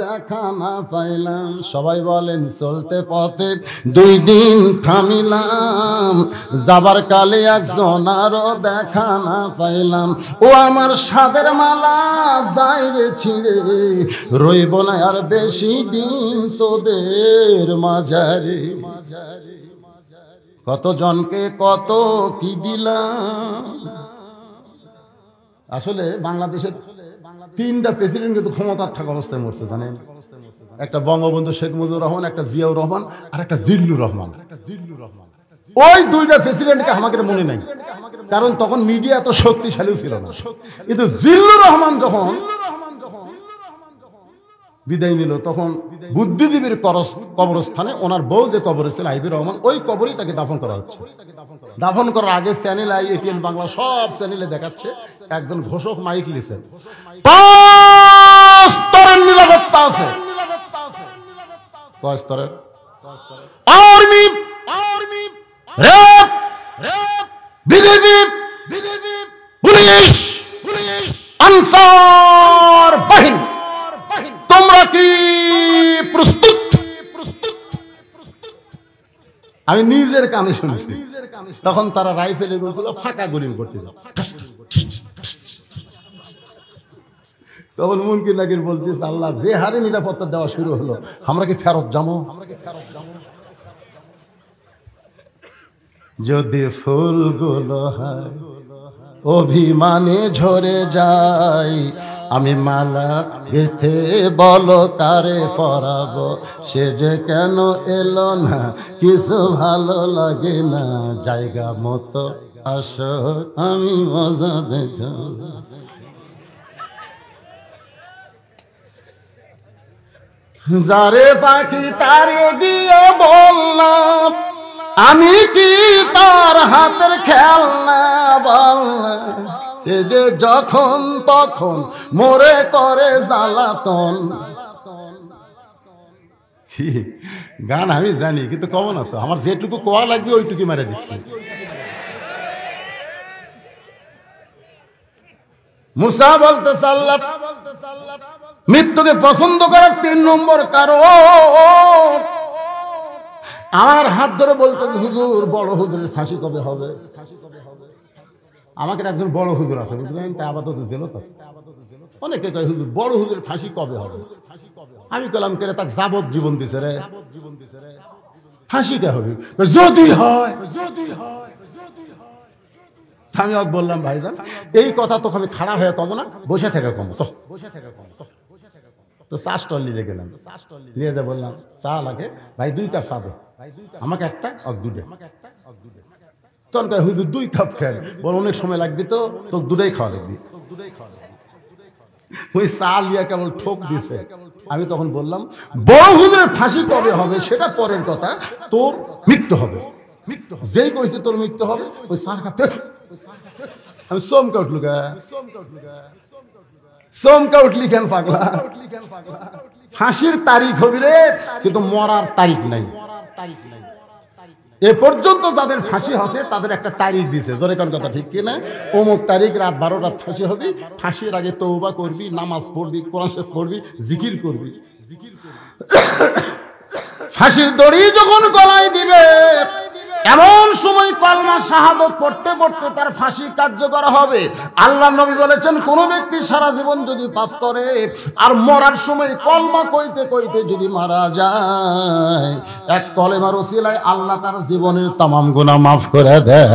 দেখা না পাইলাম। সবাই বলেন চলতে পথে 2 দিন থামিলাম, যাবার কালে একজন আরো দেখা না পাইলাম। ও আমার সাদের মালা যাইবে ছিঁড়ে, রইব না আর বেশি দিন তোদের মাঝারে। কত জনকে কত কি দিলাম। আসলে বাংলাদেশের 3টা প্রেসিডেন্ট কিন্তু ক্ষমতার থাকা অবস্থায় মরছে জানেন। একটা বঙ্গবন্ধু শেখ মুজিবুর রহমান, একটা জিয়াউর রহমান, আর একটা জিল্লুর রহমান। ওই 2টা প্রেসিডেন্টকে আমাদের মনে নাই, কারণ তখন মিডিয়া এত শক্তিশালী ছিল না। কিন্তু জিল্লুর রহমান যখন বিদায় নিল, তখন বুদ্ধিজীবীর কবরস্থানে ওনার বউ যে কবরে ছিল আইবি রহমান, ওই কবরেই তাকে দাফন করা হচ্ছে। দাফন করার আগে চ্যানেল ATN বাংলা সব চ্যানেলে দেখাচ্ছে একজন ঘোষক মাইক লিছেন, 5 স্তরের নিরাপত্তা আছে। 5 স্তরের army, RAB, BJP, police, answer বাহিনী, তোমরা কি প্রস্তুত? আমি নিজের কানে শুনছি। তখন তারা রাইফেলের গুলো ফাঁকা গুলি করতে যাও। তখন মুনকির নাকির বলতেছে, আল্লাহ যে হারে নিরাপত্তা দেওয়া শুরু হলো, আমরা কি ফেরত যাবো? যদি ফুলগুলো হয় অভিমানে ঝরে যায়, আমি মালা গেথে বলো কারে পরাবো, সে যে কেন এলো না, কিছু ভালো লাগে না, জায়গা মতো আসো আমি মজা দেখো। যারে পাখি তারে গিয়ে বললাম, আমি কি তার হাতের খেলনা বললাম, এ যে যখন তখন মোরে করে জ্বালাতন। গান আমি জানি কিন্তু কম না তো, আমার যেটুকু কোয়া লাগবে ওইটুকু মেরে দিচ্ছি। মুসা বলতে আল্লাহ মৃত্যুকে পছন্দ করার 3 নম্বর কারণ, আমার হাত ধরে বলতে, হুজুর বড় হুজুরের ফাঁসি কবে হবে? আমাকে একজন বড় হুজুর আছে বুঝলেন, তাই আপাতত জেলত আছে। অনেকে কয় হুজুর বড় হুজুরের ফাঁসি কবে হবে? আমি কলাম করে তাকে যাবজ্জীবন দিছে রে, ফাঁসি কে হবে? যদি হয়। আমি বললাম ভাইজান এই কথা তো আমি খারাপ হয়ে কম না, বসে থেকে কম। তো চা স্টল নিয়ে গেলাম, নিয়ে যা বললাম চা লাগে ভাই 2 কাপ চা দে, আমাকে একটা আর 2টা। তখন কয় হুজুর 2 কাপ খেয়ে বল, অনেক সময় লাগবে তো, তোকে 2টাই খাওয়া লাগবে। ওই চা লিয়া কেবল ঠোক দিছে। আমি তখন বললাম বড় হুজুরের ফাঁসি কবে হবে সেটা পরের কথা, তোর মৃত্যু হবে। যেই কইছে তোর মৃত্যু হবে, ওই চা কাপতে আমি চমকা উঠলু, চমকা উঠলি কেন পাগলা? ফাঁসির তারিখ হবি রে, কিন্তু মরার তারিখ নাই। এ পর্যন্ত যাদের ফাঁসি হচ্ছে তাদের একটা তারিখ দিছে, ধরে কোন কথা ঠিক কিনা, অমুক তারিখ রাত 12টায় ফাঁসি হবি, ফাঁসির আগে তওবা করবি, নামাজ পড়বি, কোরআন শরীফ পড়বি, জিকির করবি। ফাঁসির দড়ি যখন গলায় দিবে, এমন সময় কলমা শাহাদত পড়তে পড়তে তার ফাঁসি কার্যকর হবে। আল্লাহ নবী বলেছেন, কোন ব্যক্তি সারা জীবন যদি পাপ করে আর মরার সময় কলমা কইতে কইতে যদি মারা যায়, এক কলেমার ওসিলায় আল্লাহ তার জীবনের তামাম গুনাহ মাফ করে দেয়।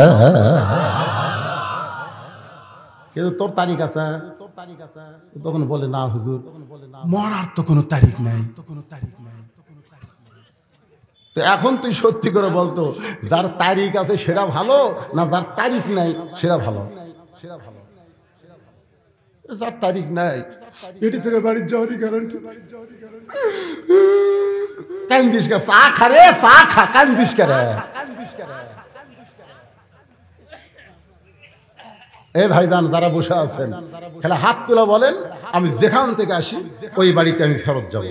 কিন্তু তোর তারিখ আছে? তখন বলে না হুজুর মরার তো কোনো তারিখ নাই। তো এখন তুই সত্যি করে বলতো, যার তারিখ আছে সেটা ভালো না যার তারিখ নাই সেটা ভালো? যার তারিখ নাই এটি থেকে বাড়ির যাওয়ারই কারণ কি? কান্দিস কে? চা খা রে, চা খা, কান্দিস কে রে? এ ভাইজান যারা বসে আছেন, খেলা হাত তোলা বলেন, আমি যেখান থেকে আসি ওই বাড়িতে আমি ফেরত যাবো।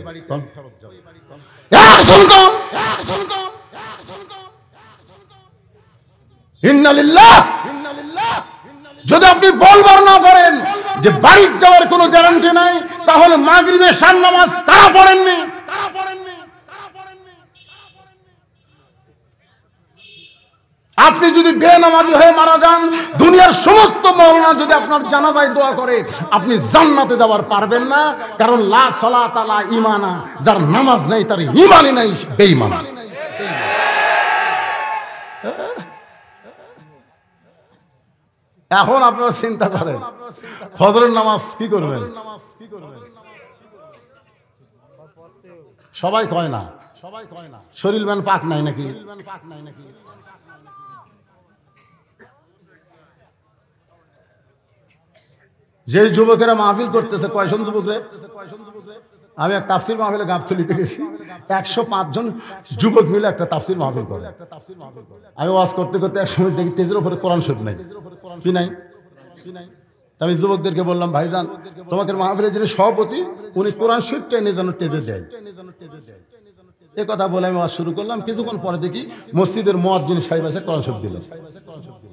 যদি আপনি বলবার না পারেন যে বাড়ির যাওয়ার কোনো গ্যারান্টি নাই, তাহলে মাগরিবের শান নামাজ কারা পড়ে আপনি যদি বেনামাজি হয়ে মারা যান, দুনিয়ার সমস্ত মাওলানা যদি আপনার জানাজায় দোয়া করে, আপনি জান্নাতে যাওয়ার পারবেন না। কারণ লা সালাতা লা ঈমানা, যার নামাজ নেই তার ঈমানই নাই, বেঈমান। এখন আপনারা চিন্তা করেন, ফজরের নামাজ কি করবেন? সবাই কয় না, শরীর ম্যান পাক নাই নাকি? যে যুবকেরা মাহফিল করতেছে, কয়জন যুবকরে? আমি এক তাফসির মাহফিলে গাবতলীতে গেছি, 105 জন যুবক মিলে একটা তাফসির মাহফিল করে। আমি ওয়াজ করতে করতে এক সময় দেখি স্টেজের উপরে কোরআন শরীফ নাই। কি নাই? আমি যুবকদেরকে বললাম, ভাইজান তোমাদের মাহফিলের যিনি সভাপতি, উনি কোরআন শরীফটা এনে যেন স্টেজে দেয়। এ কথা বলে আমি ওয়াজ শুরু করলাম। কিছুক্ষণ পরে দেখি মসজিদের মুয়াজ্জিন সাহেব এসে কোরআন শরীফ দিলেন।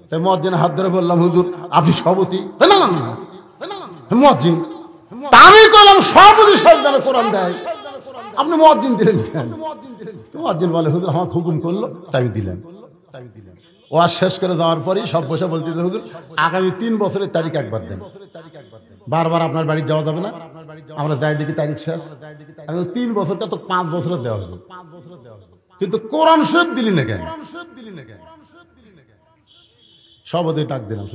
তাই মুয়াজ্জিনের হাত ধরে বললাম, হুজুর আপনি সভাপতি? না না না, মুয়াজ্জিন। আমি কইলাম সভাপতি সাহেব যেন কোরআন দেয়, আপনি মুয়াজ্জিন দিলেন কেন? মুয়াজ্জিন বলে, হুজুর আমাকে হুকুম করলো তাই আমি দিলেন। ওয়াজ শেষ করে যাওয়ার পরই সব বসে বলতেছে, হুজুর আগামী 3 বছরের তারিখ একবার দেন। বারবার আপনার বাড়ি যাওয়া যাবে না, আমরা যাই দেখি তারিখ শেষ। আমি 3 বছরটা তো 5 বছরে দেওয়া হবে, কিন্তু কোরআন শরীফ দিলি না কেন? সভাপতি ডাক দিলাম,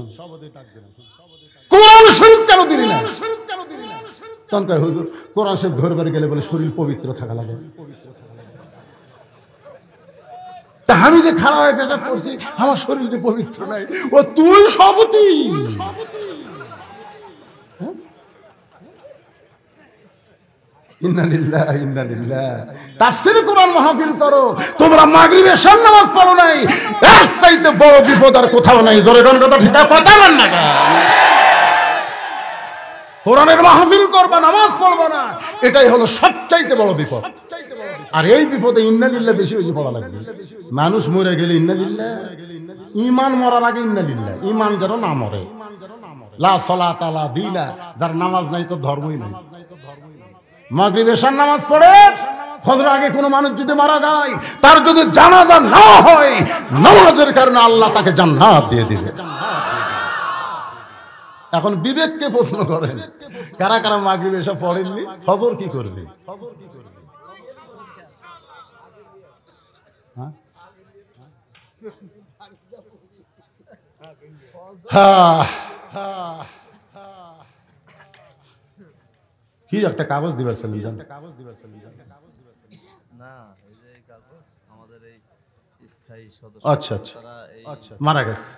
কোরআন শরীফ কেন দিলি না? তখন কয়, হুজুর কোরআন শরীফ ঘর বাড়ি গেলে বলে শরীর পবিত্র থাকা লাগে। তা আমি যে খারাপ হয়ে পেশাব করছি, আমার শরীর যে পবিত্র নাই, ও তুই সভাপতি? ইন্না লিল্লাহি ইন্না ইলাইহি। তাফসীর কোরআন মাহফিল করো, তোমরা মাগরিব এশার নামাজ পড়ো নাই, এর চাইতে বড় বিপদ আর কোথাও নাই। জোরে কোন কথা ঠিক কথা বল না কেন? কোরআনের মাহফিল করবা, নামাজ পড়বা না, এটাই হলো সবচাইতে বড় বিপদ। আর এই বিপদে ইন্না লিল্লাহ বেশি বেশি পড়া লাগবে। মানুষ মরে গেলে ইন্না লিল্লাহ, ঈমান মরার আগে ইন্না লিল্লাহ, ঈমান যেন না মরে। লা সালাতা লা দীনা, যার নামাজ নাই তো ধর্মই নাই। মাগরিব এশার নামাজ পড়ে ফজরের আগে কোনো মানুষ যদি মারা যায়, তার যদি জানাজা না হয়, নামাজের কারণে আল্লাহ তাকে জান্নাত দিয়ে দিবে। এখন বিবেককে প্রশ্ন করেন, কারা কারা মাগরিব এশা পড়েননি, ফজর কি করবে? কি একটা কাগজ দিবার ছিলেন? আচ্ছা আচ্ছা, মারা গেছে।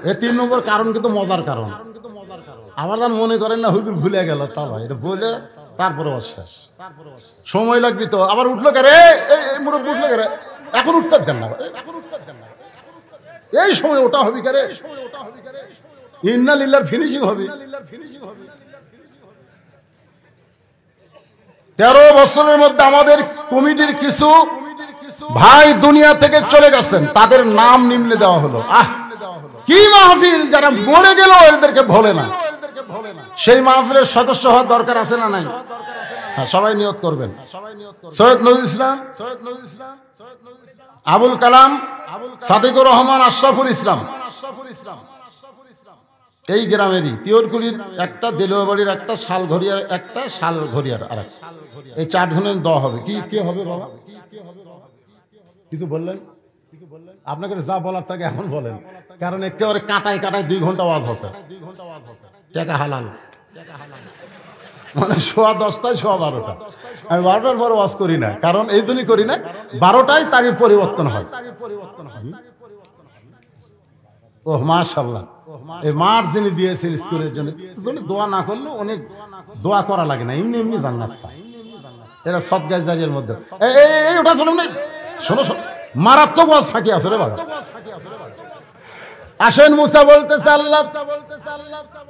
এই 3 নম্বর কারণ কিন্তু মজার কারণ। আবার মনে করেন না হুজুর ভুলে গেল, তা ভাই এটা বলে তারপরে শেষ, সময় লাগবে তো। আবার উঠলো কেরে, এই মুরব্বী উঠলো কেরে, এখন উঠতে দেন না, এই সময় ওটা হবে কেরে, ইন্না লিল্লাহর ফিনিশিং হবে। 13 বছরের মধ্যে আমাদের কমিটির কিছু ভাই দুনিয়া থেকে চলে গেছেন, তাদের নাম নিম্নে দেওয়া হলো। কি মাহফিল, যারা মরে গেল এদেরকে ভোলে না। সেই মাহফিলের সদস্য হওয়ার দরকার আছে না নাই? হ্যাঁ, সবাই নিয়ত করবেন। সৈয়দ নজরুল ইসলাম, আবুল কালাম, সাদিকুর রহমান, আশরাফুল ইসলাম, এই গ্রামেরই তিওরকুলির একটা, দেলুয়াবাড়ির একটা, শালঘরিয়ার একটা, শালঘরিয়ার আর একটা, এই 4 জনের দেওয়া হবে। কি কি হবে বাবা? কিছু বললেন? আপনাকে যা বলার থাকে এখন বলেন, কারণ একেবারে কাটায় কাটায় 2 ঘন্টা ওয়াজ হচ্ছে। টাকা হালাল, মানে 10:15 12টা। আমি 12টার পর ওয়াজ করি না, কারণ এই জন্যই করি না, 12টায় তারিখ পরিবর্তন হয়। ও মাশাআল্লাহ, এই মার যিনি দিয়েছেন স্কুলের জন্য, দোয়া না করলেও অনেক দোয়া করা লাগে না, এমনি এমনি জান্নাত পায়। এরা সদগায়ে জারিয়ার মধ্যে। এই ওটা শুনুন, শোনো শোনো, মারাত্মক ওয়াজ ফাঁকি আছে রে বাবা। আসেন, মুসা বলতেছে আল্লাহ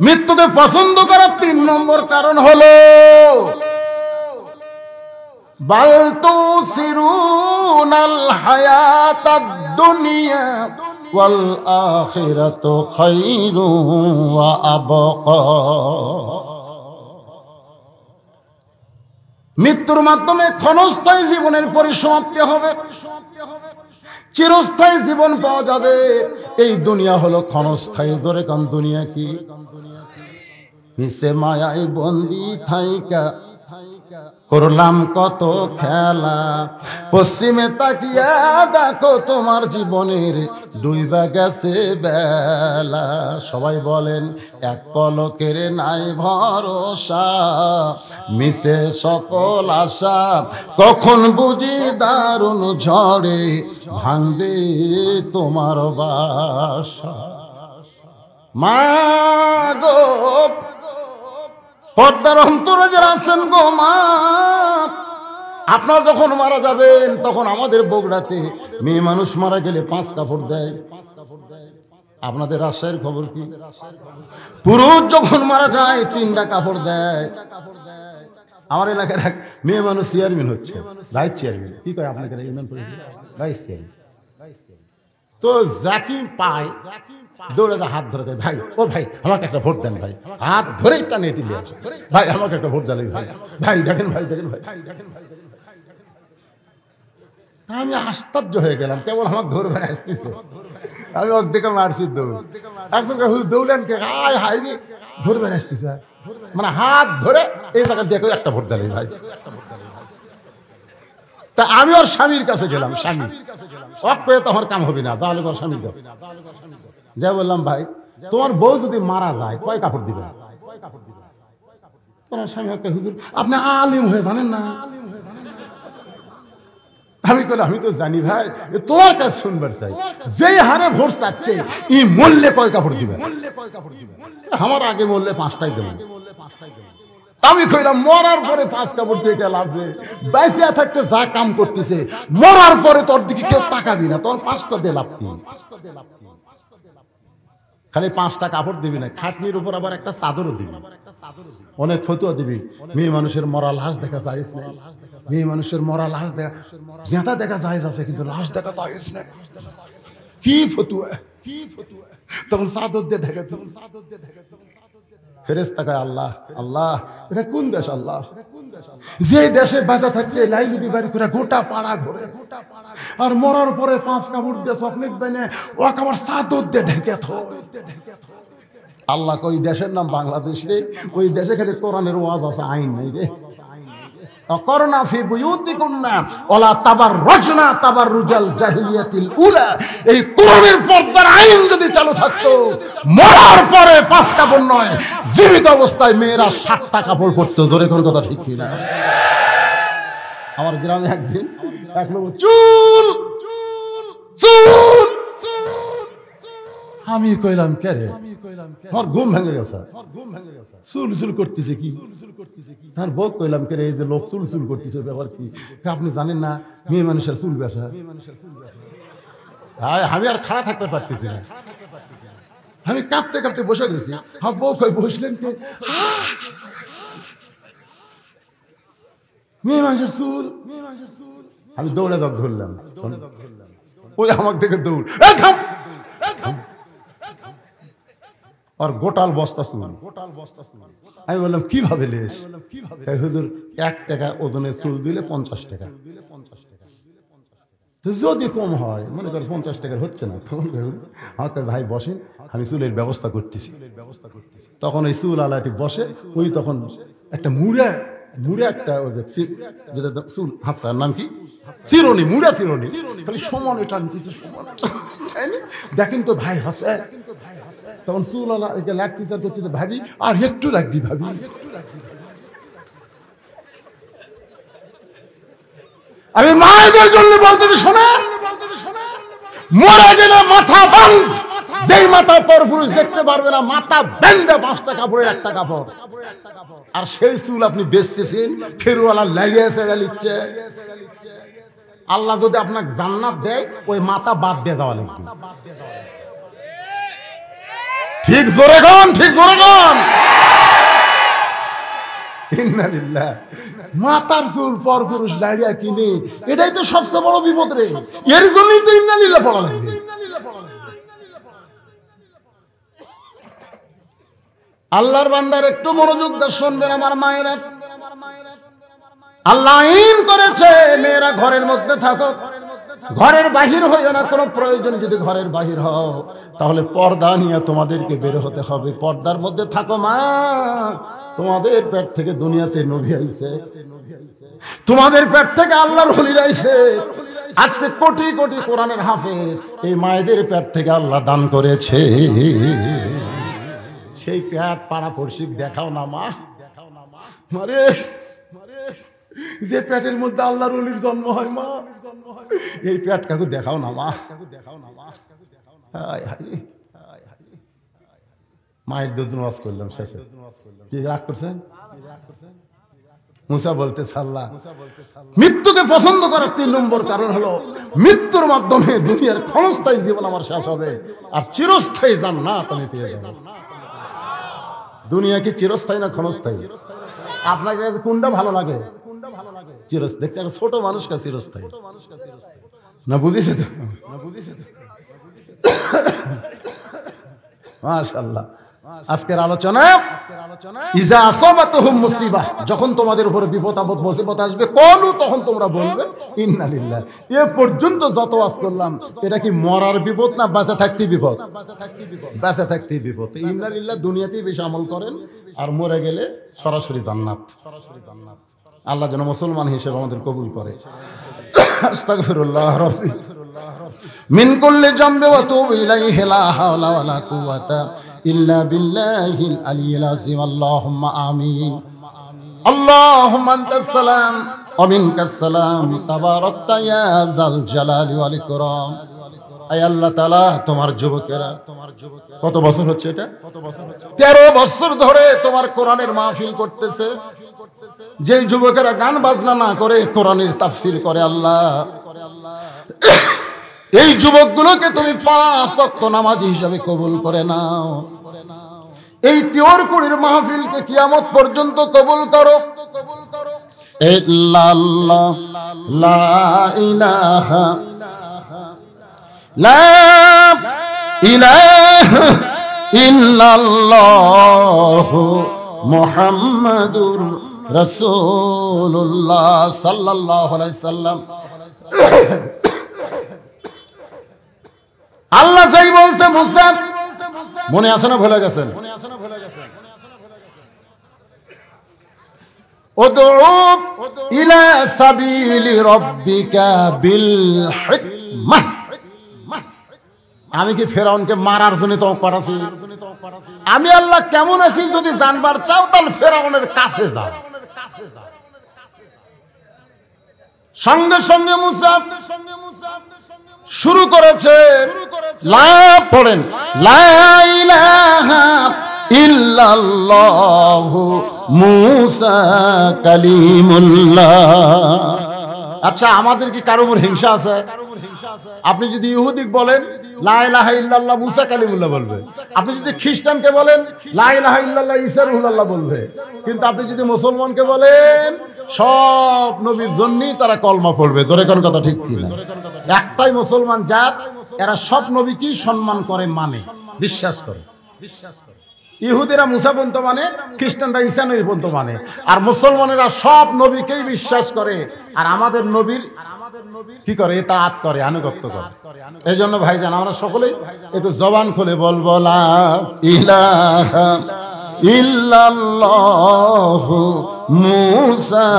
মৃত্যুকে পছন্দ করার 3 নম্বর কারণ হলো বাল তুসিরুনাল হায়াতাদ দুনিয়া ওয়াল আখিরাতু খায়রুন ওয়া আবকা। মৃত্যুর মাধ্যমে ক্ষণস্থায়ী জীবনের পরিসমাপ্তি হবে, চিরস্থায়ী জীবন পাওয়া যাবে। এই দুনিয়া হলো ক্ষণস্থায়ী। জোরে কোন দুনিয়া কি? নিচে মায়ায় বন্দি থাইকা করলাম কত খেলা, পশ্চিমে তাকিয়া দেখো তোমার জীবনের ডুইবা গেছে বেলা। সবাই বলেন এক পলকের নাই ভরসা, মিশে সকল আশা, কখন বুঝি দারুণ ঝড়ে ভাঙবে তোমার বাসা। মা গো, পর্দার অন্তরে যারা আছেন গো মা, আপনারা যখন মারা যাবেন তখন আমাদের বগুড়াতে মেয়ে মানুষ মারা গেলে 5 কাপড় দেয়। আপনাদের রাজশাহীর খবর কি? পুরুষ যখন মারা যায় 3টা কাপড় দেয়। আমার এলাকার এক মেয়ে মানুষ চেয়ারম্যান হচ্ছে, ভাইস চেয়ারম্যান। কি কয় আপনাদের ইউনিয়ন পরিষদ? Vice chairman. তো যাকি পায় দৌড়ে হাত ধরে দেয়, ভাই ও ভাই আমাকে একটা ভোট দেন ভাই। হাত ধরে টানে দিলে আসে, ভাই আমাকে একটা ভোট দেন ভাই, ভাই দেখেন ভাই দেখেন ভাই দেখেন ভাই দেখেন। তা আমি আশ্চর্য হয়ে গেলাম, কেবল আমার ধরে বেড়ে আসতেছে। আমি অর্ধেক মারছি দৌড়, একজন দৌড়েন কে হাই হাই রে ধরে বেড়ে আসতেছে, মানে হাত ধরে এই জায়গায় যে একটা ভোট দেন ভাই। তা আমি ওর স্বামীর কাছে গেলাম, স্বামী অক পেয়ে তো আমার কাম হবে না, তাহলে ওর স্বামীর কাছে যা বললাম, ভাই তোমার বউ যদি মারা যায় কয় কাপড় দিবে? তোমার স্বামী একটা, হুজুর আপনি আলিম হয়ে জানেন না? আমি কইলাম আমি তো জানি ভাই, তোমার কাছে শুনবার চাই, যেই হারে ভোট চাচ্ছে ই মূল্যে কয় কাপড় দিবে? আমার আগে বললে 5টাই দেবেন। আমি কইলাম মরার পরে 5 কাপড় দিয়ে লাভ নেই, বাইসিয়া থাকতে যা কাম করতেছে মরার পরে তোর দিকে কেউ তাকাবি না, তোর 5টা দিয়ে লাভ কি? খালি 5টা কাপড় দিবি না, খাটনির উপর আবার একটা চাদরও দিবি। অনেক ফতুয়া দিবি, মেয়ে মানুষের মরা লাশ দেখা যায় না, মেয়ে মানুষের মরা লাশ দেখা, জেতা দেখা যায় আছে কিন্তু লাশ দেখা যায় না। কি ফতুয়া, কি ফতুয়া! তখন চাদর দিয়ে ঢেকে, তখন চাদর দিয়ে ঢেকে, ফেরেশতা কয় আল্লাহ আল্লাহ, এটা কোন দেশ আল্লাহ? যে দেশে বাজা থাকতে লাইলি বাড়ি করে গোটা পাড়া ঘরে, আর মরার পরে 5 কাপড় দিয়ে চকলেট বানিয়ে ও কাপড় চাদর দিয়ে ঢেকে থয়। আল্লাহ কই দেশের নাম বাংলাদেশ রে, ওই দেশে খালি কোরআনের ওয়াজ আছে, আইন নাই রে। করোনা ফি বুয়ুতিকুন্না ওয়ালা তাবাররুজনা তাবাররুজাল জাহিলিয়াতিল উলা। এই কোরআনের পর্দার আইন যদি চালু থাকতো, মরার পরে 5 কাপড় নয়, জীবিত অবস্থায় মেয়েরা 7টা কাপড় পরতো। জোরে কোন কথা ঠিক কি না? আমার গ্রামে একদিন এক লোক চুল চুল, আমি কইলাম কে রে, আমার ঘুম ভেঙে গেছে, চুল চুল করতেছে কি? তার বউ কইলাম কে রে, এই যে লোক চুল চুল করতেছে ব্যাপার কি? আপনি জানেন না মেয়ে মানুষের চুল বেচা? আমি আর খাড়া থাকতে পারতেছি না, আমি কাঁপতে কাঁপতে বসে গেছি। আমার বউ কই বসলেন কে? মেয়ে মানুষের চুল। আমি দৌড়ে ধরলাম, ওই আমাকে দেখে দৌড়, আর গোটাল বস্তা চুল। আমি বললাম কিভাবে লেস? হুজুর 1 টাকা ওজনের চুল দিলে 50 টাকা, যদি কম হয় মনে করেন 50 টাকার হচ্ছে না, তখন আমাকে ভাই বসেন আমি চুলের ব্যবস্থা করতেছি। তখন এই চুল আলাটি বসে, ওই তখন একটা মুড়ে মুড়ে একটা যেটা চুল হাসার নাম কি চিরনি, মুড়া চিরনি, খালি সমান এটা দেখেন তো ভাই হাসে। তখন চুল আলা লাগতে করতে ভাবি আর একটু লাগবি, ভাবি আমি মায়েদের জন্য বলতেছি শোনেন, মরে গেলে মাথা বাঁধ, যেই মাথা পরপুরুষ দেখতে পারবে না মাথা বেঁধে 5টা কাপড়ের 1টা কাপড়। আর সেই চুল আপনি বেচতেছেন, ফেরওয়ালা লাগিয়ে ছেড়ে নিচ্ছে। আল্লাহ যদি আপনাকে জান্নাত দেয় ওই মাথা বাদ দিয়ে দেওয়া লাগবে। ঠিক জোরে গান, ঠিক জোরে গান। ইন্নালিল্লাহ। মাথার চুল পরপুরুষ লাড়িয়া কিনে, এটাই তো সবচেয়ে বড় বিপদ রে। এর জন্যই তো ইন্নালিল্লাহ পড়া লাগবে। আল্লাহর বান্দার একটু মনোযোগ দিয়ে শুনবেন আমার মায়েরা। আল্লাহ আইন করেছে মেয়েরা ঘরের মধ্যে থাকো, ঘরের বাহির হইও না। কোনো প্রয়োজন যদি ঘরের বাহির হও তাহলে পর্দা নিয়ে তোমাদেরকে বের হতে হবে। পর্দার মধ্যে থাকো মা। তোমাদের পেট থেকে দুনিয়াতে নবী আইছে, তোমাদের পেট থেকে আল্লাহর ওলি আইছে। আজকে কোটি কোটি কোরআনের হাফেজ এই মায়েদের পেট থেকে আল্লাহ দান করেছে। সেই পেট পাড়া পড়শি দেখাও না মা। মারে যে পেটের মধ্যে আল্লাহর ওলির জন্ম হয় মা, এই পেট কাকু দেখাও না মা। মায়ের দুধ ওয়াজ করলাম শেষে কি রাগ করছেন? মুসা বলতে আল্লাহ মৃত্যুকে পছন্দ করার 3 নম্বর কারণ হলো মৃত্যুর মাধ্যমে দুনিয়ার ক্ষণস্থায়ী জীবন আমার শেষ হবে আর চিরস্থায়ী জান্নাত আমি পেয়ে যাব। দুনিয়া কি চিরস্থায়ী না ক্ষণস্থায়ী? আপনার কাছে কোনটা ভালো লাগে? চিরস্থায়ী। দেখতে একটা ছোট মানুষ কা চিরস্থায়ী না, বুঝেছে তো? মাশাআল্লাহ। আজকের আলোচনা ইজা আসাবাতুহুম মুসিবা, যখন তোমাদের উপরে বিপদ আপদ মুসিবত আসবে কলু, তখন তোমরা বলবে ইন্না লিল্লাহ। এ পর্যন্ত যত ওয়াজ করলাম এটা কি মরার বিপদ না বেঁচে থাকতে বিপদ? বেঁচে থাকতে বিপদ। ইন্না লিল্লাহ দুনিয়াতেই বেশি আমল করেন আর মরে গেলে সরাসরি জান্নাত। আল্লাহ যেন মুসলমান হিসেবে আমাদের কবুল করে। আস্তাগফিরুল্লাহ রাব্বি মিন কুল্লি জামবি ওয়া তুবু ইলাইহি লা হাওলা ওয়ালা কুওয়াতা ইল্লা বিল্লাহিল আলিয়্যিল আযীম। আল্লাহুম্মা আমিন। আল্লাহুম্মা আনতাস সালাম ওয়া মিনকাস সালাম তাবারাকতা ইয়া যাল জালালি ওয়াল ইকরাম। আয় আল্লাহ তাআলা, তোমার যুবকেরা কত বছর হচ্ছে এটা? 13 বছর ধরে তোমার কোরআনের মাহফিল করতেছে। যে যুবকেরা গান বাজনা না করে কোরআনের তাফসীর করে, আল্লাহ এই যুবকগুলোকে তুমি 5 ওয়াক্ত নামাজি হিসাবে কবুল করে নাও। এই তিওরকুড়ির মাহফিলকে কিয়ামত পর্যন্ত কবুল করো। ইল্লাল্লাহ লা ইলাহা লা ইলাহা ইল্লাল্লাহ মুহাম্মাদুর রাসূলুল্লাহ সাল্লাল্লাহু আলাইহি সাল্লাম। আল্লাহ যাই বলছে মুসা, মনে আছে না ভুলে গেছেন? উদউ ইলা সাবিলি রাব্বিকা বিল হিকমাহ। আমি কি ফেরাউনকে মারার জন্য তো পাঠাছি? আমি আল্লাহ কেমন আছি যদি জানবার চাও তাহলে ফেরাউনের কাছে যাও। সঙ্গে সঙ্গে মুসা শুরু করেছে লা পড়েন লা ইলাহা ইল্লাল্লাহু মুসা কালিমুল্লাহ। আচ্ছা, আমাদের কি কারোর উপর হিংসা আছে? আপনি যদি ইহুদিক বলেন লা ইলাহা ইল্লাল্লাহ মুসা কালিমুল্লাহ বলবে। আপনি যদি খ্রিস্টানকে বলেন লা ইলাহা ইল্লাল্লাহ ঈসা রুহুল্লাহ বলবে। কিন্তু আপনি যদি মুসলমানকে বলেন সব নবীর জন্যই তারা কলমা পড়বে। জোরে কোন কথা ঠিক কি না? একটাই মুসলমান জাত, এরা সব নবীকেই সম্মান করে, মানে বিশ্বাস করে। ইহুদিরা মুসা পর্যন্ত মানে, খ্রিস্টানরা ঈসা নবী পর্যন্ত মানে, আর মুসলমানেরা সব নবীকেই বিশ্বাস করে আর আমাদের নবীর কি করে? ইতাআত করে, আনুগত্য করে। এই জন্য ভাইজান আমরা সকলেই একটু জবান খুলে বলবো লা ইলাহা ইল্লাল্লাহু মুসা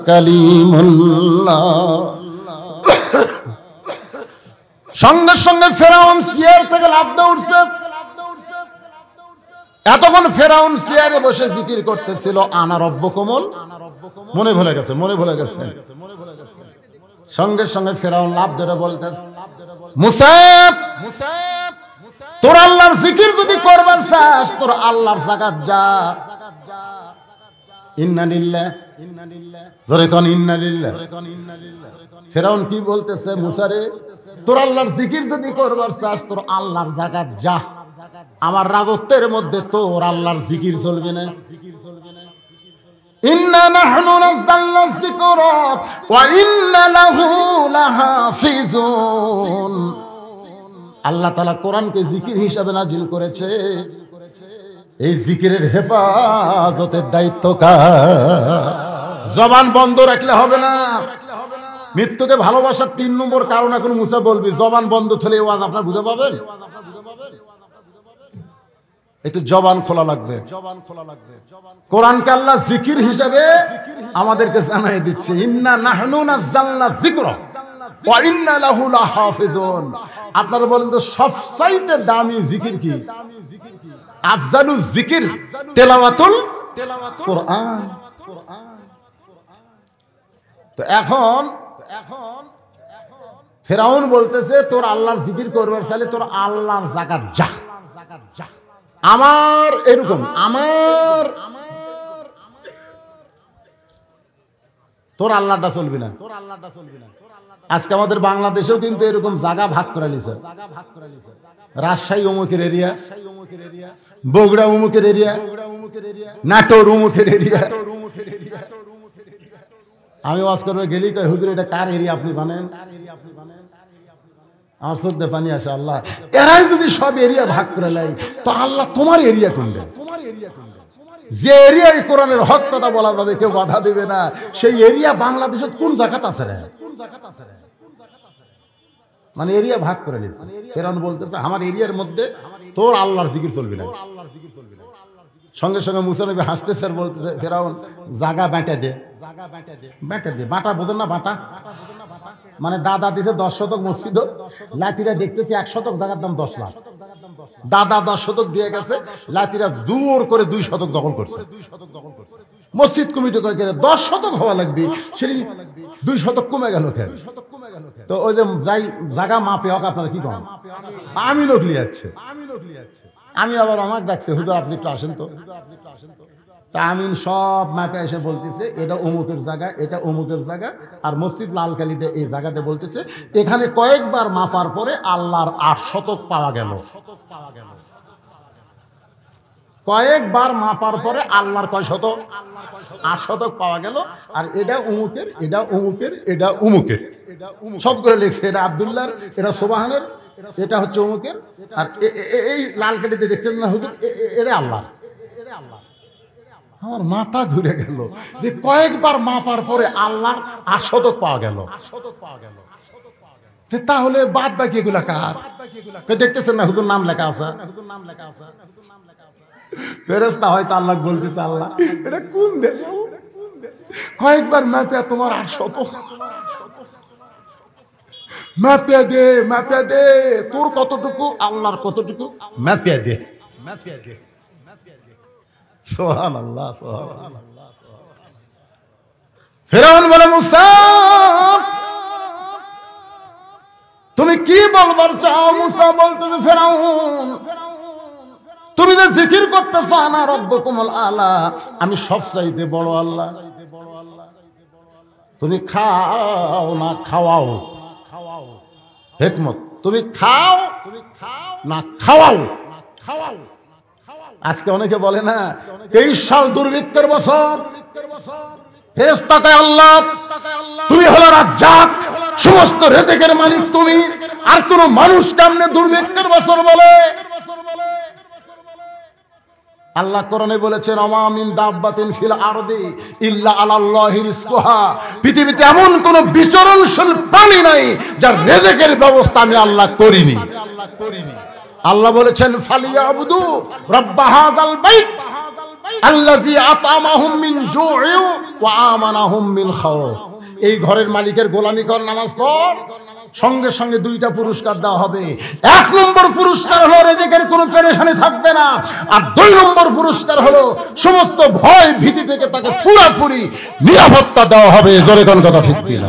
কালিমুল্লাহ। সঙ্গে সঙ্গে ফেরাউন চেয়ার থেকে লাফ দিয়ে উঠছে। এতক্ষণ ফেরাউন চেয়ারে বসে জিকির করতেছিল আনা রব্বুকুমুল, মনে ভুলে গেছে, মনে ভুলে গেছে। সঙ্গে সঙ্গে ফেরাউন লাফ ধরে বলতেছে মুসা, তোর আল্লাহর জিকির যদি করবার চাস তোর আল্লাহর জায়গায় যা। ইন্না লিল্লাহ, জোরে কোন ইন্না লিল্লাহ। ফেরাউন কি বলতেছে? মুসা রে, তোর আল্লাহর জিকির যদি করবার চাস তোর আল্লাহর জায়গায় যা। আমার রাজত্বের মধ্যে তোর আল্লাহর জিকির চলবে না। ইন্না নাহনু নাযালনা যিকরা ওয়া ইন্না লাহু লাহাফিজুন। আল্লাহ তাআলা কোরআনকে জিকির হিসাবে নাজিল করেছে। এই জিকিরের হেফাজতের দায়িত্ব কার? জবান বন্ধ রাখলে হবে না। মৃত্যুকে ভালোবাসার 3 নম্বর কারণ এখন মুসা বলবি, জবান বন্ধ থলে ওয়াজ আপনার বুঝে পাবেন। একটু জবান খোলা লাগবে। কোরআনকে আল্লাহ জিকির হিসেবে আমাদেরকে জানাই দিচ্ছে, ইন্না নাহনু নাযালনা যিকরা ওয়া ইন্না লাহু লাহাফিজুন। আপনারা বলেন তো সবচাইতে দামি জিকির কি? আফজালু জিকির তেলাওয়াতুল কোরআন। তো এখন ফেরাউন বলতেছে, তোর আল্লাহর জিকির করবার চাইলে তোর আল্লাহর জায়গা যা। আমার এরকম তোর আল্লাহটা চলবি না। আজকে আমাদের বাংলাদেশেও কিন্তু এরকম জায়গা ভাগ করে নিছে। রাজশাহী অমুকের এরিয়া, বগুড়া অমুকের এরিয়া, নাটোর অমুকের এরিয়া। আমি ওয়াজ করবে গেলি কই, হুজুর এটা কার এরিয়া আপনি জানেন? আমার শ্রদ্ধা পানি আসে। আল্লাহ এরাই যদি সব এরিয়া ভাগ করে নেয়, তো আল্লাহ তোমার এরিয়া কোনটা? যে এরিয়ায় কোরআনের হক কথা বলা যাবে, কেউ বাধা দেবে না, সেই এরিয়া বাংলাদেশে কোন জায়গাত আছে রে? মানে এরিয়া ভাগ করে নিয়েছে। ফেরাউন বলতেছে আমার এরিয়ার মধ্যে তোর আল্লাহর জিকির চলবে না। সঙ্গে সঙ্গে মুসা নবী হাসতেছে আর বলতেছে, ফেরাউন জায়গা বাঁটা দে। বাঁটা বোঝেন না? বাঁটা মানে দাদা দিছে 10 শতক মসজিদ, লাতিরা দেখতেছে 1 শতক জায়গার দাম 10 লাখ। দাদা 10 শতক দিয়ে গেছে, লাতিরা জোর করে 2 শতক দখল করছে। মসজিদ কমিটি কয় 10 শতক হওয়া লাগবে, সেই 2 শতক কমে গেল কেন? তো ওই যে যাই জায়গা মাপে হোক, আপনারা কি করেন? আমি লোক লিয়াচ্ছে। আমি আবার আমাকে ডাকছে, হুজুর আপনি একটু আসেন তো। তা আমিন সব মাপে এসে বলতেছে এটা অমুকের জায়গা, এটা অমুকের জায়গা। আর মসজিদ লালকালিতে এই জায়গাতে বলতেছে এখানে কয়েকবার মাপার পরে আল্লাহর 8 শতক পাওয়া গেল। কয়েকবার মাপার পরে আল্লাহর কয় শতক? 8 শতক পাওয়া গেল। আর এটা অমুকের, এটা অমুকের, এটা অমুকের, সব করে লিখছে। এটা আব্দুল্লাহর, এটা সোবাহানের, এটা হচ্ছে অমুকের। আর এই লালকালিতে দেখছেন না হুজুর, এটা আল্লাহ। আমার মাথা ঘুরে গেল যে কয়েকবার মাপার পরে আল্লাহর 8 শতক পাওয়া গেল। তাহলে বাদ বাকি এগুলা কার? দেখতেছেন না হুজুর নাম লেখা আছে। ফেরেশতা হয়তো আল্লাহ বলতেছে, আল্লাহ এটা কোন দেশ? কয়েকবার মাপে তোমার 8 শতক। মাপে দে, মাপে দে, তোর কতটুকু আল্লাহর কতটুকু, মাপে দে। সুবহানাল্লাহ, সুবহানাল্লাহ। ফেরাউন বলে, মুসা তুমি কি বলবার চাও? মুসা বলতেছে, ফেরাউন তুমি যে জিকির করতেছো আনা রব্বুকুমুল আলা, আমি সবচাইতে বড় আল্লাহ। তুমি খাও না খাওয়াও, হিকমত, তুমি খাও না খাওয়াও। আজকে অনেকে বলে না 23 সাল দুর্ভিক্ষের বছর, ফেরেশতাকে আল্লাহ তুমি হলো রাজ্জাক, সমস্ত রিজিকের মালিক তুমি, আর কোন মানুষ কেমনে দুর্ভিক্ষের বছর বলে? আল্লাহ কোরআনে বলেছেন, ওমা মিন দাব্বাতিন ফিল আরদি ইল্লা আলাল্লাহি রিজকুহা, পৃথিবীতে এমন কোন বিচরণশীল প্রাণী নাই যার রিজিকের ব্যবস্থা আমি আল্লাহ করিনি। আল্লাহ বলেছেন, ফালিয়াবুদু রাব্ব হাযাল বাইত আল্লাযী আত'আমাহুম মিন জু'ইন ওয়া আমানাহুম মিন খাউফ। এই ঘরের মালিকের গোলামি কর, নামাজ পড়, সঙ্গে সঙ্গে 2টা পুরস্কার দেওয়া হবে। 1 নম্বর পুরস্কার হলো রিজিকের কোনো পেরেশানি থাকবে না, আর 2 নম্বর পুরস্কার হলো সমস্ত ভয় ভীতি থেকে তাকে পুরোপুরি নিরাপত্তা দেওয়া হবে। জোরে কোন কথা ঠিক কিনা?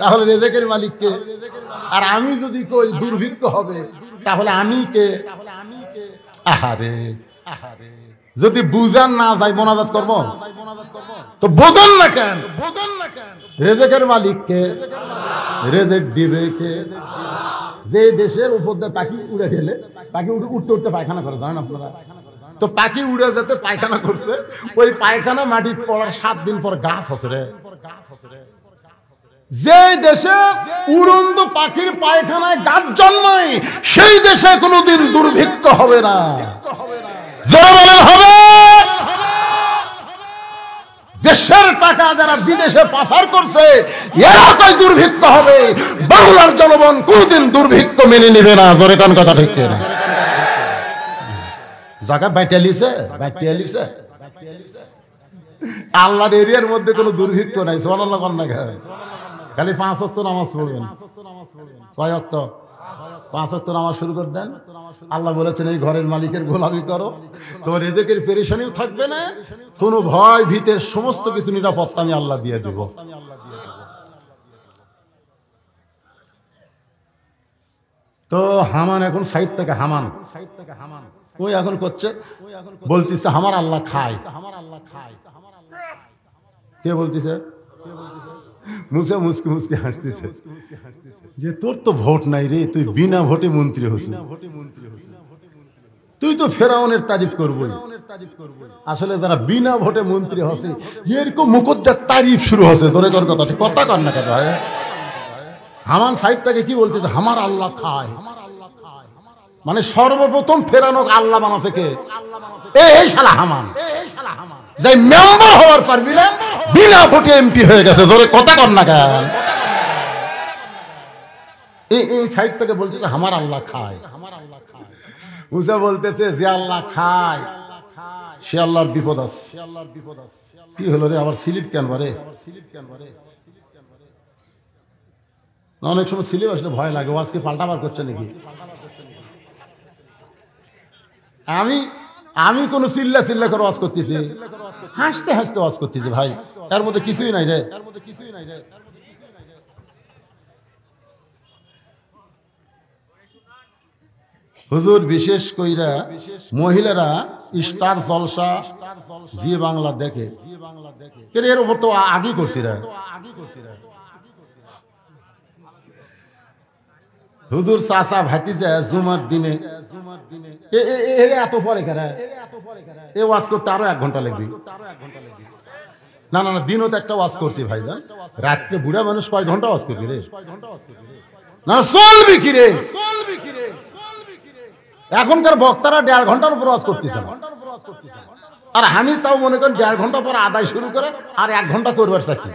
তাহলে রিজিকের মালিককে। আর আমি যদি কই দুর্ভিক্ষ হবে, তাহলে আমি কে? আহারে, যদি বুঝান না যাই মোনাজাত করব, তো বোঝেন না কেন? রিজিকের মালিককে। রিজিক দিবে কে? যে দেশের উপর দিয়ে পাখি উড়ে গেলে, পাখি উঠতে উঠতে পায়খানা করে, জানেন আপনারা? তো পাখি উড়ে যেতে পায়খানা করছে, ওই পায়খানা মাটি পড়ার 7 দিন পর গাছ হচ্ছে রে। যে দেশে উড়ন্ত পাখির পায়খানায় গাছ জন্মায়, সেই দেশে কোনোদিন দুর্ভিক্ষ হবে না। জোরে বলেন হবে। দেশের টাকা যারা বিদেশে পাচার করছে এরা কই দুর্ভিক্ষ হবে। বাংলার জনগণ কোনদিন দুর্ভিক্ষ মেনে নেবে না। জোরে কোন কথা ঠিক না? জায়গা বাইটালিছে আল্লাহর এরিয়ার মধ্যে কোনো দুর্ভিক্ষ নাই। সুবহানাল্লাহ কন না, খালি 5 ওয়াক্ত নামাজ পড়বেন। কয় ওয়াক্ত? 5 ওয়াক্ত নামাজ শুরু করে দেন। আল্লাহ বলেছেন এই ঘরের মালিকের গোলামি করো, তোমার রিজিকের পেরেশানিও থাকবে না, কোনো ভয় ভীতের সমস্ত কিছু নিরাপত্তা আমি আল্লাহ দিয়ে দেব। তো হামান এখন সাইড থেকে হামান ওই এখন করছে, বলতেছে আমার আল্লাহ খায়। কে বলতেছে? মুসা মুসকে হাসতেছে যে তোর তো ভোট নাই রে, তুই বিনা ভোটে মন্ত্রী হস, তুই তো ফেরাউনের তারিফ করবি। আসলে যারা বিনা ভোটে মন্ত্রী হসে এরকম মুকদ্দার তারিফ শুরু হচ্ছে। তোর কথা কথা কর না কেন? হামান সাইড থেকে কি বলতেছে? আমার আল্লাহ খায়। মানে সর্বপ্রথম ফেরানো আল্লাহ বানাছে কে? এই শালা হামান। যে মেম্বার হওয়ার পারবি না, বিনা ভোটে এমপি হয়ে গেছে। জোরে কথা কর না কেন? এই সাইড থেকে বলতেছে আমার আল্লাহ খায়। মুসা বলতেছে যে আল্লাহ খায় সে আল্লাহর বিপদ আছে। কি হলো রে, আবার স্লিপ কেন বারে? অনেক সময় স্লিপ আসলে ভয় লাগে, আজকে পাল্টাবার করছে নাকি? আমি কোন চিল্লা করে ওয়াজ করতেছি? হাসতে হাসতে ওয়াজ করতেছি ভাই, এর মধ্যে কিছুই নাই রে। হুজুর বিশেষ কইরা মহিলারা স্টার জলসা জি বাংলা দেখে, এর উপর তো আগেই করছি রে। হুজুর চাচা ভাতিজা জুমার দিনে এত পরে এ ওয়াজ করতে আরো 1 ঘন্টা লাগবে। না না না, দিনও তো একটা ওয়াজ করছি ভাইজান। রাত্রে বুড়া মানুষ কয় ঘন্টা ওয়াজ করবি রে? না চলবি কি রে? এখনকার বক্তারা 1.5 ঘন্টার উপর ওয়াজ করতেছে না। আর আমি তাও মনে করেন 1.5 ঘন্টা পর আদায় শুরু করে আর 1 ঘন্টা করবার চাচ্ছি।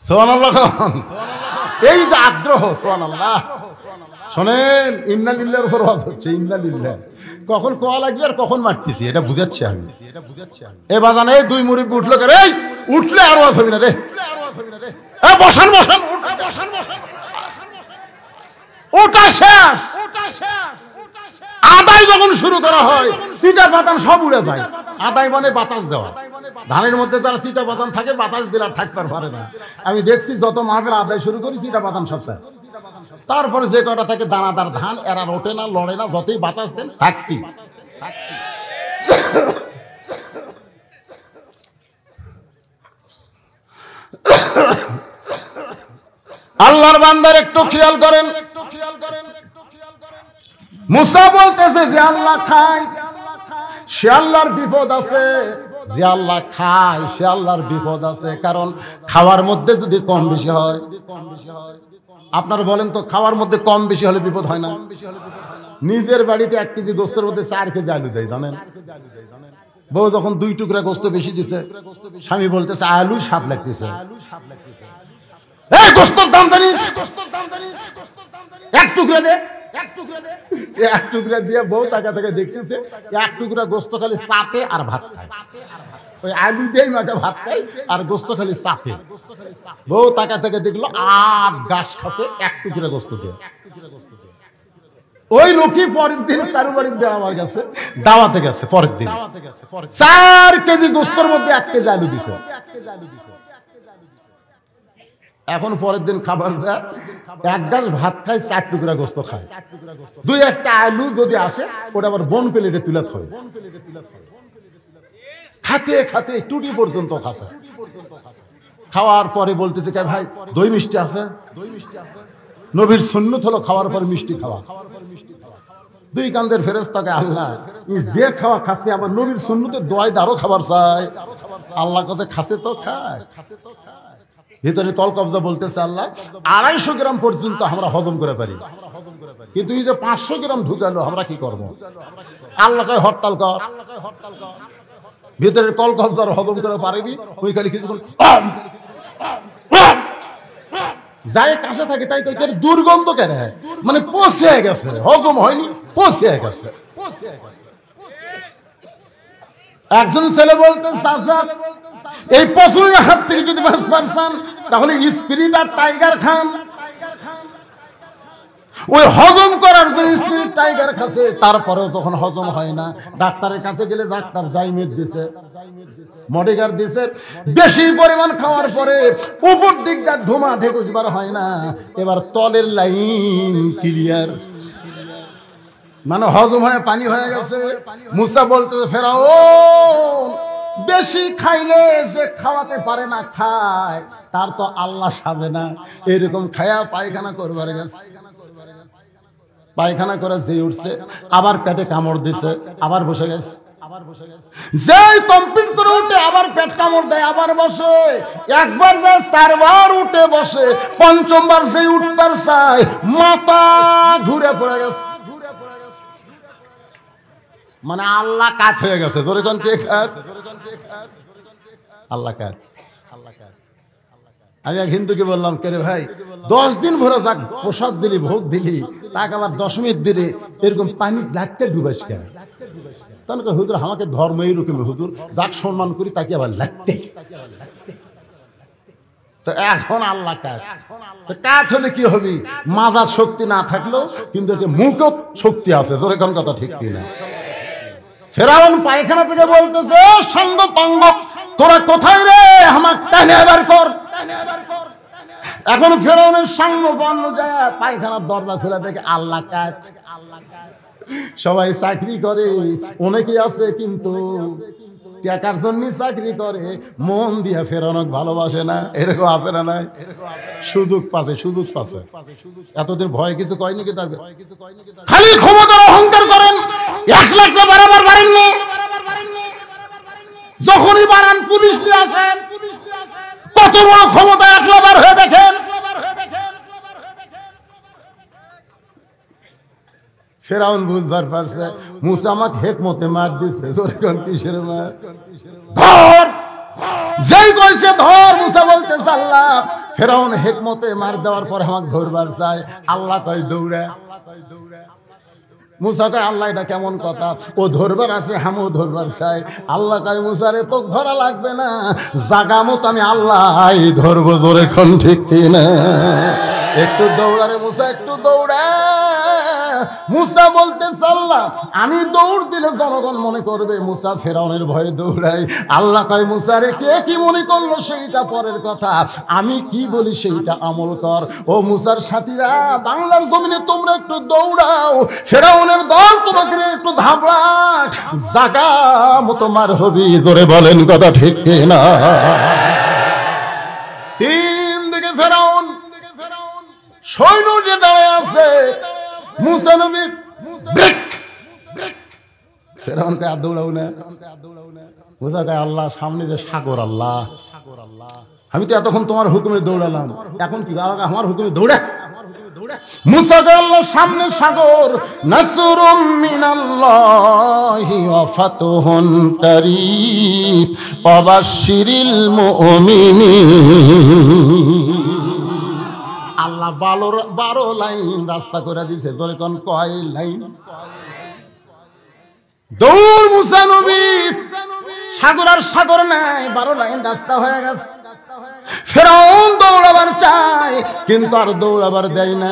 সুবহানাল্লাহ। এই যে আগ্রহ, সুবহানাল্লাহ। শোনেন, ইন্না লিল্লাহর উপর ওয়াজ হচ্ছে, ইন্না লিল্লাহ। কখন কোয়া লাগবে আর কখন মারতেছি এটা বুঝাচ্ছি আমি। এ বাজান, এই 2 মুরিব্বি উঠলো করে, এই উঠলে আর ওয়াজ হবে না রে। বসান ওটা শেষ। আদায় যখন শুরু করা হয় চিটা পাতান সব উড়ে যায়। আদায় মানে বাতাস দেওয়া। ধানের মধ্যে যারা চিটা পাতান থাকে, বাতাস দিলে আর থাকতে পারে না। আমি দেখছি যত মাহফিল আদায় শুরু করি চিটা পাতান সব চায়। তারপরে যে কটা থাকে দানাদার ধান, এরা ওঠে না, লড়ে না, যতই বাতাস দেন থাকতি। আল্লাহর বান্দার একটু খেয়াল করেন। মুসা বলতেছে যে আল্লাহ খায় সে আল্লাহর বিপদ আছে, যে আল্লাহ খায় সে আল্লাহর বিপদ আছে। কারণ খাওয়ার মধ্যে যদি কম বেশি হয়, আপনারা বলেন তো, খাওয়ার মধ্যে কম বেশি হলে বিপদ হয় না? নিজের বাড়িতে 1 কেজি গোস্তের মধ্যে 4 কেজি আলু দেয়, জানেন? বউ যখন 2 টুকরা গোস্ত বেশি দিছে, স্বামী বলতেছে আলু স্বাদ লাগতেছে। এই গোস্তর দাম জানিস? 1 টুকরা দে, 1 টুকরা দিয়ে বউ টাকা থেকে দেখতেছে 1 টুকরা গোস্ত খালি চাটে আর ভাত খায়। ওই আলু দিয়ে মাকে ভাত খায় আর গোস্ত খালি চাটে। বউ টাকা থেকে দেখলো 8 গাছ খাচ্ছে 1 টুকরা গোস্ত দিয়ে। ওই লোকই পরের দিন কারো বাড়ির বেড়াবার গেছে, দাওয়াতে গেছে। পরের দিন 4 কেজি গোস্তর মধ্যে 1 কেজি আলু দিছে। এখন পরের দিন খাবার যায়, 1 গাছ ভাত খায়, 4 টুকরা গোস্ত খায়। 2-1টা আলু যদি আসে, ওটা আবার বন প্লেটে তুলে থয়। খাতে খাতে টুটি পর্যন্ত খাচ্ছে। খাওয়ার পরে বলতেছে কে ভাই দই মিষ্টি আছে? নবীর সুন্নত হলো খাওয়ার পর মিষ্টি খাওয়া। 2 কান্দের ফেরেশতাকে আল্লাহ যে খাওয়া খাচ্ছে, আমার নবীর সুন্নতে দোয়াই দারো খাবার চাই। আল্লাহ কাছে খাচ্ছে তো খায়। ভিতরে কল কবজা বলতেছে আল্লাহ 250 গ্রাম পর্যন্ত আমরা হজম করে পারি। কিন্তু এই যে 500 গ্রাম ঢুকালো আমরা কি করব? আল্লাহকে হরতাল কর, ভিতরের কল কবজার হজম করে পারিনি, ওই খালি কিছুক্ষণ যাই কাছে থাকে তাই কই দুর্গন্ধ কেন, মানে পচে গেছে, হজম হয়নি, পচে গেছে। একজন ছেলে বলতে চাচা এই পশুরের হাত থেকে যদি বাঁচতে চান তাহলে স্পিরিট আর টাইগার খান। ওই হজম করার জন্য স্পিরিট টাইগার খাচ্ছে, তারপরেও যখন হজম হয় না ডাক্তারের কাছে গেলে ডাক্তার জাইমেট দিছে, মডিগার দিছে, বেশি পরিমাণ খাওয়ার পরে উপর দিকটা ধোঁয়া ঢেকুসবার হয় না, এবার তলের লাইন ক্লিয়ার, মানে হজম হয়ে পানি হয়ে গেছে। মুসা বলতে ফেরাউন বেশি খাইলে যে খাওয়াতে পারে না খায়, তার তো আল্লাহ সাজে না, এরকম খায়া পায়খানা করবার গেছে। পায়খানা করে যে উঠছে আবার পেটে কামড় দিছে, আবার বসে গেছে, যেই কমপ্লিট করে উঠে আবার পেট কামড় দেয়, আবার বসে, একবার যায় 4 বার উঠে বসে, 5বার যে উঠবার চায় মাথা ঘুরে পড়ে গেছে, মানে আল্লাহ কাত হয়ে গেছে। জোরে কোন কে খাত? আল্লাহ কাত। আমি এক হিন্দুকে বললাম, কে রে ভাই 10 দিন ভরে যাক প্রসাদ দিলি, ভোগ দিলি, তাকে আবার দশমীর দিনে এরকম পানি লাগতে ডুবাইস কেন? তাহলে হুজুর আমাকে ধর্ম এইরকম, হুজুর যাক সম্মান করি তাকে আবার লাগতে। তো এখন আল্লাহ কাত, তো কাত হলে কি হবে? মাজার শক্তি না থাকলেও কিন্তু মুখত শক্তি আছে। জোরে কোন কথা ঠিক কিনা? ফেরাউন পায়খানা থেকে বলতেছে, সঙ্গ পাঙ্গ তোরা কোথায় রে, আমার টানে বের কর। এখন ফেরাউনের সঙ্গ বন্ধ যায়, পায়খানার দরজা খুলে দেখে আল্লাহ কাত। সবাই চাকরি করে, অনেকে আছে কিন্তু টাকার জন্য চাকরি করে, মন দিয়া ফেরাউনক ভালোবাসে না, এরকম আছে না? নাই, সুযোগ পাচ্ছে, সুযোগ পাচ্ছে। এতদিন ভয় কিছু কয়নি কি তাকে? খালি ক্ষমতার অহংকার করেন, 1 লাখ বারবার বাড়েননি, যখনই বাড়ান পুলিশ নিয়ে আসেন। কত বড় ক্ষমতা 1 লাখ হয়ে দেখেন। ফেরাউন বুঝবার পারছে মুসা আমাকে হেকমতে মার দিছে। কিসের মার? ধর, যেই কইছে ধর, মুসা বলতে আল্লাহ। ফেরাউন হেকমতে মার দেওয়ার পর আমাকে ধরবার চায়, আল্লাহ কয় দৌড়া। মুসা কয় আল্লাহ এটা কেমন কথা? ও ধরবার আছে, হামও ধরবার চাই। আল্লাহ কয় মুসারে তো ধরা লাগবে না, জাগা মতো আমি আল্লাহ ধরবো। জোরে কোন ঠিক কিনা? একটু দৌড়ারে মুসা, একটু দৌড়া। মুসা বলতে আল্লাহ আমি দৌড় দিলে জনগণ মনে করবে মুসা ফেরাউনের ভয়ে দৌড়াই। আল্লাহ কয় মুসা রে কে কি মনে করলো সেইটা পরের কথা, আমি কি বলি সেইটা আমল কর। ও মুসার সাথীরা, বাংলার জমিনে তোমরা একটু দৌড়াও, ফেরাউনের দল তোমাকে একটু ধাবড়াক, জাগা মতো মার হবি। জোরে বলেন কথা ঠিক কিনা? 3 দিকে ফেরাউন সৈন্য যে দাঁড়ায় আছে, মুসা নবী ব্রেক। ফেরাউন কে আর দৌড়াও না। মুসা কয় আল্লাহ সামনে যে সাগর, আল্লাহ আমি তো এতক্ষণ তোমার হুকুমে দৌড়ালাম, এখন কি আমার হুকুমে দৌড়া? মুসা কয় আল্লাহ সামনে সাগর, নাসরুম মিনাল্লাহি ওয়া ফাতহুন কারীব ওয়া বাশশিরিল মুমিনিন। আল্লাহ 12 লাইন রাস্তা করে দিছে। তোরে কোন কয় লাইন? দৌড় মুসা নবী, সাগর আর সাগর নাই, 12 লাইন রাস্তা হয়ে গেছে। ফেরাউন দৌড়াবার চায় কিন্তু আর দৌড়াবার দেয় না।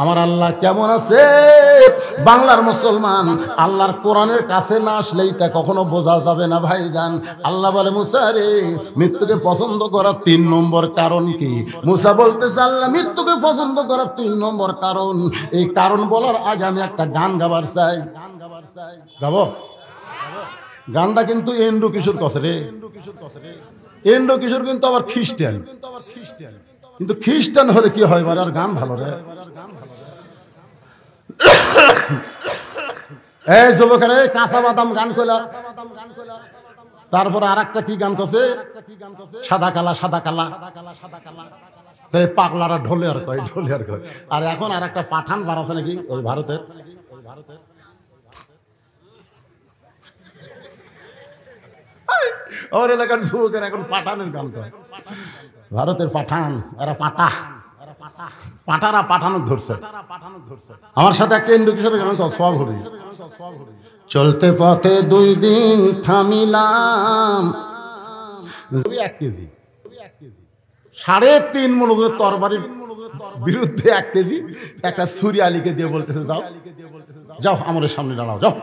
আমার আল্লাহ কেমন আছে? বাংলার মুসলমান আল্লাহর কোরআনের কাছে না আসলে এটা কখনো বোঝা যাবে না ভাইজান। আল্লাহ বলে মুসা রে, মৃত্যুকে পছন্দ করার 3 নম্বর কারণ কি? মুসা বলতেছে আল্লাহ মৃত্যুকে পছন্দ করার 3 নম্বর কারণ, এই কারণ বলার আগে আমি একটা গান গাবার চাই। গাবো? গানটা কিন্তু এন্ডু কিশোর কছে রে। এন্ডু কিশোর কিন্তু আবার খ্রিস্টান, কিন্তু খ্রিস্টান হলে কি হয়, আর গান ভালো রে। এই যুবকের কাঁচা বাদাম গান কইলা, তারপরে আর একটা কি গান করছে, সাদা কালা সাদা কালা। পাগলারা ঢোলে আর কয়, ঢোলে আর কয়। আর এখন আর একটা পাঠান বানাতে নাকি ওই ভারতের, আমার এলাকার যুবকের এখন পাঠানের গান কয়। ভারতের পাঠান, এরা পাঠারা পাঠানো ধরছে। আমার সাথে একটা ইন্দু কিশোরের গান সব হরি। চলতে পথে 2 দিন থামিলাম, 1 কেজি 3.5 মণ তরবারির বিরুদ্ধে 1 কেজি একটা ছুরি আলীকে দিয়ে বলতেছে, যাও যাও আমাদের সামনে দাঁড়াও, যাও।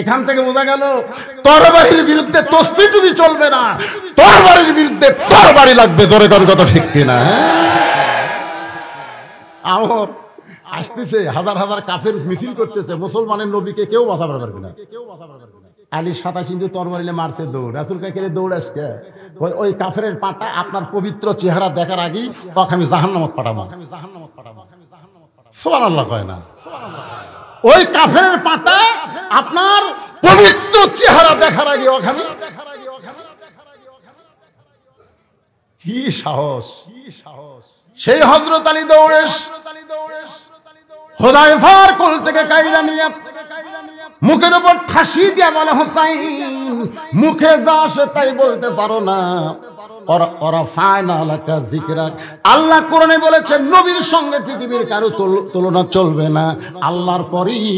এখান থেকে বোঝা গেল তরবারির বিরুদ্ধে তসবিহ টুবি চলবে না, তরবারির বিরুদ্ধে তরবারি লাগবে। জোরে কোন কথা ঠিক কিনা? আমার আসতেছে হাজার হাজার কাফের মিছিল করতেছে, মুসলমানের নবীকে কেউ বাঁচাতে পারবে না। আলী 27 ইঞ্চি তরবারিলে মারছে দৌড়, রাসূল কাকে দৌড় আসকে ওই কাফেরের পাটা আপনার পবিত্র চেহারা দেখার আগেই ওকে আমি জাহান্নামত পাঠাবো। সুবহানাল্লাহ কয় না? ওই কাফেরের পাটা আপনার পবিত্র চেহারা দেখার আগে ওখানে। কি সাহস! সেই হযরত আলী দৌড়ে হুযায়ফার কোল থেকে কাইলা নিয়ে মুখের উপর ঠাসি দিয়া বলে, হোসাইন মুখে যা আসে তাই বলতে পারো না। ওরা ফায়না লাকা যিকরাক, আল্লাহ কোরআনে বলেছেন নবীর সঙ্গে পৃথিবীর কারো তুলনা চলবে না, আল্লাহর পরেই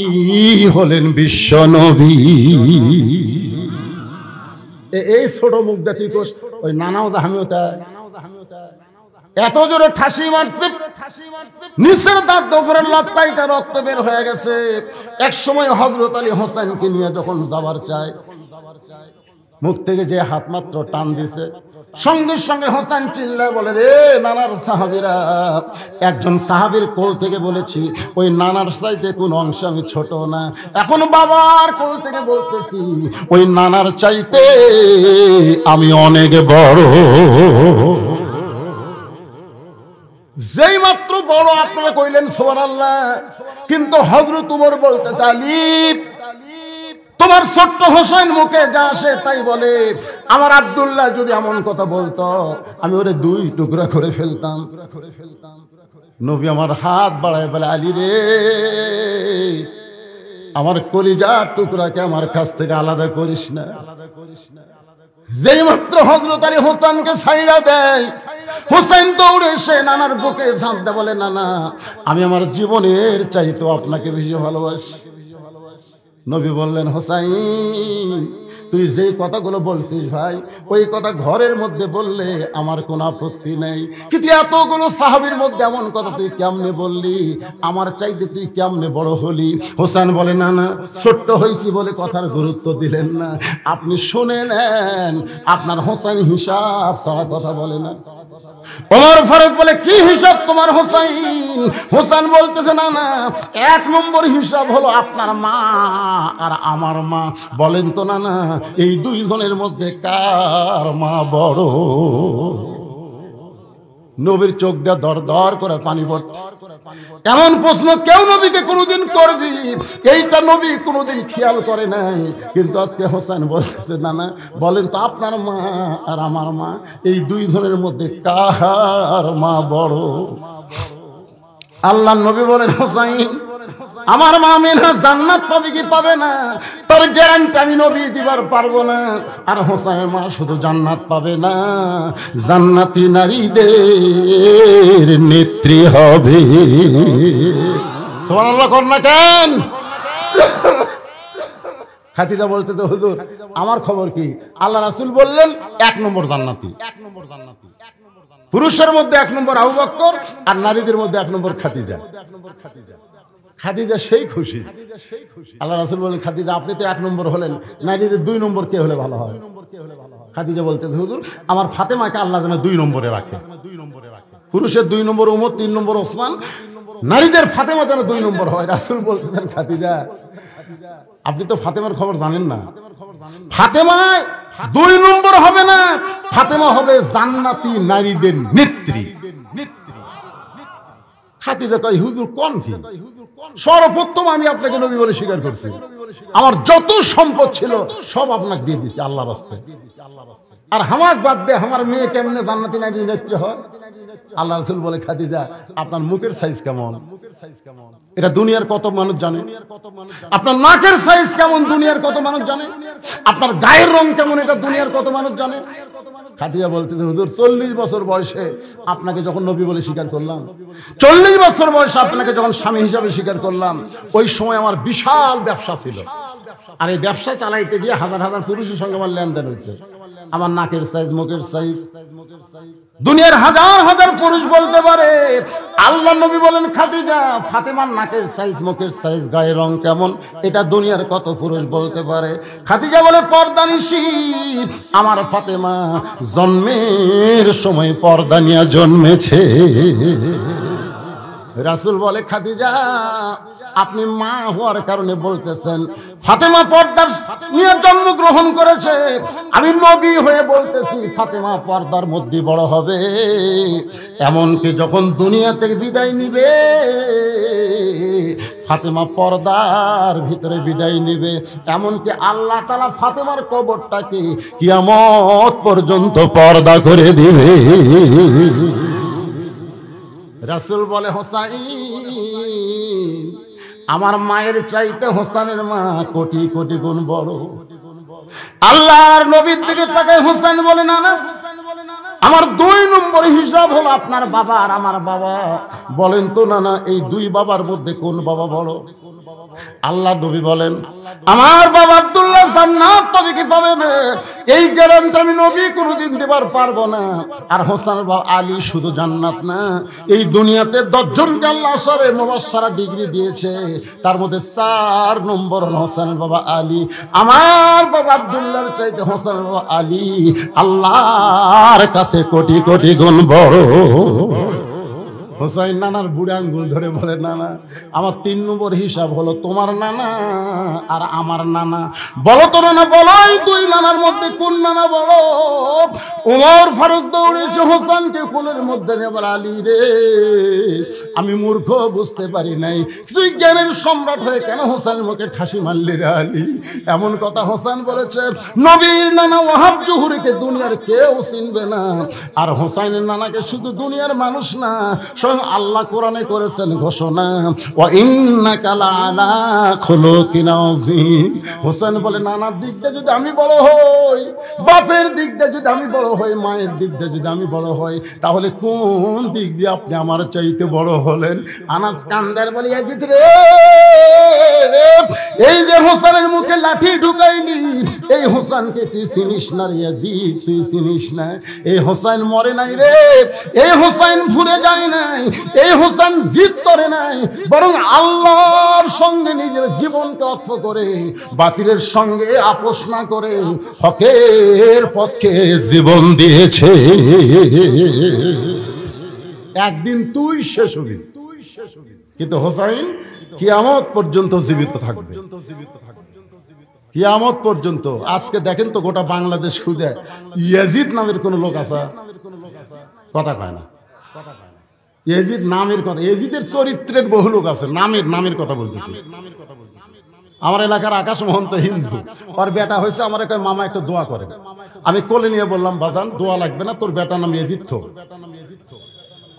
হলেন বিশ্ব নবী। এই ছোট মুখ দেখি ওই নানাও জাহামিওতা এত জোরে ঠাসি মারছে, নিচের দাঁত উপরের লটকাইটা রক্ত বের হয়ে গেছে। এক সময় হযরত আলী হোসেনকে নিয়ে যখন যাবার চায়, মুখ থেকে যে হাত মাত্র টান দিছে, সঙ্গে সঙ্গে হোসেন চিল্লায় বলে, রে নানার সাহাবীরা। একজন সাহাবীর কোল থেকে বলেছি, ওই নানার চাইতে কোন অংশ আমি ছোট না। এখন বাবার কোল থেকে বলতেছি, ওই নানার চাইতে আমি অনেক বড়। যেই মাত্র বড় আপনারা কইলেন সুবহানাল্লাহ, কিন্তু হযরত ওমর বলতেছে, আলী তোমার ছোট্ট হোসেন মুখে যা আসে তাই বলে। আমার আব্দুল্লাহ যদি এমন কথা বলতো আমি ওরে 2 টুকরা করে ফেলতাম। নবী আমার হাত বাড়ায় বলে, আলী রে আমার কলিজার টুকরাকে আমার কাছ থেকে আলাদা করিস না। যেই মাত্র হযরত আলী হোসেনকে ছাইড়া দেয়, হোসেন দৌড়ে এসে নানার বুকে ঝাঁপ দেয়, বলে, নানা আমি আমার জীবনের চাইতো আপনাকে বেশি ভালোবাসি। নবী বললেন, হোসাইন তুই যে কথাগুলো বলছিস ভাই, ওই কথা ঘরের মধ্যে বললে আমার কোনো আপত্তি নেই, কিন্তু এতগুলো সাহাবীর মধ্যে এমন কথা তুই কেমনে বললি? আমার চাইতে তুই কেমনে বড় হলি? হোসেন বলে, না না ছোট্ট হয়েছি বলে কথার গুরুত্ব দিলেন না, আপনি শুনে নেন। আপনার হোসেন হিসাব ছাড়া কথা বলে না। ওমর ফারুক বলে, কি হিসাব তোমার হোসাইন? হোসেন বলতেছে, না না 1 নম্বর হিসাব হলো আপনার মা আর আমার মা। বলেন তো না না এই 2 জনের মধ্যে কার মা বড়? নবীর চোখ দিয়ে দর দর করে পানি পড়ছে। এমন প্রশ্ন কেউ নবীকে কোনোদিন করবি, এইটা নবী কোনোদিন খেয়াল করে নাই, কিন্তু আজকে হোসেন বলতেছে, না না বলেন তো আপনার মা আর আমার মা এই 2 জনের মধ্যে কার মা বড়? আল্লাহ নবী বলেন, হোসেন আমার মা মিনা জান্নাত পাবে কি পাবে না তার গ্যারান্টি আমি নবী দিবার পারবো না। আর হোসেনের মা শুধু জান্নাত পাবে না, জান্নাতি নারীদের নেত্রী হবে। সুবহানাল্লাহ কর না কেন? খাদিজা বলতেছে, হুজুর আমার খবর কি? আল্লাহ রাসূল বললেন 1 নম্বর জান্নাতি। পুরুষের মধ্যে 1 নম্বর আবু বকর, আর নারীদের মধ্যে 1 নম্বর খাদিজা। খাদিজা সেই খুশি। আল্লাহ রাসূল বলেন, খাদিজা আপনি তো 1 নম্বর হলেন, নারীদের 2 নম্বর কে হলে ভালো হয়? খাদিজা বলতেছে, হুজুর আমার ফাতেমাকে আল্লাহ যেন 2 নম্বরে রাখে। পুরুষের 2 নম্বর ওমর, 3 নম্বর ওসমান, নারীদের ফাতেমা যেন 2 নম্বর হয়। রাসূল বলতেছেন, খাদিজা আপনি তো ফাতেমার খবর জানেন না। ফাতেমায় 2 নম্বর হবে না, ফাতেমা হবে জান্নাতি নারীদের নেত্রী। খাদিজা কয়, হুজুর কোন কি? সর্বপ্রথম আমি আপনাকে নবী বলে স্বীকার করছি, আমার যত সম্পদ ছিল সব আপনাকে দিয়ে দিয়েছি আল্লাহর রাস্তায়। আর হামাক বাদ দে আমার মেয়ে কেমনে জান্নাতি নারী নেত্রী হয়? আল্লাহ রাসূল বলে, খাদিজা আপনার মুখের সাইজ কেমন এটা দুনিয়ার কত মানুষ জানে? আপনার নাকের সাইজ কেমন দুনিয়ার কত মানুষ জানে? আপনার গায়ের রং কেমন এটা দুনিয়ার কত মানুষ জানে? খাদিজা বলতেছে, হুজুর 40 বছর বয়সে আপনাকে যখন নবী বলে স্বীকার করলাম, 40 বছর বয়সে আপনাকে যখন স্বামী হিসাবে স্বীকার করলাম, ওই সময় আমার বিশাল ব্যবসা ছিল। আর এই ব্যবসা চালাইতে গিয়ে হাজার হাজার পুরুষের সঙ্গে আমার লেনদেন হয়েছে। আমার নাকের সাইজ, মুখের সাইজ দুনিয়ার হাজার হাজার পুরুষ বলতে পারে। আল্লাহ নবী বলেন, খাদিজা ফাতেমার নাকের সাইজ, মুখের সাইজ, গায়ের রং কেমন এটা দুনিয়ার কত পুরুষ বলতে পারে? খাদিজা বলে, পর্দানিশী আমার ফাতেমা জন্মের সময় পর্দা নিয়ে জন্মেছে। রাসূল বলে, খাদিজা আপনি মা হওয়ার কারণে বলতেছেন ফাতেমা পর্দার নিয়ে জন্মগ্রহণ করেছে, আমি নবী হয়ে বলতেছি ফাতেমা পর্দার মধ্যে বড় হবে। এমনকি যখন দুনিয়া থেকে বিদায় নিবে ফাতেমা পর্দার ভিতরে বিদায় নিবে। এমনকি আল্লাহ তাআলা ফাতেমার কবরটাকে কিয়ামত পর্যন্ত পর্দা করে দিবে। রাসূল বলে, হোসাইন আমার মায়ের চাইতে হোসেনের মা কোটি কোটি গুণ বড়। আল্লাহর নবীর দিকে তাকায় হোসেন বলে, না না আমার 2 নম্বর হিসাব হলো আপনার বাবা আর আমার বাবা। বলেন তো না না এই 2 বাবার মধ্যে কোন বাবা বড়? আল্লাহ নবী বলেন, আমার বাবা আব্দুল্লাহ জান্নাত পাবে কি পাবে না এই গ্যারান্টি আমি নবী কোনোদিন দেবার পারবো না। আর হোসেন বাবা আলী শুধু জান্নাত না, এই দুনিয়াতে 10 জনকে আল্লাহ আশারে মুবাশশারা ডিগ্রি দিয়েছে, তার মধ্যে 4 নম্বর হল হোসেন বাবা আলী। আমার বাবা আব্দুল্লাহর চাইতে হোসেন বাবা আলী আল্লাহর কাছে কোটি কোটি গুণ বড়। হোসাইন নানার বুড়ে আঙ্গুল ধরে বলে, নানা আমার 3 নম্বর হিসাব হলো তোমার নানা আর আমার নানা। বলো তো নানা, বলো এই 2 নানার মধ্যে কোন নানা বড়? ওমর ফারুক দৌড়েছে হোসেনকে কোলের মধ্যে নিয়ে বলে, আলী রে আমি মূর্খ বুঝতে পারি নাই, তুই জ্ঞানের সম্রাট হয়ে কেন হোসেনের মুখে ঠাসি মারলি রে আলী? এমন কথা হোসেন বলেছে নবীর নানা ওয়াহাব জুহুরিকে দুনিয়ার কেউ চিনবে না। আর হোসাইনের নানাকে শুধু দুনিয়ার মানুষ না, আল্লাহ কোরআনে করেছেন ঘোষণা, ওয়া ইন্নাকা লাআলা খুলুকিন আযীম। হোসেন বলে, নানার দিক দিয়ে যদি আমি বড় হই, বাপের দিক দিয়ে যদি আমি বড় হই, মায়ের দিক দিয়ে যদি আমি বড় হই, তাহলে কোন দিক দিয়ে আপনি আমার চাইতে বড় হলেন? আনাস কান্দার বলে, ইয়াজিদ রে এই যে হোসেনের মুখে লাঠি ঢুকাইলি, এই হোসেনকে তুই চিনিস না রে ইয়াজিদ, তুই চিনিস না। এই হোসেন মরে নাই রে, এই হোসেন ভুলে যায় নাই, এই হোসেন জিদ করে নাই, বরং আল্লাহর সঙ্গে নিজের জীবনকে অক্ষ করে বাতিলের সঙ্গে আপোষ না করে হকের পক্ষে জীবন দিয়েছে। একদিন তুই শেষ হবি, কিন্তু হোসাইন কিয়ামত পর্যন্ত জীবিত থাকবে, কিয়ামত পর্যন্ত। আজকে দেখেন তো গোটা বাংলাদেশ খুঁজে ইয়াজিদ নামের কোন লোক আছে? কথা কয় না। ইয়াজিদ নামের কথা, ইয়াজিদের চরিত্রের বহু লোক আছে, নামের কথা বলতেছি। আমার এলাকার আকাশ মহন্ত হিন্দু, আর বেটা হয়েছে, আমার কয় মামা একটু দোয়া করে। আমি কোলে নিয়ে বললাম, বাজান দোয়া লাগবে না, তোর বেটার নাম ইয়াজিদ।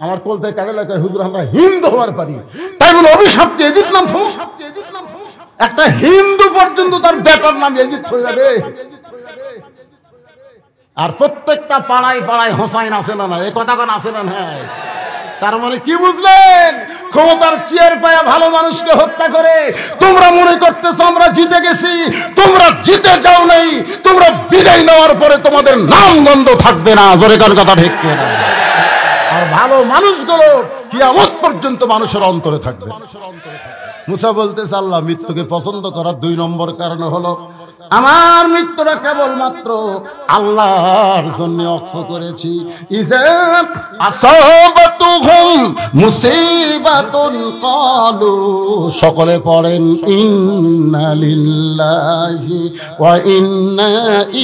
আমার কোল থেকে কাজে লাগে, হুজুর আমরা হিন্দু হওয়ার পারি, তাই বলে অভিশাপ ইয়াজিদ নাম থো। একটা হিন্দু পর্যন্ত তার বেটার নাম ইয়াজিদ থই রে। আর প্রত্যেকটা পাড়ায় পাড়ায় হোসাইন আছে না? এই কথা কোন আছে না? হ্যাঁ। তার মানে কি বুঝলেন? ক্ষমতার চেয়ার পায়া ভালো মানুষকে হত্যা করে তোমরা মনে করতেছো আমরা জিতে গেছি। তোমরা জিতে যাও নাই, তোমরা বিদায় নেওয়ার পরে তোমাদের নাম গন্ধ থাকবে না। জোরে কোন কথা ঠিক না? আর ভালো মানুষগুলো কিয়ামত পর্যন্ত মানুষের অন্তরে থাকবে। মুসা বলতেছে, আল্লাহ মৃত্যুকে পছন্দ করার 2 নম্বর কারণ হলো আমার মৃত্যুটা কেবলমাত্র আল্লাহর জন্য অক্ষ করেছি। ইজা আসাবাতুহুম মুসিবাতুন ক্বালু, সকলে পড়েন ইন্না লিল্লাহি ওয়া ইন্না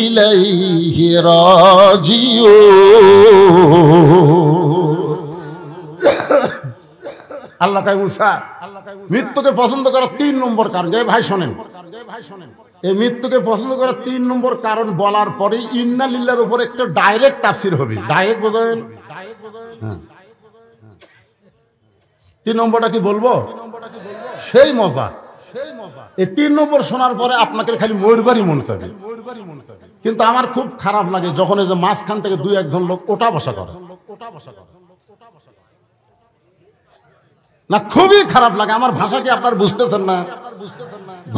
ইলাইহি রাজিউন। আল্লাহ কয় মুসা মৃত্যুকে পছন্দ করার 3 নম্বর কারণ। ভাই শোনেন, এই মৃত্যুকে পছন্দ করার 3 নম্বর কারণ বলার পরে ইন্না লিল্লাহর উপর একটা ডাইরেক্ট তাফসীর হবে। ডাইরেক্ট বোঝেন? হ্যাঁ। 3 নম্বরটা কি বলবো? সেই মজা। এই 3 নম্বর শোনার পরে আপনাকে খালি মরবারই মন চাবে। কিন্তু আমার খুব খারাপ লাগে যখন এই যে মাঝখান থেকে 2-1 লোক ওটা বসা করে না, খুবই খারাপ লাগে। আমার ভাষা কি আপনার বুঝতেছেন না?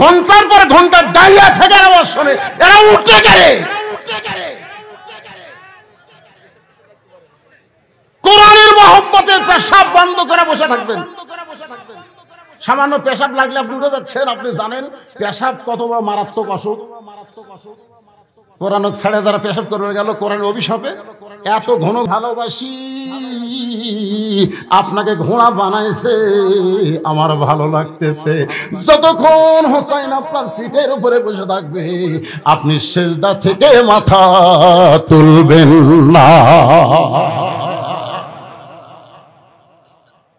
ঘন্টার পর ঘন্টা ডাইয়া থেকে আওয়াজ শুনে এরা উঠতে গেলে কোরআনের মহব্বতে পেশাব বন্ধ করে বসে থাকবেন। সামান্য পেশাব লাগলে আপনি উঠে যাচ্ছেন। আপনি জানেন পেশাব কত বড় মারাত্মক অসুখ। কোরআন ছেড়ে যারা পেশাব করে গেল কোরআনের অভিশাপে। এত ঘন ভালোবাসি আপনাকে ঘোড়া বানাইছে, আমার ভালো লাগতেছে। যতক্ষণ হোসাইন আপনার পিঠের উপরে বসে থাকবে আপনি সেজদা থেকে মাথা তুলবেন না।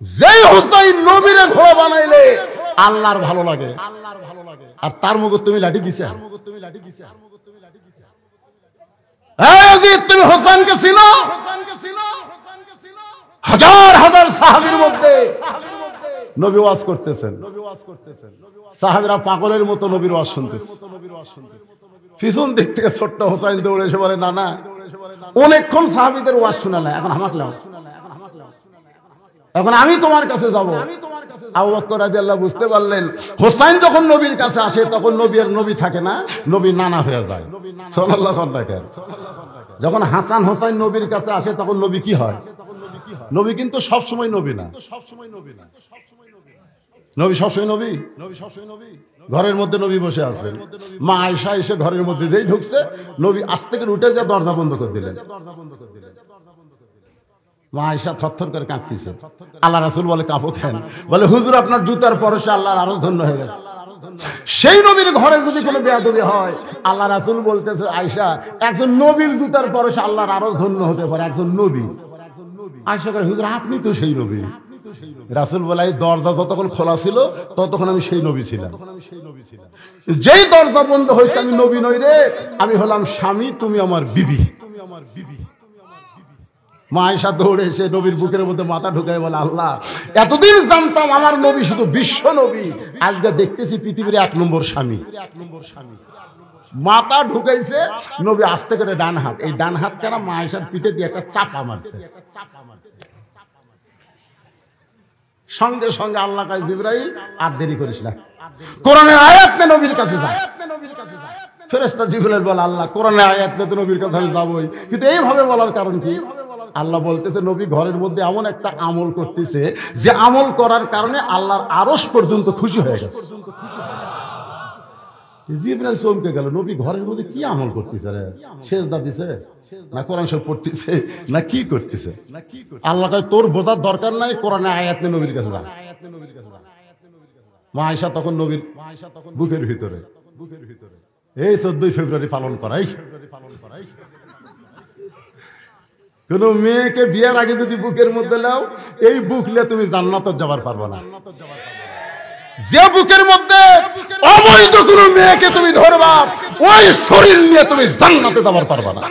যেই হোসাইন নবীরে ঘোড়া বানাইলে আল্লাহর ভালো লাগে, আর তার মুখ তুমি লাঠি দিছে। তুমি হোসেনকে চিনো? হাজার হাজার সাহাবীর মধ্যে নবী ওয়াজ করতেছেন, সাহাবীরা পাগলের মতো নবীর ওয়াজ শুনতেছে। পিছন দিক থেকে ছোট্ট হোসেন দৌড়ে এসে বলে, না না, অনেকক্ষণ সাহাবীদের ওয়াজ শোনা না, এখন আমাকে লাও, এখন আমি তোমার কাছে যাব। আবু বকর রাদিয়াল্লাহু বুঝতে পারলেন হোসেন যখন নবীর কাছে আসে তখন নবী আর নবী থাকে না, নবী নানা হয়ে যায়। সুবহানাল্লাহ। যখন হাসান হোসেন নবীর কাছে আসে তখন নবী কি হয়? নবী কিন্তু সব সময় নবী না। নবী সবসময় নবী? ঘরের মধ্যে নবী বসে আছেন, মা আয়েশা এসে ঘরের মধ্যে যেই ঢুকছে নবী আস্তে করে উঠে যা দরজা বন্ধ করে দিলেন। মা আয়েশা থরথর করে কাঁপতেছে। আল্লাহ রাসূল বলে, কাঁপো কেন? বলে, হুজুর আপনার জুতার পরশে আল্লাহর আরশ ধন্য হয়ে গেছে। সেই নবীর ঘরে যদি কোনো বেয়াদবি হয়, আল্লাহ রাসূল বলতেছে, আয়েশা একজন নবীর জুতার পরশে আল্লাহর আরশ ধন্য হতে পারে একজন নবী। আয়েশা কয়, হুজুর আপনি তো সেই নবী। রাসূল বলে, এই দরজা যতক্ষণ খোলা ছিল ততক্ষণ আমি সেই নবী ছিলাম, যেই দরজা বন্ধ হয়েছে আমি নবী নই রে, আমি হলাম স্বামী, তুমি আমার বিবি। মা আয়েশা দৌড়ে এসে নবীর বুকের মধ্যে মাথা ঢুকায় বলে, আল্লাহ এতদিন জানতাম আমার নবী শুধু বিশ্ব নবী, আজকে দেখতেছি পৃথিবীর 1 নম্বর স্বামী। মাথা ঢুকাইছে, নবী আস্তে করে ডান হাত, এই ডান হাত কেন মা আয়েশার পিঠে দিয়ে একটা চাপা মারছে। সঙ্গে সঙ্গে আল্লাহ কয়, জিবরাইল আর দেরি করিস না, কোরআনের আয়াত নে নবীর কাছে যা। ফেরেশতা জিবরাইল বলে, আল্লাহ কোরআনের আয়াত নে তো নবীর কাছে আমি যাবই, কিন্তু এইভাবে বলার কারণ কি? আল্লাহ বলতেছে নবী ঘরের মধ্যে এমন একটা আমল করতেছে যে আমল করার কারণে আল্লাহর আরশ পর্যন্ত খুশি হয়ে গেছে। জিবরাইল চমকে গেল, নবী ঘরের মধ্যে কি আমল করতেছে রে? সেজদা দিছে না কোরআন শরীফ পড়তেছে না কি করতেছে? আল্লাহ কয়, তোর বোঝার দরকার নাই, কোরআনের আয়াত নিয়ে নবীর কাছে যা। মা আয়েশা তখন নবীর বুকের ভিতরে এই 14 ফেব্রুয়ারি পালন করাই। কোন মেয়েকে বিয়ের আগে যদি বুকের মধ্যে নাও, এই বুকলে তুমি জান্নাতে যাবার পারবে না। যে বুকের মধ্যে অবৈধ কোন মেয়েকে তুমি ধরবা, ওই শরীর নিয়ে তুমি জান্নাতে যাবার পারবে না।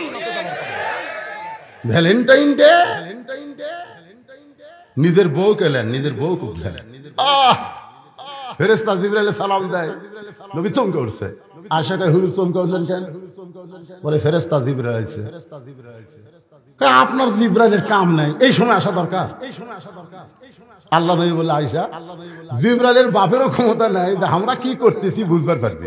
ভ্যালেন্টাইন ডে নিজের বউ কেলেন, নিজের বউ কুকলেন। ফেরেশতা জিবরাইল সালাম দেয়, নবী চমকে উঠছে। আয়েশা কয়, হুজুর চমকে উঠলেন কেন? বলে, ফেরেশতা জিবরাইল আইছে। আপনার জিবরাইলের কাম নাই, এই সময় আসা দরকার। আল্লাহ নবী বলে, আয়েশা জিবরাইলের বাপেরও ক্ষমতা নাই যে আমরা কি করতেছি বুঝবার পারবে,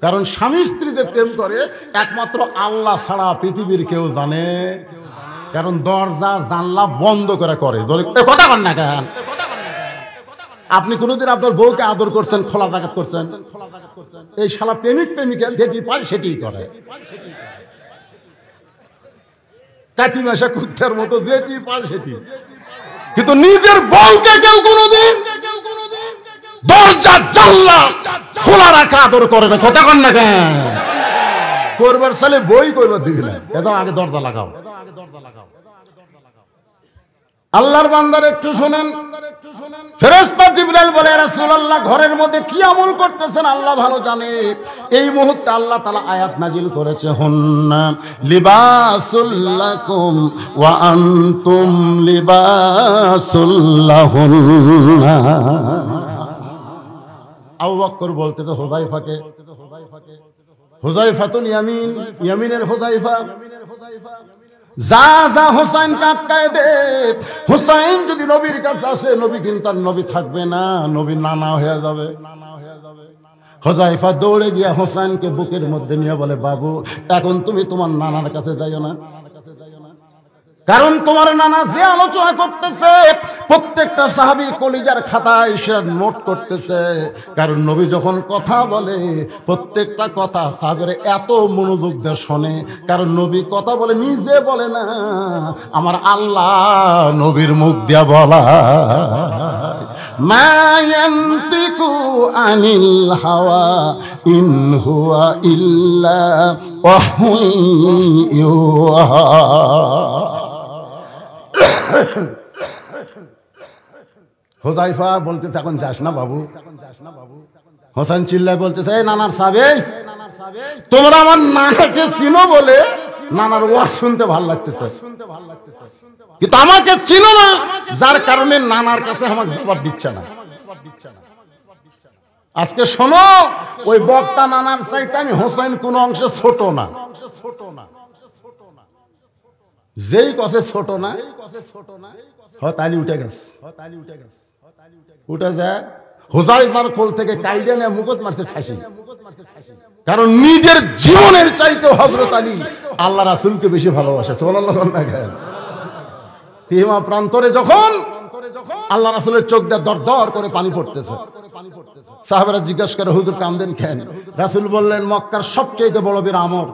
কারণ স্বামী স্ত্রীতে প্রেম করে একমাত্র আল্লাহ ছাড়া পৃথিবীর কেউ জানে, কারণ দরজা জানলা বন্ধ করে কথা কন না কেন? আপনি কোনোদিন আপনার বউকে আদর করছেন, খোলা জাকাত করছেন? এই শালা প্রেমিকা যেটি পায় সেটি করে, কাটি মাসা কুত্তার মতো যেটি পায় সেটি। কিন্তু নিজের বউকে কেউ কোনোদিন দরজা জানলা খোলা রাখা আদর করে না। কথা কন না কেন? করবার সালে বই করবার দিবি না, আগে দরজা লাগাও। আল্লাহর বান্দার একটু শুনেন। ফেরেশতা জিবরাইল বলে, রাসূলুল্লাহ ঘরের মধ্যে কি আমল করতেছেন আল্লাহ ভালো জানে। এই মুহূর্তে আল্লাহ তাআলা আয়াত নাজিল করেছে, হুন্না লিবাসুল লাকুম ওয়া আনতুম লিবাসুল লাহুন্না। আবু বকর বলতেছে হুযায়ফাকে, হুযায়ফাতুল ইয়ামিন, ইয়ামিনের হুযায়ফা, যা যা হুসাইন কাটকায় দে। হুসাইন যদি নবীর কাছে আসে, নবী কিন্তু আর নবী থাকবে না, নবী নানা হয়ে যাবে। হুযায়ফা দৌড়ে গিয়া হুসাইনকে বুকের মধ্যে নিয়ে বলে, বাবু এখন তুমি তোমার নানার কাছে যাইও না, কারণ তোমার নানা যে আলোচনা করতেছে প্রত্যেকটা সাহাবী কলিজার খাতায় সে নোট করতেছে। কারণ নবী যখন কথা বলে প্রত্যেকটা কথা সাহাবীরা এত মনোযোগ দিয়ে শোনে, কারণ নবী কথা বলে নিজে বলে না, আমার আল্লাহ নবীর মুখ দিয়া বলা। মা ইয়ানতিকু আনিল হাওয়া ইন হুয়া ইল্লা ওয়াহয়ু ইউহা। হুযায়ফা বলতেছে, এখন যাস না বাবু। হোসেন চিল্লায় বলতেছে, এই নানার সাবে, তোমরা আমার নানাকে চিনো বলে নানার ওয়াজ শুনতে ভালো লাগতেছে, কিন্তু আমাকে চিনো না, যার কারণে নানার কাছে আমাকে জবাব দিচ্ছে না। আজকে শোনো, ওই বক্তা নানার চাইতে আমি হোসেন কোন অংশে ছোট না। যেই কসে ছোট না, তালি উঠে গেছে, উঠে যায় হুযায়ফার কোল থেকে কাইডে নিয়ে মুকুট মারছে ঠাসি। কারণ নিজের জীবনের চাইতে হযরত আলী আল্লাহ রাসূলকে বেশি ভালোবাসে। সুবহানাল্লাহ। তিমা প্রান্তরে যখন আল্লাহ রাসূলের চোখ দিয়ে দর দর করে পানি পড়তেছে, সাহাবারা জিজ্ঞাসা করে, হুজুর কান্দেন কেন? রাসূল বললেন, মক্কার সবচেয়ে বড় বীর আমর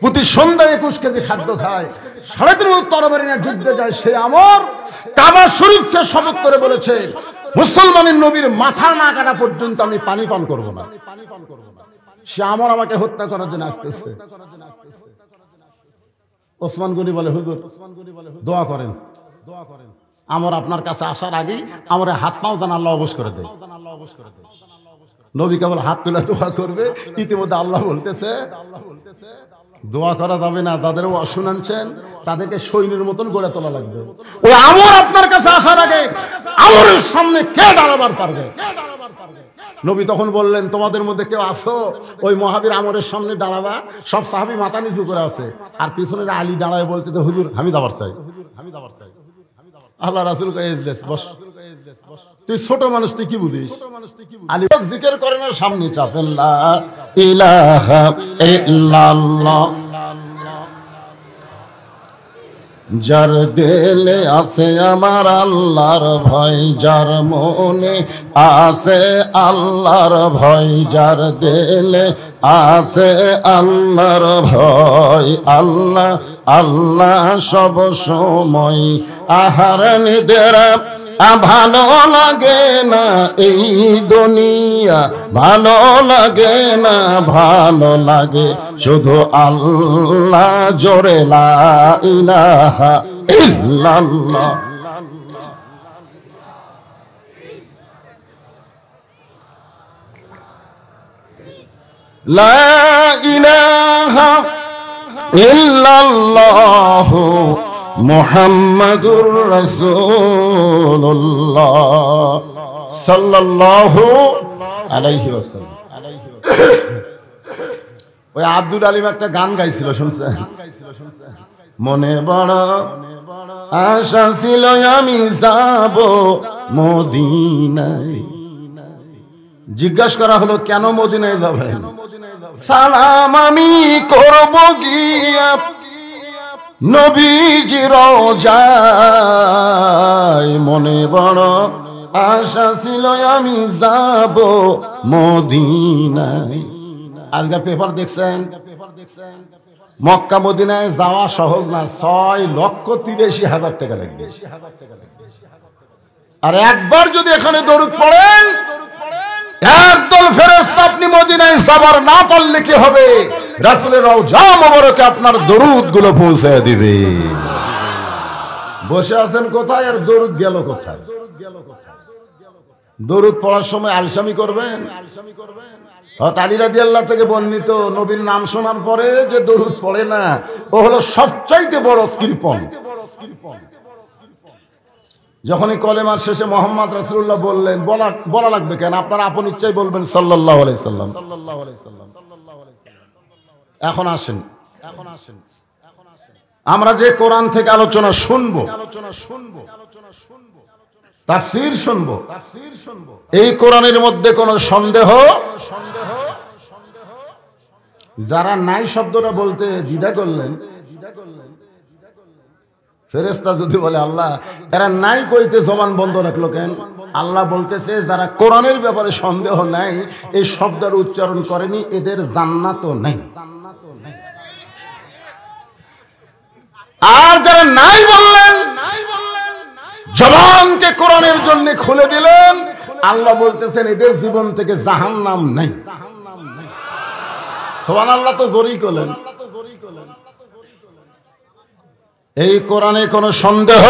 প্রতি সন্ধ্যায় 21 কেজি খাদ্য খায়, 3.5 তরবারি নিয়ে যুদ্ধে যায়। সে আমর কাবা শরীফে শপথ করে বলেছে, মুসলমানের নবীর মাথা না কাটা পর্যন্ত আমি পানি পান করব না। সে আমর আমাকে হত্যা করার জন্য আসতেছে। ওসমান গনি বলে, হুজুর দোয়া করেন, আমর আপনার কাছে আসার আগেই আমার হাত পাও যেন আল্লাহ অবশ করে দেয়। নবী কেবল হাত তুলে দোয়া করবে। ইতিমধ্যে আল্লাহ বলতেছে, দোয়া করা যাবে না, যাদের শুনাচ্ছেন তাদেরকে সৈন্যের মতন গড়ে তোলা লাগবে। ওই আমর আপনার কাছে আসার আগে আমরের সামনে কে দাঁড়াবার পারবে? নবী তখন বললেন, তোমাদের মধ্যে কেউ আসো ওই মহাবীর আমরের সামনে দাঁড়াবা। সব সাহাবী মাথা নিচু করে আছে, আর পিছনে আলী দাঁড়ায় বলতে, হুজুর আমি যাবার চাই। আল্লাহ রাসূল কয়, এজলেস বস, তুই ছোট মানুষ, তুই কি বুঝিস? আলী জিকির করেন আর সামনে চাপেন, লা ইলাহা ইল্লাল্লাহ। যার দিলে আছে আমার আল্লাহর ভয়, যার মনে আছে আল্লাহর ভয়, যার দিলে আছে আল্লাহর ভয়, আল্লাহ আল্লাহ সব সময়। আহার নিদেরা ভালো লাগে না এই দুনিয়া, ভালো লাগে না, ভালো লাগে শুধু আল্লাহ, জোরে লা ইলাহা ইল্লাল্লাহ। লা ইলাহা ইল্লাল্লাহ মুহাম্মাদুর রাসূলুল্লাহ সাল্লাল্লাহু আলাইহি ওয়াসাল্লাম। ওই আব্দুল আলিম একটা গান গাইছিল, শুনছেন? মনে বড় আশা ছিল আমি যাব মদিনায়। জিজ্ঞাসা করা হলো, কেন মদিনায় যাবেন? সালাম আমি করব গিয়া নবীজি রওজায়, মনে বড় আশা ছিল আমি যাব মদিনায়। আজকে পেপার দেখছেন, মক্কা মদিনায় যাওয়া সহজ না, 6,83,000 টাকা লাগবে। আর একবার যদি এখানে দরুদ পড়েন, একদল ফেরেশতা আপনি মদিনায় যাবার না পারলে কি হবে? রাসূলের রওজা মোবারকে আপনার দরুদ গুলো পৌঁছে দিবে। বসে আছেন কোথায় আর দরুদ গেল কোথায়? দরুদ পড়ার সময় আলসামি করবেন? আলী রাদিয়াল্লাহু থেকে বর্ণিত, নবীর নাম শোনার পরে যে দরুদ পড়ে না, ও হলো সবচাইতে বড় কৃপণ। যখনই কলেমার শেষে মোহাম্মদ রাসূলুল্লাহ বললেন, বলা লাগবে কেন? আপনারা আপন ইচ্ছাই বলবেন সাল্লাল্লাহু আলাইহি সাল্লাম। এখন আসেন, আমরা যে কোরআন থেকে আলোচনা শুনবো, তাফসীর শুনবো, এই কোরআনের মধ্যে কোনো সন্দেহ, যারা নাই শব্দটা বলতে দ্বিধা করলেন, ফেরেশতা যদি বলে আল্লাহ এরা নাই কইতে জবান বন্ধ রাখলো কেন? আল্লাহ বলতেছে যারা কোরআনের ব্যাপারে সন্দেহ নাই, এই শব্দের উচ্চারণ করেনি, এদের জান্নাতও নাই। আর যারা নাই বললেন, জবানকে কোরআনের জন্য খুলে দিলেন, আল্লাহ বলতেছেন এদের জীবন থেকে জাহান্নাম নাই। সুবহানাল্লাহ, তো জোরেই করলেন। এই কোরআনে কোনো সন্দেহ,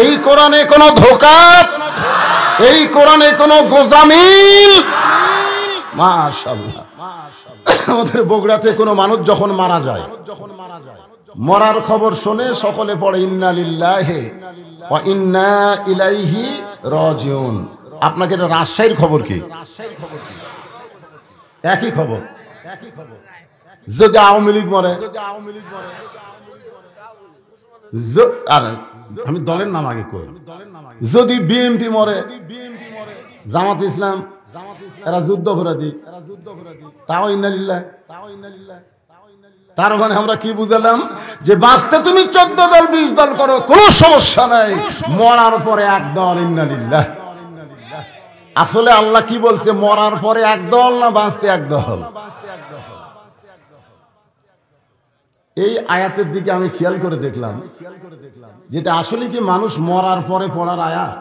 এই কোরআনে কোনো ধোঁকা, এই কোরআনে কোনো গোজামিল। মাশাআল্লাহ, আমাদের বগুড়াতে কোনো মানুষ যখন মারা যায়, মরার খবর শুনে সকলে পড়ে ইন্না লিল্লাহি ওয়া ইন্না ইলাইহি রাজিউন। আপনাকে রাজশাহীর খবর কি? একই খবর। যদি আওয়ামী লীগ মরে, আমি দলের নাম আগে কই, যদি বিএনপি মরে, জামাত ইসলাম, এরা যুদ্ধাপরাধী, তাও ইন্না লিল্লাহ। তার মানে আমরা কি বুঝালাম? যে বাঁচতে তুমি 14 দল 20 দল করো, কোনো সমস্যা নাই, মরার পরে এক দল ইন্না লিল্লাহ। আসলে আল্লাহ কি বলছে? মরার পরে এক দল না বাঁচতে এক দল? এই আয়াতের দিকে আমি খেয়াল করে দেখলাম, যেটা আসলে কি মানুষ মরার পরে পড়ার আয়াত।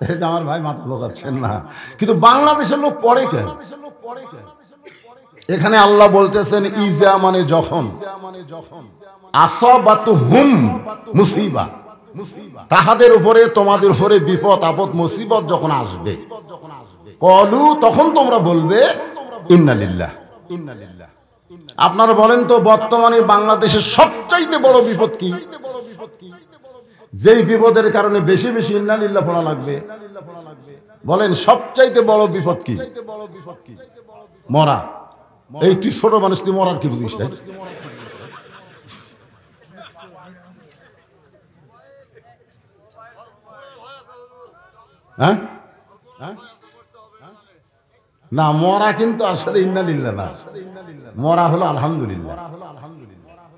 এই যে আমার ভাই মাথা লোকাচ্ছেন না, কিন্তু বাংলাদেশের লোক পড়ে কেন? এখানে আল্লাহ বলতেছেন ইজা মানে যখন, আসাবাতুহুম মুসিবা, তাহাদের উপরে তোমাদের উপরে বিপদ আপদ মুসিবত যখন আসবে, কলু তখন তোমরা বলবে ইন্না লিল্লাহ। আপনারা বলেন তো বর্তমানে বাংলাদেশের সবচাইতে বড় বিপদ কি? যেই বিপদের কারণে বেশি বেশি ইন্না লিল্লাহ পড়া লাগবে, বলেন সবচাইতে বড় বিপদ কি? মরা। এই তুই ছোট মানুষ, তুই মরার কি বুঝিস? হ্যাঁ না, মরা কিন্তু আসলে ইন্না লিল্লাহ না, মরা হলো আলহামদুলিল্লাহ।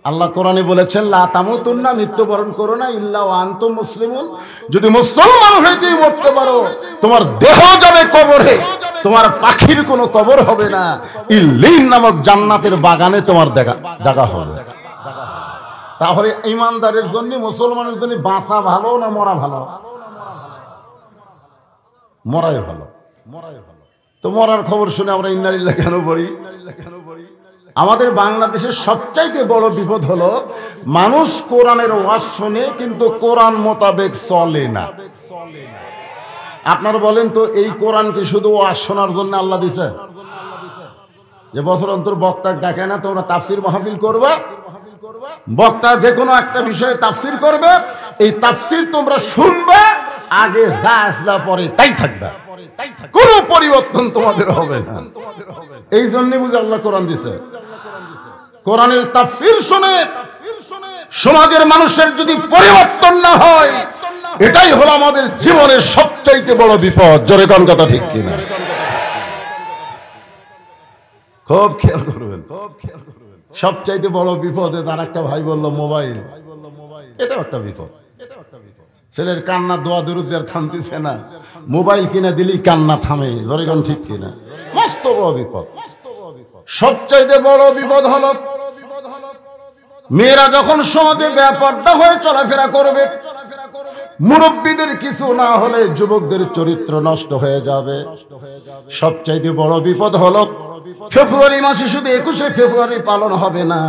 আল্লাহ কোরআনে বলেছেন লা তামুতুন্না, মৃত্যুবরণ করো না, ইল্লা ওয়া আনতুম মুসলিমুন। যদি মুসলমান হইতেই মরতে পারো, তোমার দেহ যাবে কবরে, তোমার পাখির কোনো কবর হবে না, ইল্লিন নামক জান্নাতের বাগানে তোমার জায়গা হবে। তাহলে ইমানদারের জন্য, মুসলমানের জন্য বাঁচা ভালো না মরা ভালো? মরাই ভালো। তো মরার খবর শুনে আমরা ইন্না লিল্লাহ কেন পড়ি? আমাদের বাংলাদেশের সবচাইতে বড় বিপদ হলো মানুষ কোরআনের ওয়াজ শোনে কিন্তু কোরআন মোতাবেক চলে না। আপনারা বলেন তো, এই কোরআন কি শুধু ওয়াজ শোনার জন্য আল্লাহ দিছে? যে বছর অন্তর বক্তা ডাকে না, তোমরা তাফসির মাহফিল করবে, বক্তা যে কোনো একটা বিষয়ে তাফসির করবে, এই তাফসির তোমরা শুনবে, আগে যা আসলা পরে তাই থাকবে, কোনো পরিবর্তন তোমাদের হবে না। এই জন্য বুঝে আল্লাহ কোরআন দিছে। কোরআনের তাফসীর শুনে সমাজের মানুষের যদি পরিবর্তন না হয়, এটাই হলো আমাদের জীবনের সবচাইতে বড় বিপদ। জোরে কোন কথা ঠিক কিনা? খুব খেয়াল করবেন। সবচাইতে বড় বিপদে যার একটা ভাই বলল মোবাইল, এটাও একটা বিপদ। ছেলের কান্না দোয়া দরুদের থামতেছে না, মোবাইল কিনে দিলেই কান্না থামে। জোরে কোন ঠিক কিনা? মস্ত বড় বিপদ। সবচাইতে বড় বিপদ হলো মেয়েরা যখন সমাজে বেপরদা হয়ে চলাফেরা করবে, মুরব্বীদের কিছু না হলে যুবকদের চরিত্র নষ্ট হয়ে যাবে। সবচাইতে বড় বিপদ হলো ফেব্রুয়ারি মাসে শুধু 21শে ফেব্রুয়ারি পালন হবে না,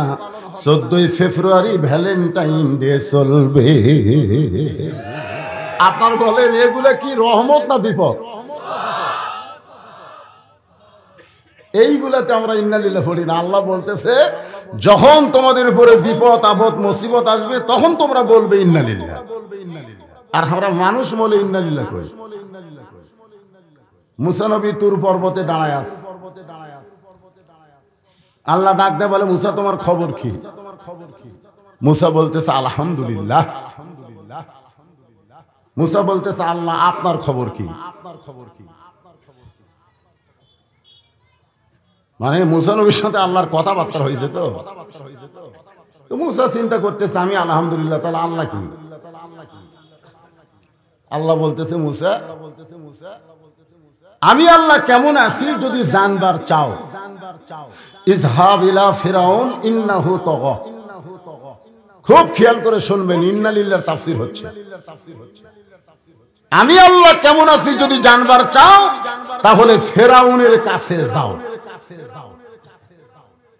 14ই ফেব্রুয়ারি ভ্যালেন্টাইন ডে চলবে। আপনার বলেন এগুলা কি রহমত না বিপদ? এইগুলাতে আমরা ইন্না লিল্লাহ পড়ি না। আল্লাহ বলতেছে যখন তোমাদের উপরে বিপদ আপদ মুসিবত আসবে তখন তোমরা বলবে ইন্না লিল্লাহ, আর আমরা মানুষ বলে ইন্না লিল্লাহ কই। মুসা নবী তুর পর্বতে দাঁড়ায় আছে, আল্লাহ ডাক দেয় বলে মুসা তোমার খবর কি? মুসা বলতেছে আলহামদুলিল্লাহ। মুসা বলতেছে আল্লাহ আপনার খবর কি? মানে মুসা নবীর সাথে আল্লাহর কথাবার্তা হয়েছে। তো মুসা চিন্তা করতেছে আমি আলহামদুলিল্লাহ, তাহলে আল্লাহ কি? আল্লাহ বলতেছে মুসা আমি আল্লাহ কেমন আছি যদি জানবার চাও, ইজহাব ইলা ফিরাউন ইন্নাহু তাগা। খুব খেয়াল করে শুনবেন, ইন্না লিল্লাহর তাফসীর হচ্ছে। আমি আল্লাহ কেমন আছি যদি জানবার চাও তাহলে ফিরাউনের কাছে যাও।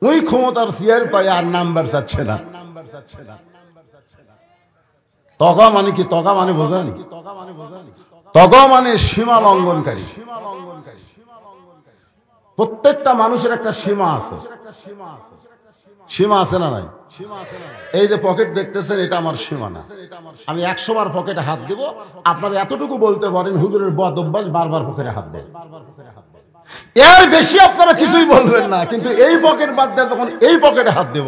ওই ক্ষমতার চেয়ার পায় আর নাম্বার চাচ্ছে না। তগা মানে কি? তগা মানে বোঝেন? তগা মানে সীমা লঙ্ঘনকারী। প্রত্যেকটা মানুষের একটা সীমা আছে। সীমা আছে না নাই? এই যে পকেট দেখতেছেন এটা আমার সীমা না। আমি 100 বার পকেটে হাত দেব, আপনারা এতটুকু বলতে পারেন হুজুরের বদ অভ্যাস বারবার পকেটে হাত দেয়। এর বেশি আপনারা কিছুই বলবেন না, কিন্তু এই পকেট বাদ দেয় তখন এই পকেটে হাত দেব,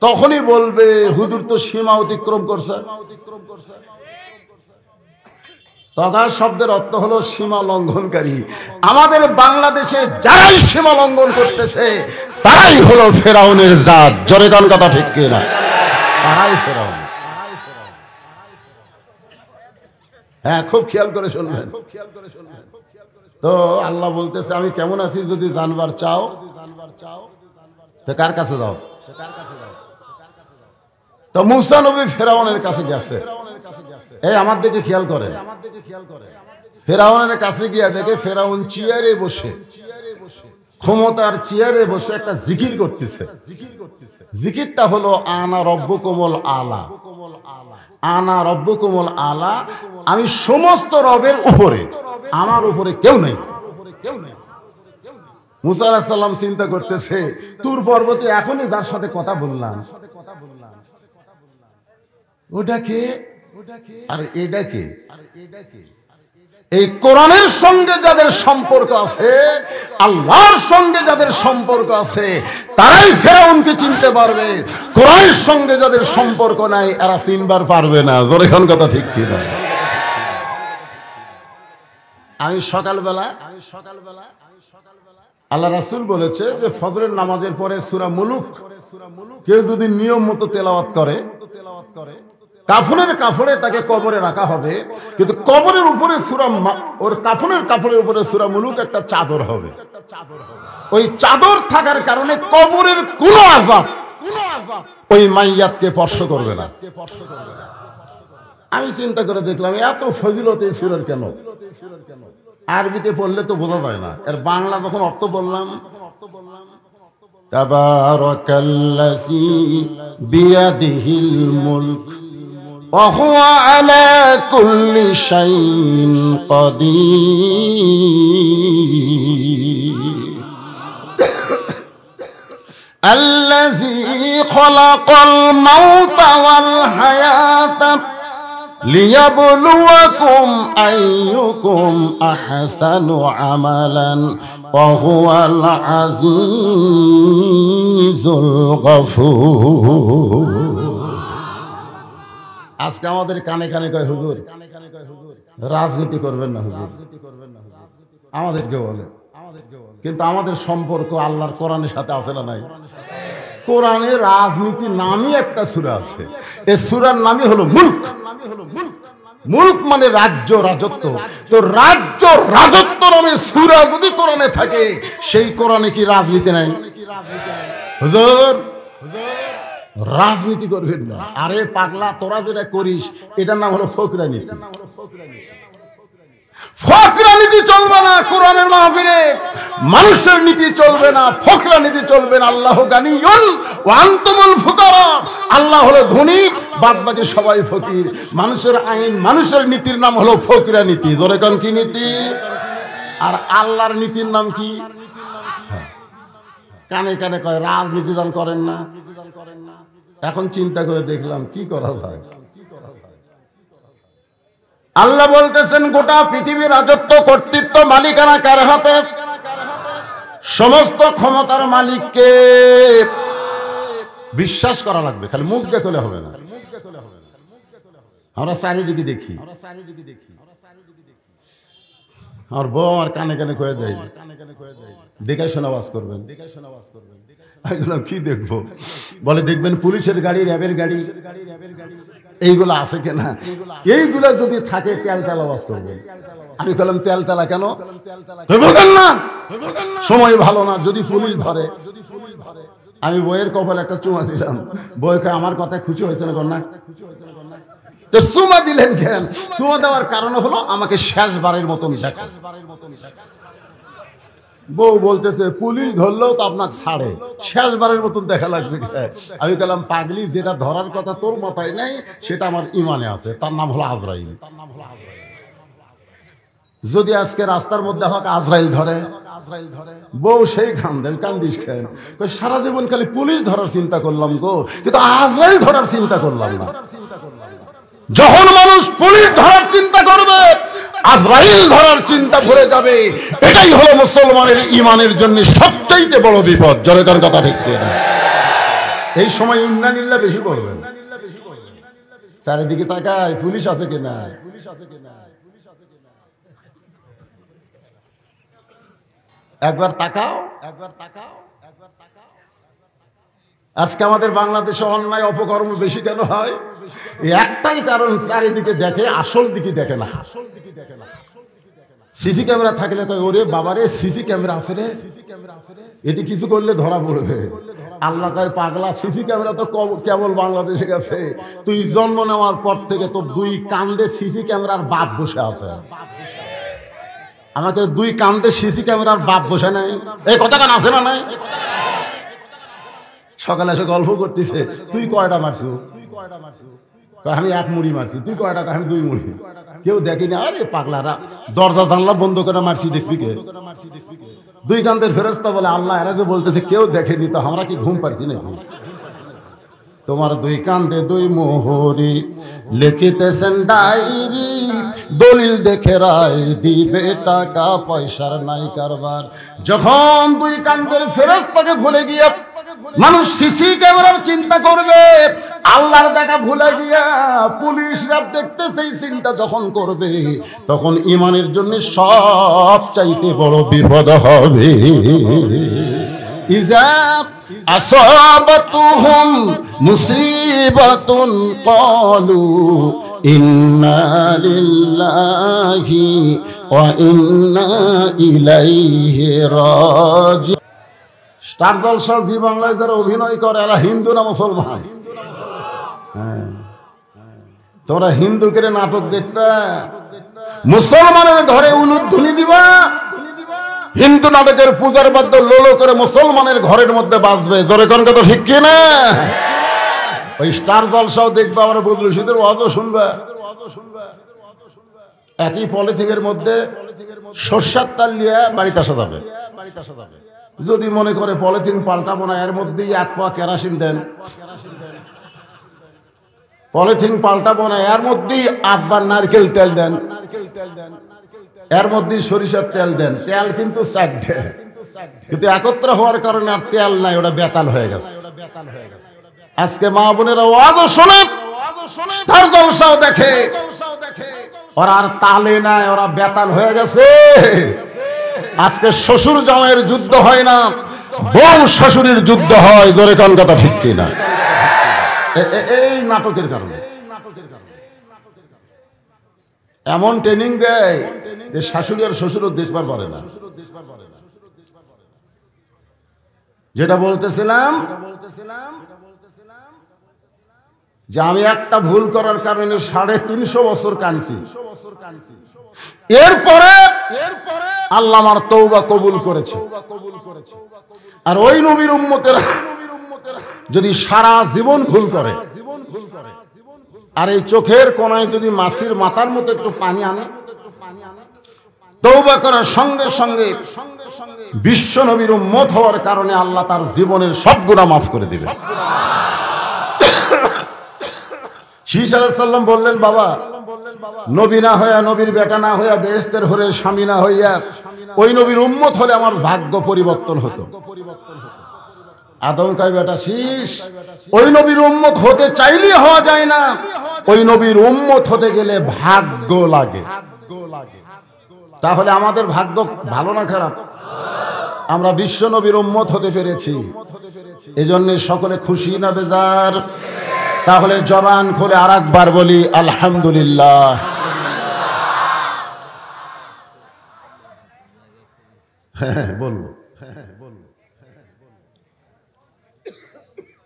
তখনই বলবে হুজুর তো সীমা অতিক্রম করছে। তগা শব্দের অর্থ হলো সীমা লঙ্ঘনকারী। আমাদের বাংলাদেশে যারাই সীমা লঙ্ঘন করতেছে তারাই হলো ফেরাউনের জাত। জোরে কোন কথা ঠিক কিনা? তারাই ফেরাউন। হ্যাঁ, খুব খেয়াল করে শুনবেন। তো আল্লাহ বলতেছে আমি কেমন আছি যদি জানবার চাও তো কার কাছে যাও? তো মুসা নবী ফেরাউনের কাছে গেছে। এই আমার দিকে খেয়াল করে, ফেরাউনের কাছে গিয়া দেখে ফেরাউন চেয়ারে বসে, ক্ষমতার চেয়ারে বসে একটা জিকির করতেছে। জিকিরটা হলো আনা রব্বুকুমুল আলা। আনা রব্বুকুমুল আলা, আমি সমস্ত রবের উপরে, আমার উপরে কেউ নেই। মুসা আলাইহিস সালাম চিন্তা করতেছে তুর পর্বতে এখনই যার সাথে কথা বললাম ওটা কে আর এটা কে? এই কোরআনের সঙ্গে যাদের সম্পর্ক আছে, আল্লাহর সঙ্গে যাদের সম্পর্ক আছে তারাই ফেরাউনকে চিনতে পারবে। কোরআনের সঙ্গে যাদের সম্পর্ক নাই এরা চিনবার পারবে না। জোরে কোন কথা ঠিক কিনা? আমি সকালবেলা আল্লাহ রাসূল বলেছে যে ফজরের নামাজের পরে সূরা মুলুক কেউ যদি নিয়ম মতো তেলাওয়াত করে, কাফনের কাপড়ে তাকে কবরে রাখা হবে, কিন্তু কবরের উপরে ওর কাফনের কাপড়ের উপরে সূরা মুলুক একটা চাদর হবে। ওই চাদর থাকার কারণে কবরের কোনো আযাব ওই মাইয়াতকে স্পর্শ করবে না। আমি চিন্তা করে দেখলাম এত ফজিলত এই সূরার কেন? আরবিতে পড়লে তো বোঝা যায় না, এর বাংলা যখন অর্থ বললাম তাবারাকাল্লাযী বিয়াদিহিল মুলক وهو على كل شيء قدير الذي خلق الموت والحياة ليبلوكم أيكم أحسن عملا وهو العزيز الغفور। আজকে আমাদের কানে কানে কয় হুজুর রাজনীতি করবেন না, হুজুর আমাদেরকে বলে, কিন্তু আমাদের সম্পর্ক আল্লাহর কোরআনের সাথে আছে না নাই? কোরআনে রাজনীতি নামই একটা সূরা আছে, এই সূরার নামই হলো মুলক। মুলক মানে রাজ্য, রাজত্ব। তো রাজ্য রাজত্ব নামে সূরা যদি কোরআনে থাকে, সেই কোরআনে কি রাজনীতি নাই? হুজুর রাজনীতি করবেন না। আরে পাগলা, তোরা যেটা করিস এটার নাম হলো ফকরানীতি। ফকরানীতি চলবে না কোরআনের মাহফিলে। মানুষের নীতি চলবে না, ফকরা নীতি চলবে না। আল্লাহ গানিয়ুন ওয়া আনতুমুল ফুকারা, আল্লাহ হলো ধনী, বাদ বাকি সবাই ফকির। মানুষের আইন, মানুষের নীতির নাম হলো ফকরা নীতি। জোরে কোন কি নীতি? আর আল্লাহর নীতির নাম কি? কানে কানে কয় রাজনীতি দল করেন না। এখন চিন্তা করে দেখলাম কি করা যায়। আল্লাহ বলতেছেন গোটা পৃথিবীর রাজত্ব, কর্তৃত্ব, মালিকানা কার হাতে? সমস্ত ক্ষমতার মালিককে বিশ্বাস করা লাগবে, খালি মুখ দেখলে হবে না। আমরা চারিদিকে দেখি, আমার বউ আমার কানে কানে করে দেয়, দেখে শোনা ওয়াজ করবেন। কি দেখবো? বলে দেখবেন পুলিশের গাড়ি, র্যাবের গাড়ি, এইগুলো আছে কিনা। এইগুলো যদি থাকে তেল তেল আওয়াজ করবে। আমি বললাম তেল তেলা কেন? বুঝেন না, সময় ভালো না, যদি পুলিশ ধরে। আমি বইয়ের কপালে একটা চুমা দিলাম, বইকে আমার কথায় খুশি হয়েছে না? কর না, তো চুমা দিলেন কেন? চুমা দেওয়ার কারণ হলো আমাকে শেষবারের মতন দেখা। বউ বলতেছে পুলিশ ধরলেও তো আপনাকে ছাড়ে, শেষবারের মতন দেখা লাগবে। আমি বললাম পাগলি, যেটা ধরার কথা তোর মাথায় নেই সেটা আমার ইমানে আছে, তার নাম হলো আজরাইল। যদি আজকে রাস্তার মধ্যে আমাকে আজরাইল ধরে, বউ সেই কান্দেন, কান্দিস খেন, সারা জীবন খালি পুলিশ ধরার চিন্তা করলাম গো, কিন্তু আজরাইল ধরার চিন্তা করলাম না। যখন মানুষ পুলিশ ধরার চিন্তা করবে, আজরাইল ধরার চিন্তা ভুলে যাবে। এটাই হলো মুসলমানের ইমানের জন্য সবচাইতে বড় বিপদ। জনগণ কথা ঠিক কিনা? এই সময় ইন্নালিল্লাহ বেশি করবেন। চারিদিকে তাকায় পুলিশ আছে কিনা। একবার তাকাও, একবার তাকাও। আজকে আমাদের বাংলাদেশে অন্যায় অপকর্ম বেশি কেন হয়? একটাই কারণ, চারিদিকে দেখে, আসল দিকে দেখে না। সিসি ক্যামেরা থাকলে কয় ওরে বাবারে সিসি ক্যামেরা আছে রে, এটি কিছু করলে ধরা পড়বে। আল্লাহ কয় পাগলা, সিসি ক্যামেরা তো কেবল বাংলাদেশে গেছে, তুই জন্ম নেওয়ার পর থেকে তোর দুই কান্দে সিসি ক্যামেরার বাপ বসে আছে। আমাকে দুই কান্দে সিসি ক্যামেরার বাপ বসে নাই, এই কথা কান আছে না নাই? সকালে এসে গল্প করতেছে, তুই কয়টা মারছু? আমি এক মুড়ি মারছি। তুই কয়টা? আমি দুই মুড়ি। কেউ দেখি না। আরে পাগলারা, দরজা জানলা বন্ধ করে মারছি, দেখবি কে? দুই কান্দের ফেরেশতা বলে আল্লাহ এরা যে বলতেছে কেউ দেখেনি, তো আমরা কি ঘুম পাচ্ছি নাকি? তোমার দুই কান্দে দুই মোহরি লিখিতেছেন ডায়েরি, দলিল দেখে রায় দিবে, টাকা পয়সার নাই কারবার। যখন দুই কান্দের ফেরেশতাকে ভুলে গিয়ে মানুষ সিসি ক্যামেরার চিন্তা করবে, আল্লাহর দেখা ভুলে গিয়া পুলিশ র্যাব দেখতে সেই চিন্তা যখন করবে, তখন ইমানের জন্য সব চাইতে বড় বিপদ হবে। ইজা আসাবাতুহুম মুসিবাতুন ক্বালু ইন্না লিল্লাহি ওয়া ইন্না ইলাইহি রাজিউন। স্টার জলসা জি বাংলায় যারা অভিনয় করে এরা হিন্দু না মুসলমান? তোমরা হিন্দু করে নাটক দেখবে, মুসলমানের ঘরে উলুধ্বনি দিবা, হিন্দু নাটকের পূজার বাদ্য লোলো করে মুসলমানের ঘরের মধ্যে বাজবে। জোরে কোন কথা ঠিক কিনা? ওই স্টার জলসাও দেখবে, আমরা বদরুল রশিদের ওয়াজও শুনবে। একই পলিথিনের মধ্যে সরষার তাল নিয়ে বাড়িতে আসা যাবে। যদি মনে করে পলিথিন পাল্টাবো না, এর মধ্যেই এক পোয়া কেরাসিন দেন। পলিথিন পাল্টাবো না, এর মধ্যেই আটবার নারকেল তেল দেন, এর মধ্যেই সরিষার তেল দেন। তেল কিন্তু চারটে, কিন্তু একত্র হওয়ার কারণে আর তেল নাই, ওটা বেতাল হয়ে গেছে। আজকে মা বোনেরা ওয়াজও শোনে, স্টার জলসাও দেখে, ওরা আর তালে নাই, ওরা বেতাল হয়ে গেছে। আজকে শ্বশুর জামাইয়ের যুদ্ধ হয় না, বউ শাশুড়ির যুদ্ধ হয়। জোরে কোন কথা ঠিক কিনা? এই নাটকের কারণে এমন ট্রেনিং দেয় যে শাশুড়ি আর শ্বশুরও দেখবার পারে না। যেটা বলতেছিলাম, যে আমি একটা ভুল করার কারণে 350 বছর কাঁদছি, এরপরে আল্লাহ আমার তওবা কবুল করেছে। আর ওই নবীর উম্মতেরা যদি সারা জীবন ভুল করে, আর এই চোখের কোনায় যদি মাছির মাথার মতো একটু পানি আনে, তওবা করার সঙ্গে সঙ্গে বিশ্ব নবীর উম্মত হওয়ার কারণে আল্লাহ তার জীবনের সব গুনাহ মাফ করে দিবে। শীষ আলাইহিস সালাম বললেন, বাবা নবী না হইয়া, নবীর বেটা না হইয়া, বেহেশতের হলে স্বামী না হইয়া ওই নবীর উম্মত হলে আমার ভাগ্য পরিবর্তন হতো। আদম কয়, বেটা শীষ, ওই নবীর উম্মত হতে চাইলে হওয়া যায় না, ওই নবীর উম্মত হতে গেলে ভাগ্য লাগে। তাহলে আমাদের ভাগ্য ভালো না খারাপ? আমরা বিশ্ব নবীর উম্মত হতে পেরেছি, এজন্য সকলে খুশি না বেজার? তাহলে জবান খুলে আরেকবার বলি আলহামদুলিল্লাহ। হ্যাঁ বলবো।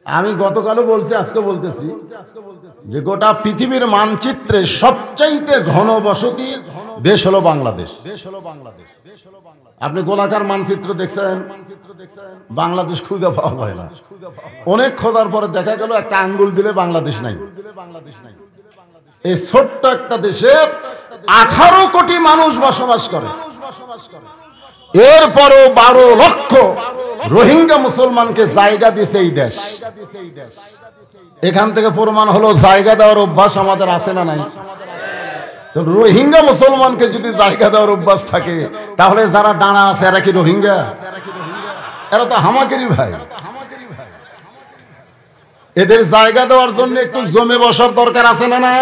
আমি গতকালও বলছি, আজকে বলতেছি যে গোটা পৃথিবীর মানচিত্রে সবচাইতে ঘনবসতি দেশ হলো বাংলাদেশ। আপনি গোলাকার মানচিত্র দেখছেন? বাংলাদেশ খুঁজে পাওয়া যায় না। অনেক খোঁজার পরে দেখা গেল একটা আঙ্গুল দিলে বাংলাদেশ নাই। এই ছোট্ট একটা দেশে 18 কোটি মানুষ বসবাস করে। এরপরও 12 লক্ষ রোহিঙ্গা মুসলমানকে জায়গা দিয়েছে এই দেশ। এখান থেকে প্রমাণ হলো জায়গা দেওয়ার অভ্যাস আমাদের আছে না নাই? তো রোহিঙ্গা মুসলমানকে যদি জায়গা দেওয়ার অভ্যাস থাকে, তাহলে যারা ডানা আছে এরা কি রোহিঙ্গা? এরা তো হামাকেরই ভাই। এদের জায়গা দেওয়ার জন্য একটু জমে বসার দরকার আছে না না?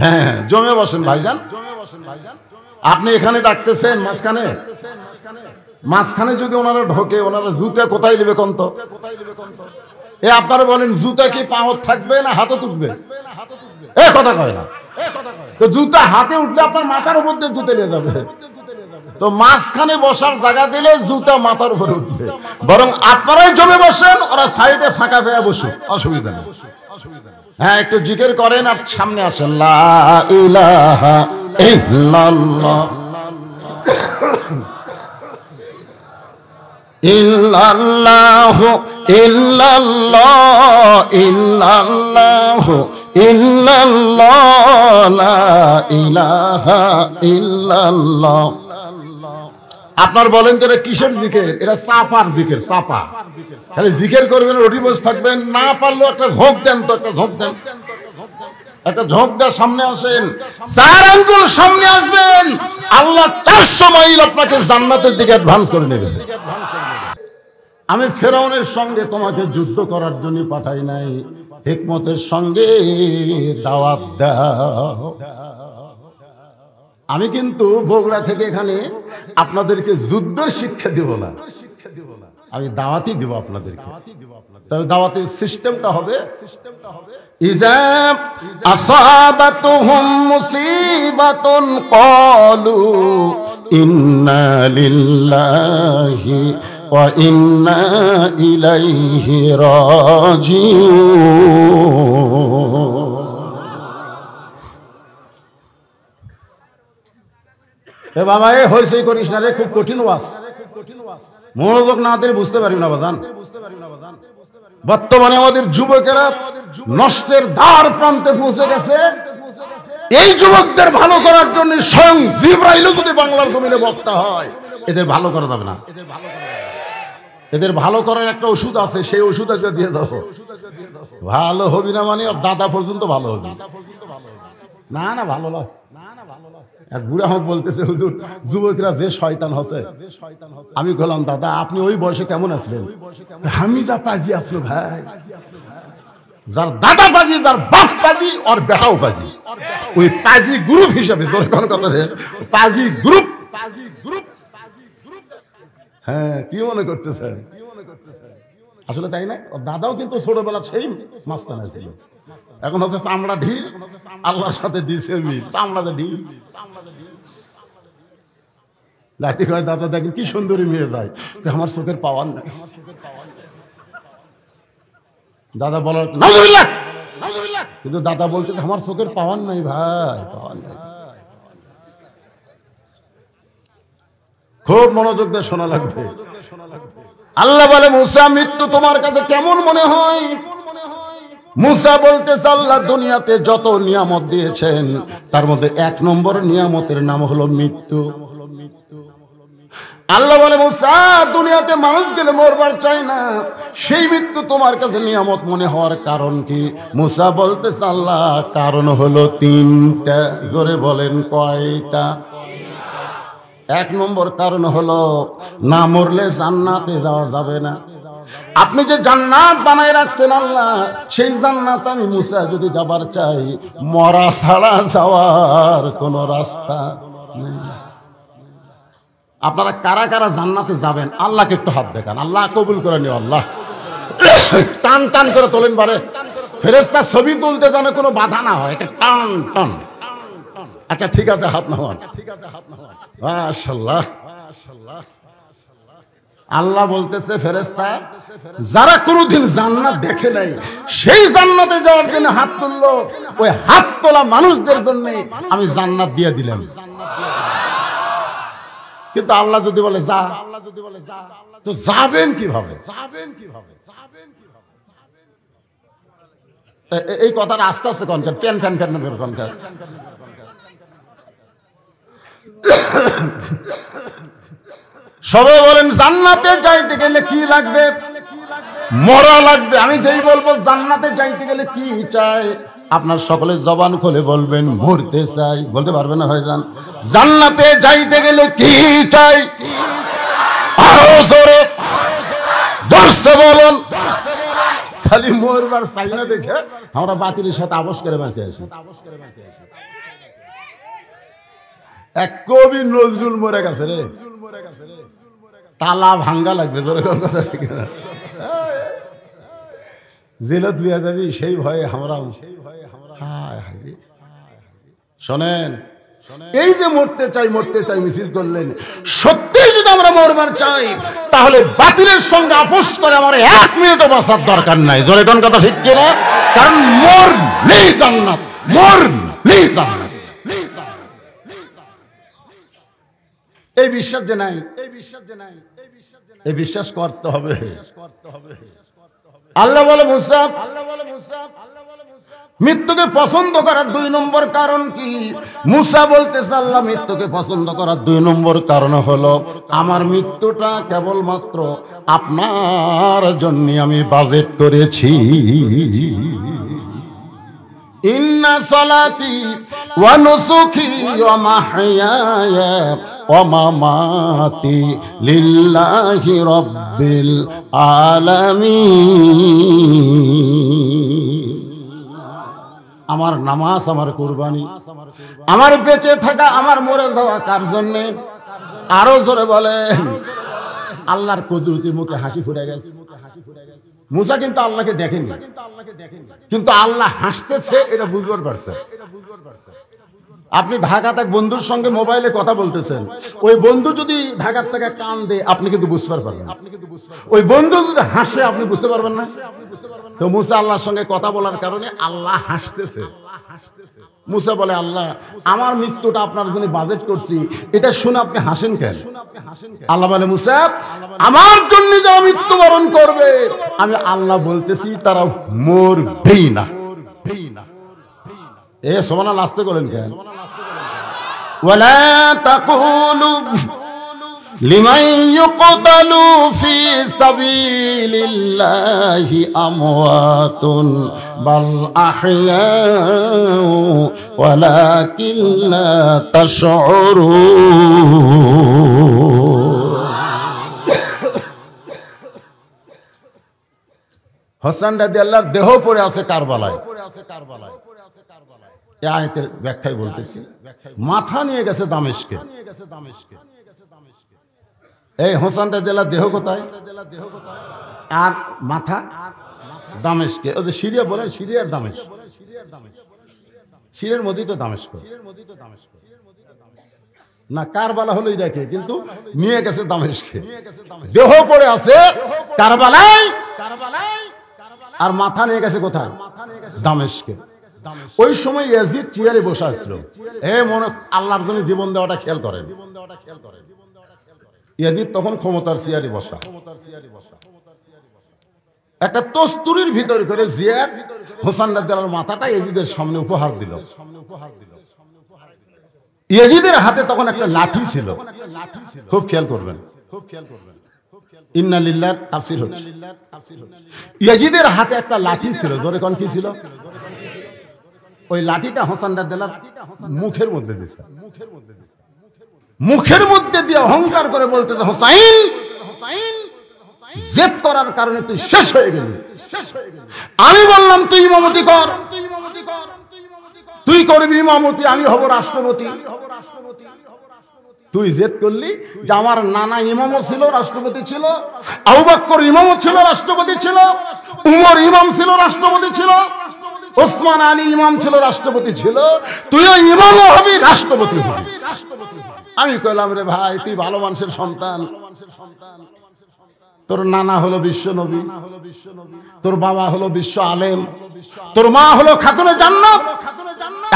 হ্যাঁ জমে বসেন ভাইজান। আপনি এখানে ডাকতেছেন, মাঝখানে যদি ওনারা ঢোকে, ওনারা জুতা কোথায় নেবে কন্ত? এ আপনারা বলেন জুতা কি পাঁত থাকবে না হাতে উঠবে? এ কথা কয় না। তো জুতা হাতে উঠলে আপনার মাথার উপর দিয়ে জুতে নিয়ে যাবে। তো মাঝখানে বসার জায়গা দিলে জুতা মাথার উপরে উঠবে। বরং আপনারাই জমে বসেন, ওরা সাইডে ফাঁকা পেয়ে বসুক, অসুবিধা নেই। হ্যাঁ একটু জিকির করেন আর সামনে আসেন। লা ইলাহা ইল্লাল্লাহ ইল্লাল্লাহু ইল্লাল্লাহ ইল্লাল্লাহু ইল্লাল্লাহ লা ইলাহা ইল্লাল্লাহ। আপনার বলেন তো এটা কিসের জিকির? এটা চাপার জিকির, চাপা। খালি জিকির করবেন, রুটি বসে থাকবেন, না পারলেও একটা ঝোঁক দেন, তো একটা ঝোঁক দেন, একটা ঝোঁক দেওয়ার সামনে আসেন। 4 আঙ্গুল সামনে আসবেন, আল্লাহ 400 মাইল আপনাকে জান্নাতের দিকে অ্যাডভান্স করে নেবে। আমি ফেরাউনের সঙ্গে তোমাকে যুদ্ধ করার জন্য পাঠাই নাই, হিকমতের সঙ্গে দাওয়াত দাও। আমি কিন্তু বগুড়া থেকে এখানে আপনাদেরকে যুদ্ধের শিক্ষা দিব না, আমি দাওয়াতই দিব আপনাদেরকে। তবে দাওয়াতের সিস্টেমটা হবে, ইজা আসাবাতুহুম মুসিবাতুন ক্বালু ইন্না লিল্লাহি ওয়া ইন্না ইলাইহি রাজিউন। এ বাবা, এ হইসই করিস না রে, খুব কঠিন ওয়াজ। মনোযোগ না দিলে বুঝতে পারবি না বাজান। বর্তমানে আমাদের যুবকেরা নষ্টের দ্বার প্রান্তে পৌঁছে গেছে। এই যুবকদের ভালো করার জন্য স্বয়ং জিবরাইলও যদি বাংলার জমিনে বক্তা হয়, এদের ভালো করা যাবে না। এদের ভালো করার একটা ওষুধ আছে, সেই ওষুধ আছে দিয়ে দাও, ভালো হবি না মানে দাদা পর্যন্ত ভালো হবি না। না ভালো নয়। এক বুড়া আমাকে বলতেছে, হুজুর যুবকরা যে শয়তান হচ্ছে। আমি বললাম, দাদা আপনি ওই বয়সে কেমন আসলেন? আমি যা পাজি আসলো ভাই, যার দাদা পাজি, যার বাপ পাজি, ওর বেটাও পাজি, ওই পাজি গ্রুপ হিসাবে পাজি গ্রুপ। হ্যাঁ কি মনে করতেছে? আসলে তাই না, ওর দাদাও কিন্তু ছোটবেলা সেই মাস্তানা ছিল। এখন হচ্ছে চামড়া ঢিল, আল্লাহর সাথে দিছে মিল, চামড়াতে ঢিল। রাতে কয়, দাদা দেখেন কি সুন্দরী মেয়ে যায়, আমার চোখের পাওয়ার নাই। দাদা বলার নাউজুবিল্লাহ, কিন্তু দাদা বলতে আমার চোখের পাওয়ার নাই ভাই, পাওয়ার নাই। খুব মনোযোগ দিয়ে শোনা লাগবে। আল্লাহ বলে মুসা মৃত্যু তোমার কাছে কেমন মনে হয়? মুসা বলতেছে আল্লাহ দুনিয়াতে যত নিয়ামত দিয়েছেন তার মধ্যে 1 নম্বর নিয়ামতের নাম হলো মৃত্যু। আল্লাহ বলে মুসা দুনিয়াতে মানুষ গেলে মরবার চাই না, সেই মৃত্যু তোমার কাছে নিয়ামত মনে হওয়ার কারণ কি? মুসা বলতেছে আল্লাহ কারণ হলো 3টা। জোরে বলেন কয়টা? 1 নম্বর কারণ হলো না মরলে জান্নাতে যাওয়া যাবে না। আপনি যে জান্নাত বানায় রাখছেন আল্লাহ, সেই জান্নাত আমি মুসা যদি যাবার চাই মরা ছাড়া যাওয়ার কোন রাস্তা নেই। আপনারা কারা কারা জান্নাতে যাবেন আল্লাহকে একটু হাত দেখান, আল্লাহ কবুল করে নিও। আল্লাহ টান টান করে তোলেন পারে, ফেরেশতা ছবি তুলতে জানে কোনো বাধা না হয়, এটা টান টান। আচ্ছা ঠিক আছে হাত নামান, মাশাআল্লাহ। আল্লাহ বলতেছে ফেরেশতা যারা কোনোদিন জান্নাত দেখে নাই সেই জান্নাতে যাওয়ার জন্য হাত তুললো, ওই হাত তোলা মানুষদের জন্য আমি জান্নাত দিয়ে দিলাম। কিন্তু আল্লাহ যদি বলে যা, তো যাবেন কিভাবে? এই কথাটা আস্তে আস্তে কনকার, প্যান প্যান প্যান কনকার। সবাই বলেন জান্নাতে যাইতে গেলে কি লাগবে? মরা লাগবে। আমি যেই বলবো জান্নাতে যাইতে গেলে কি চাই, আপনার সকলে জবান খুলে বলবেন মরতে চাই। বলতে পারবেন না ভাইজান? জান্নাতে যাইতে গেলে কি চাই? আরো জোরে দর্শে বলুন। খালি মরবার চাই না দেখে আমরা বাতিলের সাথে আপোষ করে বাঁচে আছি। এক কবি নজরুল মরে গেছে রে, তালা ভাঙ্গা লাগবে। জোরে কথা ঠিক না? জেলত লিয়া যাবি সেই ভয়ে আমরা। শোনেন, এই যে মরতে চাই মরতে চাই মিছিল করলেন, সত্যি যদি আমরা মরবার চাই তাহলে বাতিলের সঙ্গে আপোষ করে আমার 1 মিনিটও বাঁচার দরকার নাই। জোরে কোন কথা ঠিক কিনা? কারণ মর নেই জান্নাত, মর নেই জান্নাত। এই বিশ্বাস যে নাই, এই বিশ্বাস করতে হবে। আল্লাহ বলে মুসা মৃত্যুকে পছন্দ করার 2 নম্বর কারণ কি? মুসা বলতেছে আল্লাহ মৃত্যুকে পছন্দ করার 2 নম্বর কারণ হলো আমার মৃত্যুটা কেবলমাত্র আপনার জন্য আমি বাজেট করেছি। ইন্না সালাতি ওয়া নুসুকি ওয়া মাহইয়ায়া ওয়া মামাতি লিল্লাহি রাব্বিল আলামিন। আমার নামাজ, আমার কুরবানি, আমার বেঁচে থাকা, আমার মরে যাওয়া কার জন্য? আরো জোরে বলেন। আল্লাহর কুদরতের মুখে হাসি ফুটে গেছে। মুসা কিন্তু আল্লাহকে দেখেনি, কিন্তু আল্লাহ হাসতেছে এটা বুঝবার পারছে। আপনি ঢাকাতে বন্ধুর সঙ্গে মোবাইলে কথা বলতেছেন, ওই বন্ধু যদি ঢাকার থেকে কান দেয় আপনি কিন্তু বুঝতে পারবেন না। ওই বন্ধু যদি হাসে আপনি বুঝতে পারবেন না। তো মুসা আল্লাহর সঙ্গে কথা বলার কারণে আল্লাহ হাসতেছে। মুসা বলে আল্লাহ আমার মৃত্যুটা আপনার জন্য বাজেট করছি, এটা শুনে আপনি হাসেন কেন? আল্লাহ বলে মুসা আমার জন্য যারা মৃত্যুবরণ করবে আমি আল্লাহ বলতেছি তারা মরবেই না। এ সোমানা নাচতে বলেন কেন? ওয়ালা তাকুলু লিমান ইউকতালু ফি সাবিলিল্লাহি আমওয়াতুন বাল আহইয়াউ ওয়ালাকিন লা তাশউরুন। হাসান রাদিয়াল্লাহর দেহ পড়ে আছে কারবালায়। এই আয়াতের ব্যাখ্যায় বলতেছি, মাথা নিয়ে গেছে দামেস্কে। এই হাসান রাদিয়াল্লাহর দেহ কোথায়? আর মাথা দামেস্কে। ওই যে সিরিয়া বলেন, সিরিয়ার দামেস্ক, সিরিয়ার মধ্যেই তো দামেস্ক না, কারবালা হলো ইরাকে, কিন্তু নিয়ে গেছে দামেস্কে। দেহ পড়ে আছে কারবালায়। আর মাথা নিয়ে গেছে কোথায়? দামেস্কে। ওই সময় ইয়াজিদ চেয়ারে বসে আসলো। মনে আল্লাহর জন্য জীবন দেওয়াটা খেয়াল করেন। ইয়াজিদ তখন ক্ষমতার চেয়ারে বসা। একটা তস্তুরির ভিতর করে জিয়াদ হোসেন রাদিয়াল্লাহু মাথাটা ইয়াজিদের সামনে উপহার দিল। ইয়াজিদের হাতে তখন একটা লাঠি ছিল, খুব খেয়াল করবেন। ইন্না লিল্লাহ তাফসীর হচ্ছে। ইয়াজিদের হাতে একটা লাঠি ছিল, জোরে কোন কি ছিল? ওই লাঠিটা হোসেন রাদিয়াল্লাহু মুখের মধ্যে দিয়েছে। মুখের মধ্যে দিয়ে অহংকার করে বলতে, হোসাইন, জেদ করার কারণে তুই শেষ হয়ে গেলি। আমি বললাম তুই ইমামতি কর, তুই করবি ইমামতি, আমি হব রাষ্ট্রপতি। তুই জেদ করলি যে আমার নানা ইমামও ছিল, রাষ্ট্রপতি ছিল, আবু বকর ইমামও ছিল, রাষ্ট্রপতি ছিল, উমর ইমাম ছিল, রাষ্ট্রপতি ছিল, ওসমান আলী ইমাম ছিল, রাষ্ট্রপতি ছিল, তুইও ইমামও হবি, রাষ্ট্রপতি হবি। আমি কইলাম, রে ভাই, তুই ভালো মানুষের সন্তান। তোর নানা হলো বিশ্ব নবী, তোর বাবা হলো বিশ্ব আলেম, তোর মা হলো খাতুনে জান্নাত।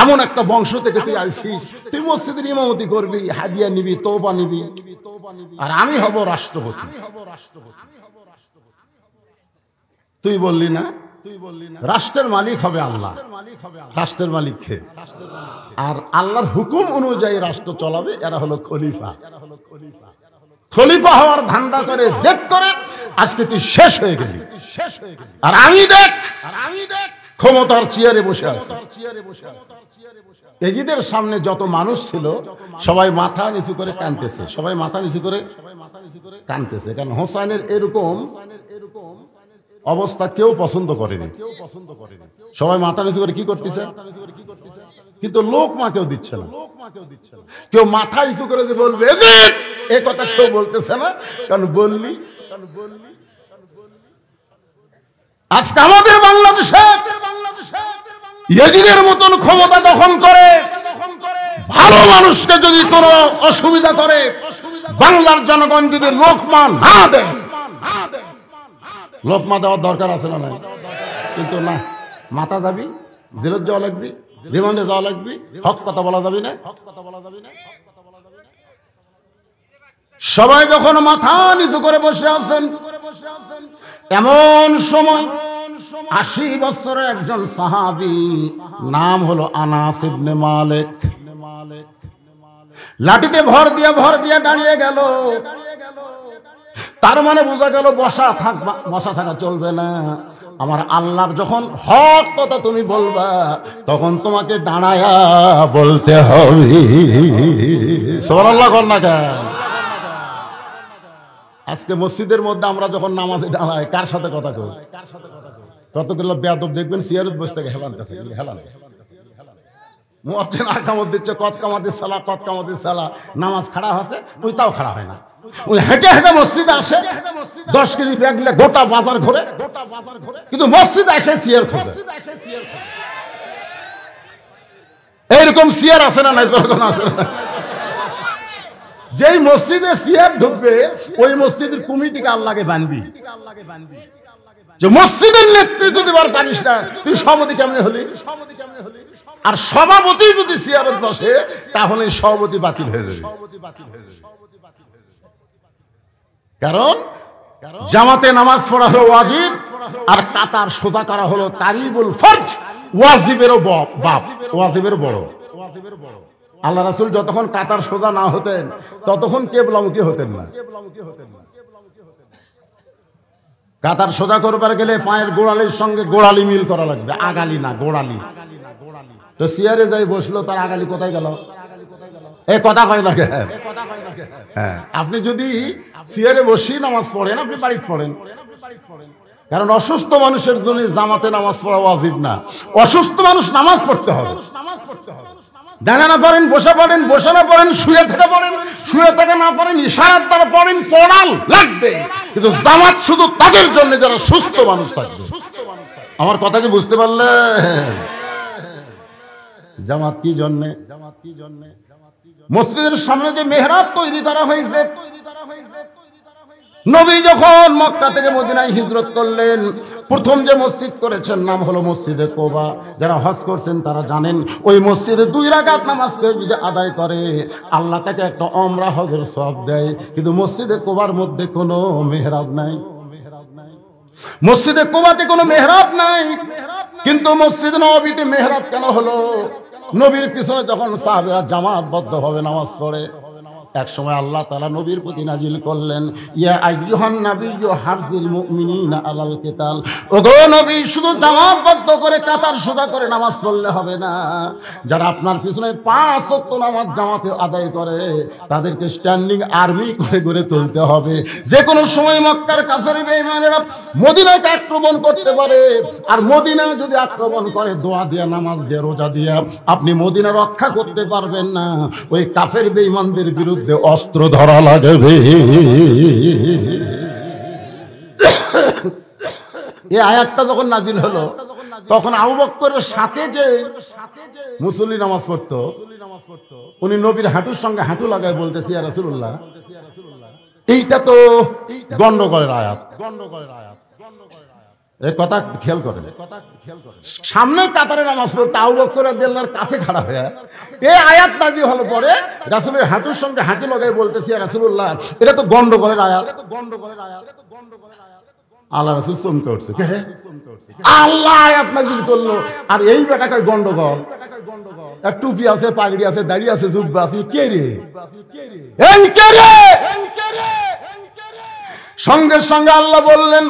এমন একটা বংশ থেকে তুই আইছিস, তুই মসজিদের ইমামতি করবি, হাদিয়া নিবি, তওবা নিবি, আর আমি হব রাষ্ট্রপতি। তুই বললি না রাষ্ট্রের মালিক হবে আল্লাহ। রাষ্ট্রের মালিক কে? আর আল্লাহর হুকুম অনুযায়ী রাষ্ট্র চলাবে, এরা হলো খলিফা। খলিফা হওয়ার ধান্দা করে, জেদ করে আজকে তুই শেষ হয়ে গেলি। আর আমি দেখ ক্ষমতার চেয়ারে বসে আছি। ইয়াজিদের সামনে যত মানুষ ছিল সবাই মাথা নিচু করে কাঁদতেছে, সবাই মাথা নিচু করে কাঁদতেছে। কারণ হোসাইনের এরকম অবস্থা কেউ পছন্দ করেনি। সবাই মাথা নিচু করে কি করতেছে? কিন্তু লোকমা কেউ দিচ্ছে না। কেউ মাথা নিচু করে যে বলবে এ কথা কেউ বলতেছে না। কারণ বললি আজকে আমাদের বাংলাদেশে ইয়াজিদের মতন ক্ষমতা দখল করে ভালো মানুষকে যদি কোনো অসুবিধা করে, বাংলার জনগণ যদি লোকমা না দেয়, লোকমা দেওয়ার দরকার আছে না? নাই। কিন্তু না, মাথা যাবি, জেলত যাওয়া লাগবি, রিমান্ডে যাওয়া লাগবি, হক কথা বলা যাবি না। সবাই যখন মাথা নিচু করে বসে আছেন, এমন সময় 80 বছরের একজন সাহাবী, নাম হলো আনাস ইবনে মালিক, লাঠিতে ভর দিয়ে দাঁড়িয়ে গেল। তার মানে বোঝা গেল বসা থাকা চলবে না। আমার আল্লাহর যখন হক কথা তুমি বলবা, তখন তোমাকে দাঁড়ায়া বলতে হবে। সুবহানাল্লাহ কর না কেন? আজকে মসজিদের মধ্যে আমরা যখন নামাজে দাঁড়াই, কার সাথে কথা কই? কতগুলো বেয়াদব দেখবেন সিয়ারত বসে থেকে হেলানতেছে, হেলান মুয়াজ্জিন আকামত দিচ্ছে, কত কামাতিস সালাহ, কত কামাতিস সালাহ। নামাজ খাড়া হচ্ছে, ওইটাও খাড়া হয় না। ওই হেঁটে হেঁটে মসজিদে আসে, 10 কেজি ব্যাগ নিয়ে গোটা বাজার ঘুরে, কিন্তু মসজিদে এসে সিয়ার খোঁজে। এইরকম সিয়ার আছে না? নাই, যখন আছে না। যেই মসজিদে সিয়ার ঢুকবে, ওই মসজিদের কমিটিকে আল্লাহকে বানবি যে মসজিদের নেতৃত্ব দিবার পারিস না, তুই সভাপতি কেমনে হলি? আর সভাপতি যদি সিয়ারত বসে, তাহলে সভাপতি বাতিল হয়ে যাবে। কারণ জামাতে নামাজ পড়া হলো ওয়াজিব, আর কাতার সোজা করা হলো তারিবুল ফরজ, ওয়াজিবেরও বাপ, ওয়াজিবের বড়। আল্লাহ রাসূল যতক্ষণ কাতার সোজা না হতেন, ততক্ষণ কিবলামুখী হতেন না। কাতার সোজা করবার গেলে পায়ের গোড়ালির সঙ্গে গোড়ালি মিল করা লাগবে, আগালি না, গোড়ালি। তো সিয়ারে যাই বসলো, তার আগালি কোথায় গেল? এই কথা কয় না কেন? হ্যাঁ, আপনি যদি সিয়ারে বসি নামাজ পড়েন, আপনি বাড়িতে পড়েন। কারণ অসুস্থ মানুষের জন্য জামাতে নামাজ পড়া ওয়াজিব না। অসুস্থ মানুষ নামাজ পড়তে হবে। দাঁড়া না পারেন বসে পড়েন, বসে না পড়েন শুয়ে থেকে পড়েন, শুয়ে থেকে না পড়েন ইশারার দ্বারা পড়েন, পড়াল লাগবে। কিন্তু জামাত শুধু তাদের জন্য যারা সুস্থ মানুষ থাকবে। আমার কথা কি বুঝতে পারলেন? জামাত কি জন্যে? মসজিদের সামনে যে মেহরাব তৈরি করা হয়েছে, নবী যখন মক্কা থেকে মদিনায় হিজরত করলেন, প্রথম যে মসজিদ করেছেন নাম হলো মসজিদে কোবা। যারা হজ করছেন তারা জানেন, ওই মসজিদে 2 রাকাত নামাজকে যদি আদায় করে আল্লাহ তাকে একটা ওমরা হজের সওয়াব দেয়। কিন্তু মসজিদে কোবার মধ্যে কোনো মেহরাব নাই, মসজিদে কোবাতে কোনো মেহরাব নাই। কিন্তু মসজিদ নববীতে মেহরাব কেন হলো? নবীর পিছনে যখন সাহাবীরা জামাতবদ্ধভাবে নামাজ পড়ে, এক সময় আল্লাহ তাআলা নবীর প্রতি নাজিল করলেন, ইয়া আইয়ুহান নাবিয়্যু হারজিল মুমিনিনা আলাল কিতাল। ওগো নবী, শুধু জামাতবদ্ধ করে কাতার সোজা করে নামাজ পড়লে হবে না। যারা আপনার পিছনে 5 ওয়াক্ত নামাজ জামাতে আদায় করে তাদেরকে স্ট্যান্ডিং আর্মি করে গড়ে তুলতে হবে। যে কোনো সময় মক্কার কাফের বেঈমানেরা মদিনাকে আক্রমণ করতে পারে, আর মদিনা যদি আক্রমণ করে দোয়া দিয়া, নামাজ দিয়া, রোজা দিয়া আপনি মদিনা রক্ষা করতে পারবেন না। ওই কাফের বেঈমানদের বিরুদ্ধে অস্ত্র ধরা লাগবে। এই আয়াতটা যখন নাজিল হলো তখন আবু বকরের সাথে যে মুসল্লি নামাজ পড়তো, উনি নবীর হাঁটুর সঙ্গে হাঁটু লাগায় বলতেছে, ইয়া রাসূলুল্লাহ, এইটা তো গন্ডগোলের আয়াত। এই কথা খেয়াল করেন, সামনে কাতারে নামাজ পড়তে আবু বকর রাদিয়াল্লাহু আনহুর কাছে খাড়া হয়ে এই আয়াত নাজিল হলো পরে রাসূলের হাঁটুর সঙ্গে হাঁটু লাগায় বলতেছে, ইয়া রাসূলুল্লাহ, এটা তো গন্ডগোলের আয়াত। আল্লাহ রাসূল চমকে উঠছে, কে রে? আল্লাহ আয়াত নাজিল করলো আর এই বেটাকে গন্ডগোল। এক টুপি আছে, পাগড়ি আছে, দাড়ি আছে, জুব্বা আছে, কে রে? এই কে রে? সঙ্গে সঙ্গে আল্লাহ বললেন,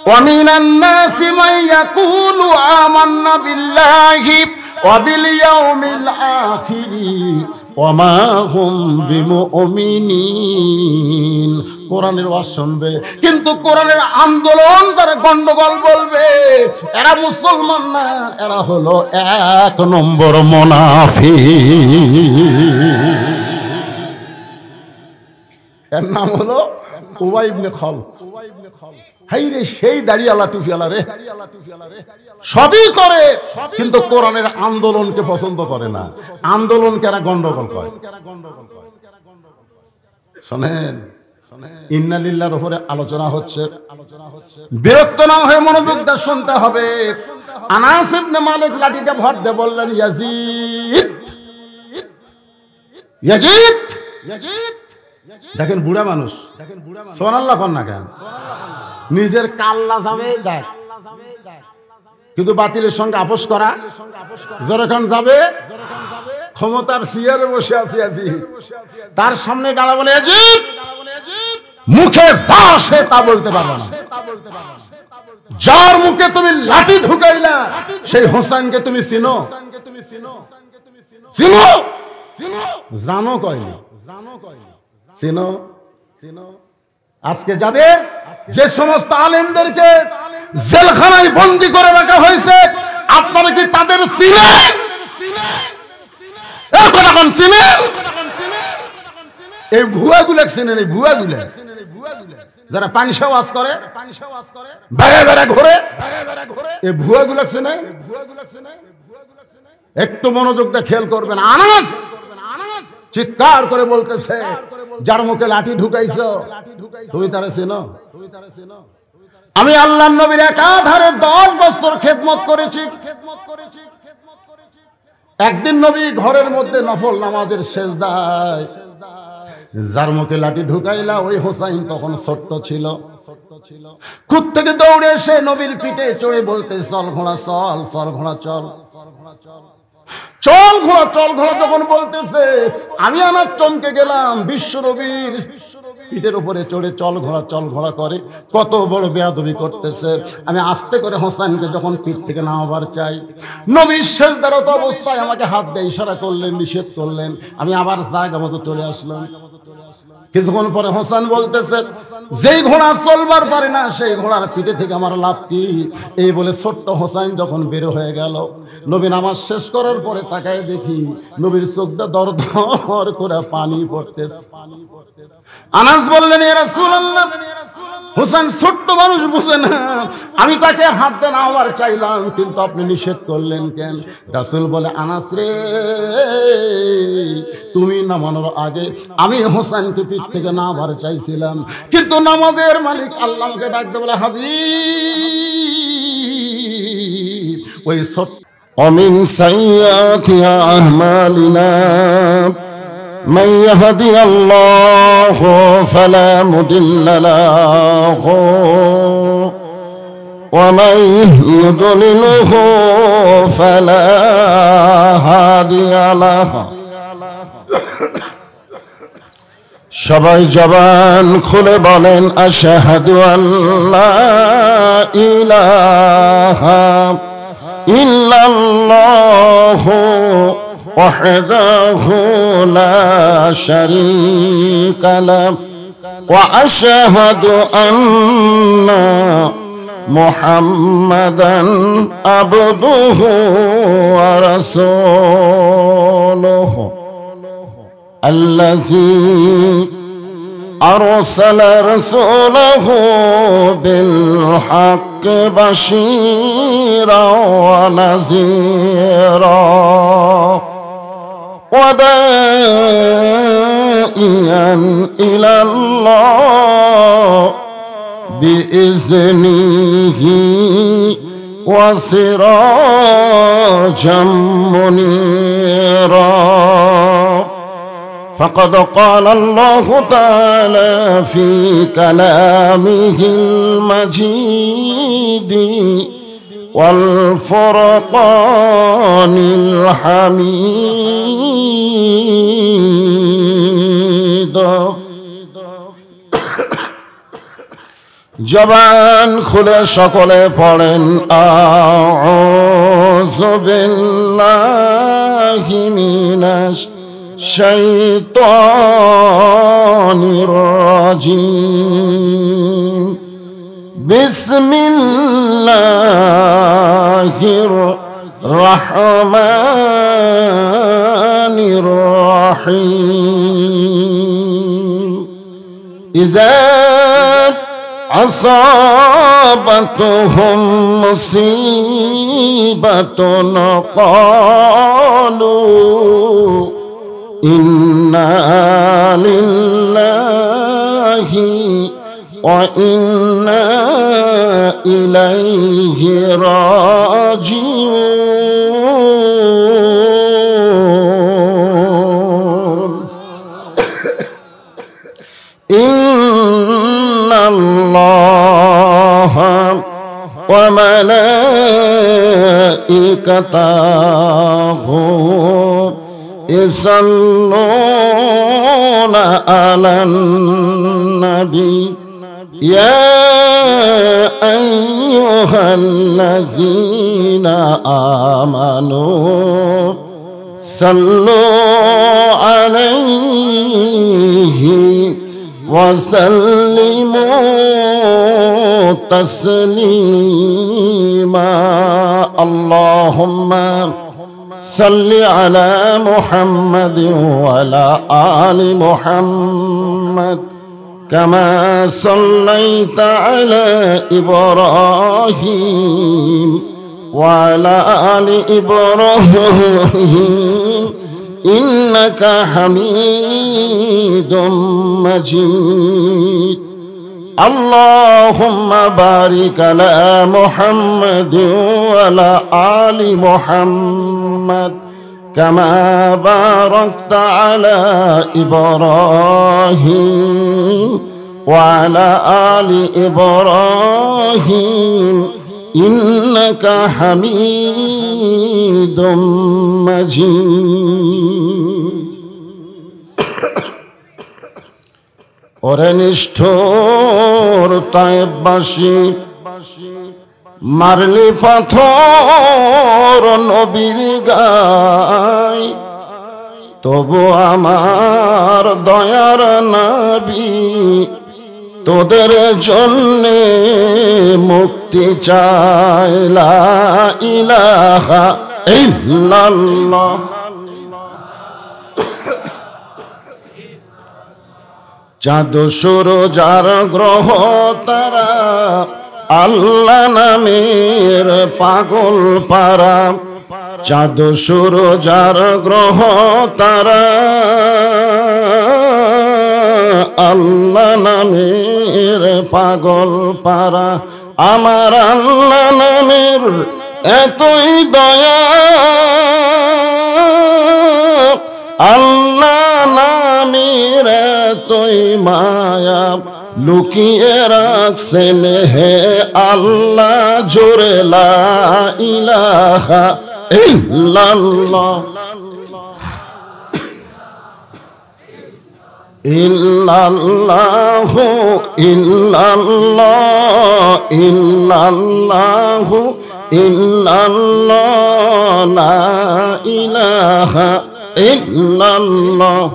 ওয়া মিনান নাসি মান ইয়াকুলু আমান্না বিল্লাহি ওয়া বিল ইয়াউমিল আখির ওয়া মা হুম বিমুমিনিন। কোরআনের ওয়াজ শুনবে কিন্তু কোরআনের আন্দোলন যারা গন্ডগোল বলবে এরা মুসলমান না, এরা হলো 1 নম্বর মুনাফিক। এর নাম হলো উবাই ইবনে খালদ। হাই রে, সেই দাড়িওয়ালা টুপিওয়ালা রে, সবই করে কিন্তু কোরআনের আন্দোলনকে পছন্দ করে না। আন্দোলনকে এরা গন্ডগোল করে। শোনেন, ইন্না লিল্লাহর উপরে আলোচনা হচ্ছে, বিরক্ত না হয়ে মনোযোগ দিয়ে শুনতে হবে। আনাস ইবনে মালিক লাঠিতে ভর দিয়ে বললেন, ইয়াজিদ, ইয়াজিদ, ইয়াজিদ। দেখেন বুড়া মানুষ, সুবহানাল্লাহ কর না কেন? নিজের কাল্লা যাবে যাক, কিন্তু বাতিলের সঙ্গে আপোষ করা যখন যাবে, ক্ষমতার চেয়ারে বসে আছে ইয়াজিদ, তার সামনে দাঁড়া বলে, ইয়াজিদ, মুখে যা আসে তা বলতে পারবে না। যার মুখে তুমি লাঠি ঢুকাইলা সেই হোসেনকে তুমি চিনো? চিনো? জানো কয়নি? চিনো? আজকে যাদের, যে সমস্ত আলেমদেরকে জেলখানায় বন্দী করে রাখা হয়েছে, আপনারা কি তাদের চিনেন? চিনেন? এই ভুয়াগুলো চিনেন? এই ভুয়াগুলো যারা পাংশা ওয়াজ করে, বেড়ে বেড়ে ঘোরে, এই ভুয়াগুলো চিনেন? একটু মনোযোগ দিয়ে খেয়াল করবেন। আনাস চিৎকার করে বলতেছে, যার মুখে লাঠি ঢুকাইছো তুমি তারে চেনো? আমি আল্লাহর নবীর একাধারে 10 বছর খেদমত করেছি। একদিন নবী ঘরের মধ্যে নফল নামাজের সেজদায় যার মুখে লাঠি ঢুকাইলা ওই হোসাইন তখন ছোট্ট ছিল। খুদ থেকে দৌড়ে এসে নবীর পিঠে চড়ে বলতে, চল ঘোড়া চল, চল ঘোড়া চল, চল ঘোড়া, চল ঘোড়া যখন বলতেছে আমি আমার চমকে গেলাম। বিশ্ব নবীর পিঠের উপরে চড়ে চল ঘোড়া, চল ঘোড়া করে কত বড় বেয়াদবি করতেছে। আমি আস্তে করে হোসেনকে যখন পিঠ থেকে নামাবার চাই, নবীর সেজদারত অবস্থায় আমাকে হাত দিয়ে ইশারা করলেন, নিষেধ করলেন। আমি আবার জায়গা মতো চলে আসলাম। কিছুক্ষণ পরে হোসেন বলতেছে, যেই ঘোড়া চলবার পারে না সেই ঘোড়ার পিঠে থেকে আমার লাভ কি? এই বলে ছোট্ট হোসেন যখন বের হয়ে গেল, নবী নামাজ শেষ করার পরে তাকায় দেখি নবীর চোখটা দর দর করে পানি পড়তেছে। আনাস বললেন, ইয়া রাসূলুল্লাহ, হোসেন ছোট্ট মানুষ বুঝে না, আমি তাকে হাত দেন আবার চাইলাম, কিন্তু আপনি নিষেধ করলেন কেন? রাসূল বলে, আনাস রে, তুমি নামানোর আগে আমি হোসেনকে পিঠ থেকে নামাবার চাইছিলাম, কিন্তু নামাজের মালিক আল্লাহকে ডাকতে বলে, হাবিব ওই ছোট্ট ومن سيئات أعمالنا من يهدي الله فلا مضل له ومن يضلله فلا هادي له সবাই জবান খুলে বলেন আশহাদু আল্লা ইলাহা ইল্লাল্লাহু ওয়াহদাহু লা শারীকা লাহু ওয়া আশহাদু আন্না মুহাম্মাদান আবদুহু ওয়া রাসূলুহু الذي أرسل رسوله بالحق بشيرا ونذيرا وداعيا إلى الله بإذنه وسراجا منيرا فقد قال الله تعالى في كلامه المجيد والفرقان الحميد জবান খুলে সকলে পড়েন আউযু বিল্লাহি মিনাশ الشيطان الرجيم بسم الله الرحمن الرحيم إذا أصابتهم مصيبة قالوا إنا لله وإنا إليه راجعون إن الله وملائكته يصلون على النبي يا أيها الذين آمنوا صلوا عليه وسلموا تسليما اللهم صل على محمد وعلى آل محمد كما صليت على إبراهيم وعلى آل إبراهيم إنك حميد مجيد اللهم بارك على محمد وعلى آل محمد كما باركت على إبراهيم وعلى آل إبراهيم إنك حميد مجيد ওরে নিষ্ঠুর তায়েববাসী মারলি পাথর নবীর গায় তবু আমার দয়ার নবী তোদের জন্যে মুক্তি চায় লা ইলাহা ইল্লাল্লাহ চাঁদ সূরজ আর গ্রহ তারা আল্লাহ নামের পাগল পারা। চাঁদ সূরজ আর গ্রহ তারা আল্লাহ নামের পাগল পারা। আমার আল্লাহ নামের এতই দয়া, আল্লাহ নামের এতই মায়া, লুকিয়ে রাখছেন হে আল্লাহ জোরে লা ইলাহা ইল্লাল্লাহ ইল্লাল্লাহু ইল্লাল্লাহ ইল্লাল্লাহু ইল্লাল্লাহ লা ইলাহা ইল্লাল্লাহ।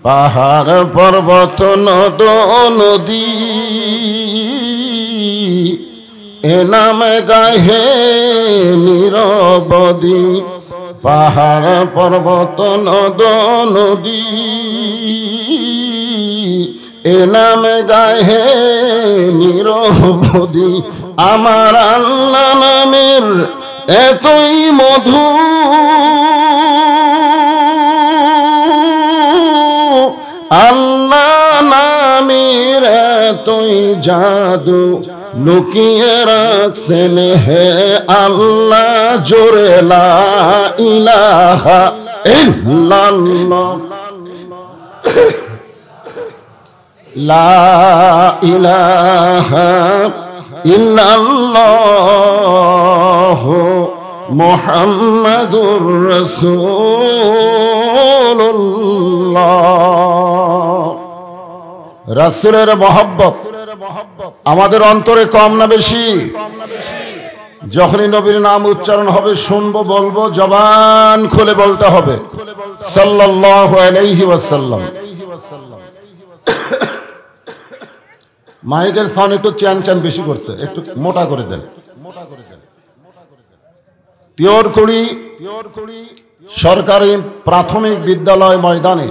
পাহাড় পর্বত নদ নদী এ নামে গাহে নিরবধি। পাহাড় পর্বত নদ নদী এ নামে গাহে নিরবধি। আমার আল্লাহ নামের এতই মধু, আল্লাহ নামের এতই জাদু, লুকিয়ে রাখছেন হে আল্লাহ জোরে লা ইলাহা ইল্লাল্লাহ লা ইলাহা ইল্লাল্লাহ মুহাম্মাদুর রাসূলুল্লাহ। রাসূলের মহব্বত আমাদের অন্তরে কম না বেশি? যখনই নবীর নাম উচ্চারণ হবে শুনবো, বলবো, জবান খুলে বলতে হবে সাল্লাল্লাহু আলাইহি ওয়াসাল্লাম। মাইকের সাউন্ড একটু চ্যান চ্যান বেশি করছে, একটু মোটা করে দেন। পিওরকুড়ি সরকারি প্রাথমিক বিদ্যালয় ময়দানে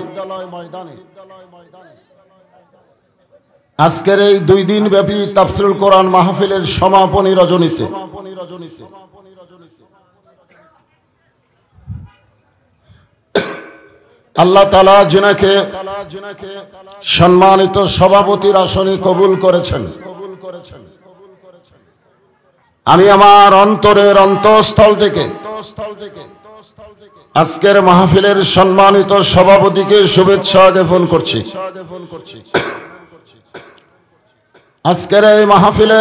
আজকের এই 2 দিন ব্যাপী তাফসীরুল কোরআন মাহফিলের সমাপনী রজনীতে আল্লাহ তাআলা যিনাকে সম্মানিত সভাপতির আসনে কবুল করেছেন, আমি আমার অন্তরের অন্তঃস্থল থেকে আজকের মাহফিলের সম্মানিত সভাপতিকে শুভেচ্ছা জ্ঞাপন করছি। আজকের এই মাহফিলে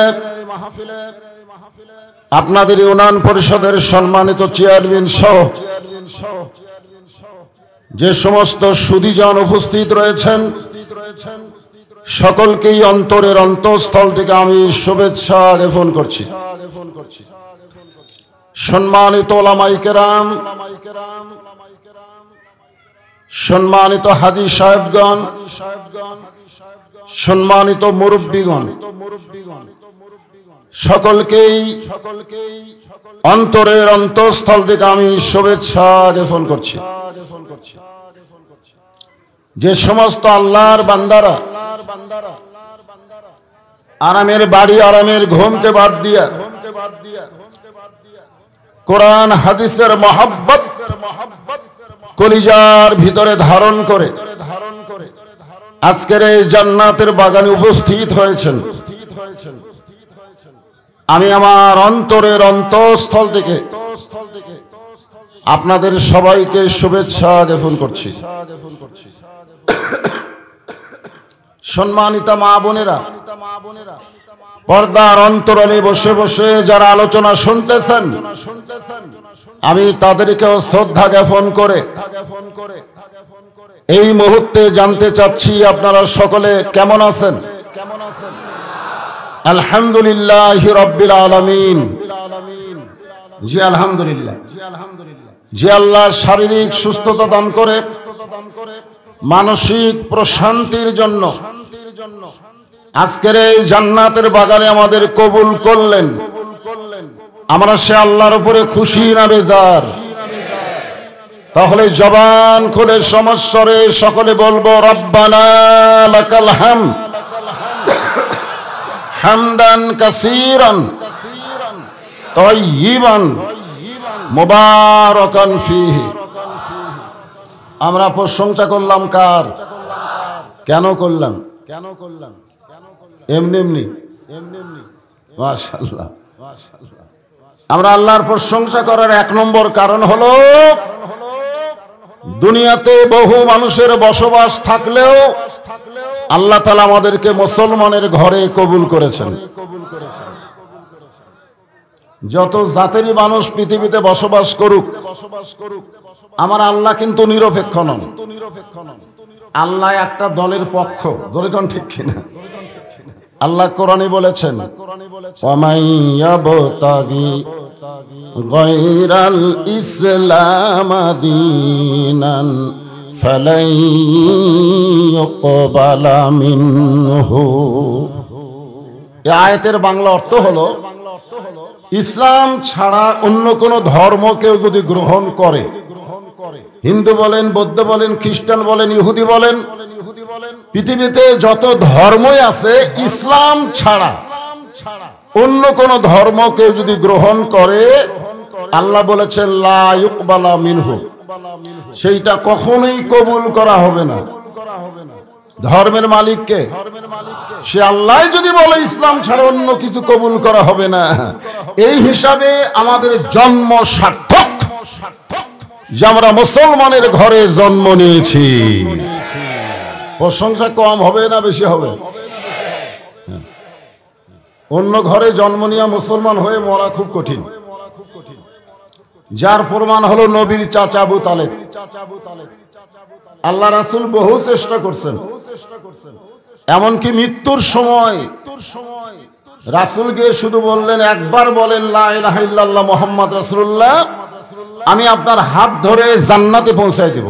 আপনাদের ইউনিয়ন পরিষদের সম্মানিত চেয়ারম্যান সহ যে সমস্ত সুধীজন উপস্থিত রয়েছেন সকলকেই অন্তরের অন্তঃস্থল থেকে আমি শুভেচ্ছা জ্ঞাপন করছি। সম্মানিত ওলামায়ে কেরাম, সম্মানিত হাজী সাহেবগণ, সম্মানিত মুরব্বীগণ, সকলকেই অন্তরের অন্তঃস্থল থেকে আমি শুভেচ্ছা জ্ঞাপন করছি। যে সমস্ত আল্লাহর বান্দারা আরামের বাড়ি, আরামের ঘুমকে বাদ দিয়া কোরআন হাদিসের মহব্বত কলিজার ভিতরে ধারণ করে আজকের এই জান্নাতের বাগানে উপস্থিত হয়েছেন, আমি আমার অন্তরের অন্তঃস্থল থেকে আপনাদের সবাইকে শুভেচ্ছা জ্ঞাপন করছি। সম্মানিত মা বোনেরা, পর্দার অন্তরালে বসে বসে যারা আলোচনা শুনতেছেন, আমি তাদেরকেও শ্রদ্ধা জ্ঞাপন করে এই মুহূর্তে জানতে চাচ্ছি আপনারা সকলে কেমন আছেন? আলহামদুলিল্লাহি রাব্বিল আলামিন। জি আলহামদুলিল্লাহ। যে আল্লাহ শারীরিক সুস্থতা দান করে মানসিক প্রশান্তির জন্য আজকের এই জান্নাতের বাগানে আমাদের কবুল করলেন, আমরা সে আল্লাহর উপরে খুশি না বেজার? তাহলে জবান খুলে সমস্বরে সকলে বলবো রব্বানা লাকাল হামদ হামদান কাসীরান তাইয়িবান মুবারাকান ফীহি। আমরা প্রশংসা করলাম কার? কেন করলাম? এমনি মাশাআল্লাহ। আমরা আল্লাহর প্রশংসা করার এক নম্বর কারণ হলো দুনিয়াতে বহু মানুষের বসবাস থাকলেও আল্লাহ তাআলা আমাদেরকে মুসলমানের ঘরে কবুল করেছেন। যত জাতেরই মানুষ পৃথিবীতে বসবাস করুক, আমার আল্লাহ কিন্তু নিরপেক্ষ নন। আল্লাহ একটা দলের পক্ষ, দলের ঠিক কিনা? আল্লাহ কোরআনে বলেছেন ওয়ামাইয়াবতাগি গায়রাল ইসলাম দীনান ফালাই ইউকবালা মিনহু। এই আয়াতের বাংলা অর্থ হলো ইসলাম ছাড়া অন্য কোন ধর্ম কেউ যদি গ্রহণ করে, হিন্দু বলেন, বৌদ্ধ বলেন, খ্রিস্টান বলেন, ইহুদি বলেন, পৃথিবীতে যত ধর্মই আছে ইসলাম ছাড়া অন্য কোন ধর্ম কেউ যদি গ্রহণ করে, আল্লাহ বলেছেন লা ইউকবালা মিনহু, সেইটা কখনোই কবুল করা হবে না। ধর্মের মালিককে? সে আল্লাহ যদি বলে ইসলাম ছাড়া অন্য কিছু কবুল করা হবে না, এই হিসাবে আমাদের জন্ম সার্থক যে আমরা মুসলমানের ঘরে জন্ম নিয়েছি। প্রশংসা কম হবে না বেশি হবে? অন্য ঘরে জন্ম নিয়ে মুসলমান হয়ে মরা খুব কঠিন। যার প্রমাণ হলো নবীর চাচা আবু তালেব। আল্লাহ রাসূল বহু চেষ্টা করছেন, এমনকি মৃত্যুর সময় রাসূল গিয়ে শুধু বললেন, একবার বলেন লা ইলাহা ইল্লাল্লাহ মুহাম্মদ রাসূলুল্লাহ, আমি আপনার হাত ধরে জান্নাতে পৌঁছায় দেব।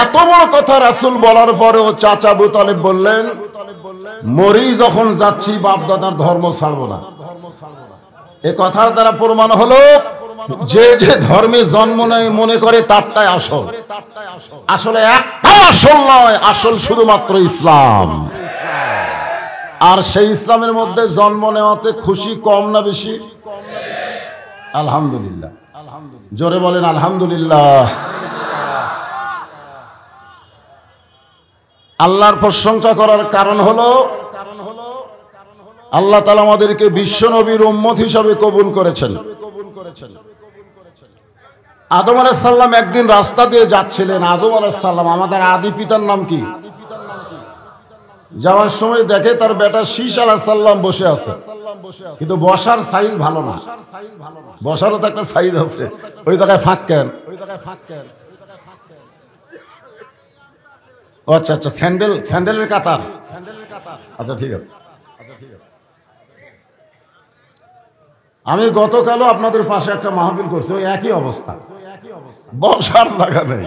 এত বড় কথা রাসূল বলার পরেও চাচা আবু তালেব বললেন, মরি যখন যাচ্ছি বাপ দাদার ধর্ম ছাড়বো না। এ কথার দ্বারা প্রমাণ হলো যে যে ধর্মে জন্ম নেয় মনে করে তারটাই আসল। আসলে একটা আসল নয়, আসল শুধুমাত্র ইসলাম। আর সেই ইসলামের মধ্যে জন্ম নেওয়াতে খুশি কম না বেশি? আলহামদুলিল্লাহ, জোরে বলেন আলহামদুলিল্লাহ। আল্লাহর প্রশংসা করার কারণ হলো আল্লাহ তাআলা আমাদেরকে বিশ্ব নবীর উম্মত হিসাবে কবুল করেছেন। আদম আলাইহিস সালাম একদিন রাস্তা দিয়ে যাচ্ছিলেন। আদম আলাইহিস সালাম, আমাদের আদি পিতার নাম কি? যাওয়ার সময় দেখে তার বেটা শীশ আলাইহিস সালাম বসে আছে, কিন্তু বসার সাইজ ভালো না। বসারও তো একটা সাইজ আছে, ওই জায়গায় ফাঁক কেন? আচ্ছা আচ্ছা, স্যান্ডেলের কাতার। আচ্ছা ঠিক আছে। আমি গতকালও আপনাদের পাশে একটা মাহফিল করছি, ওই একই অবস্থা, বসার জায়গা নেই।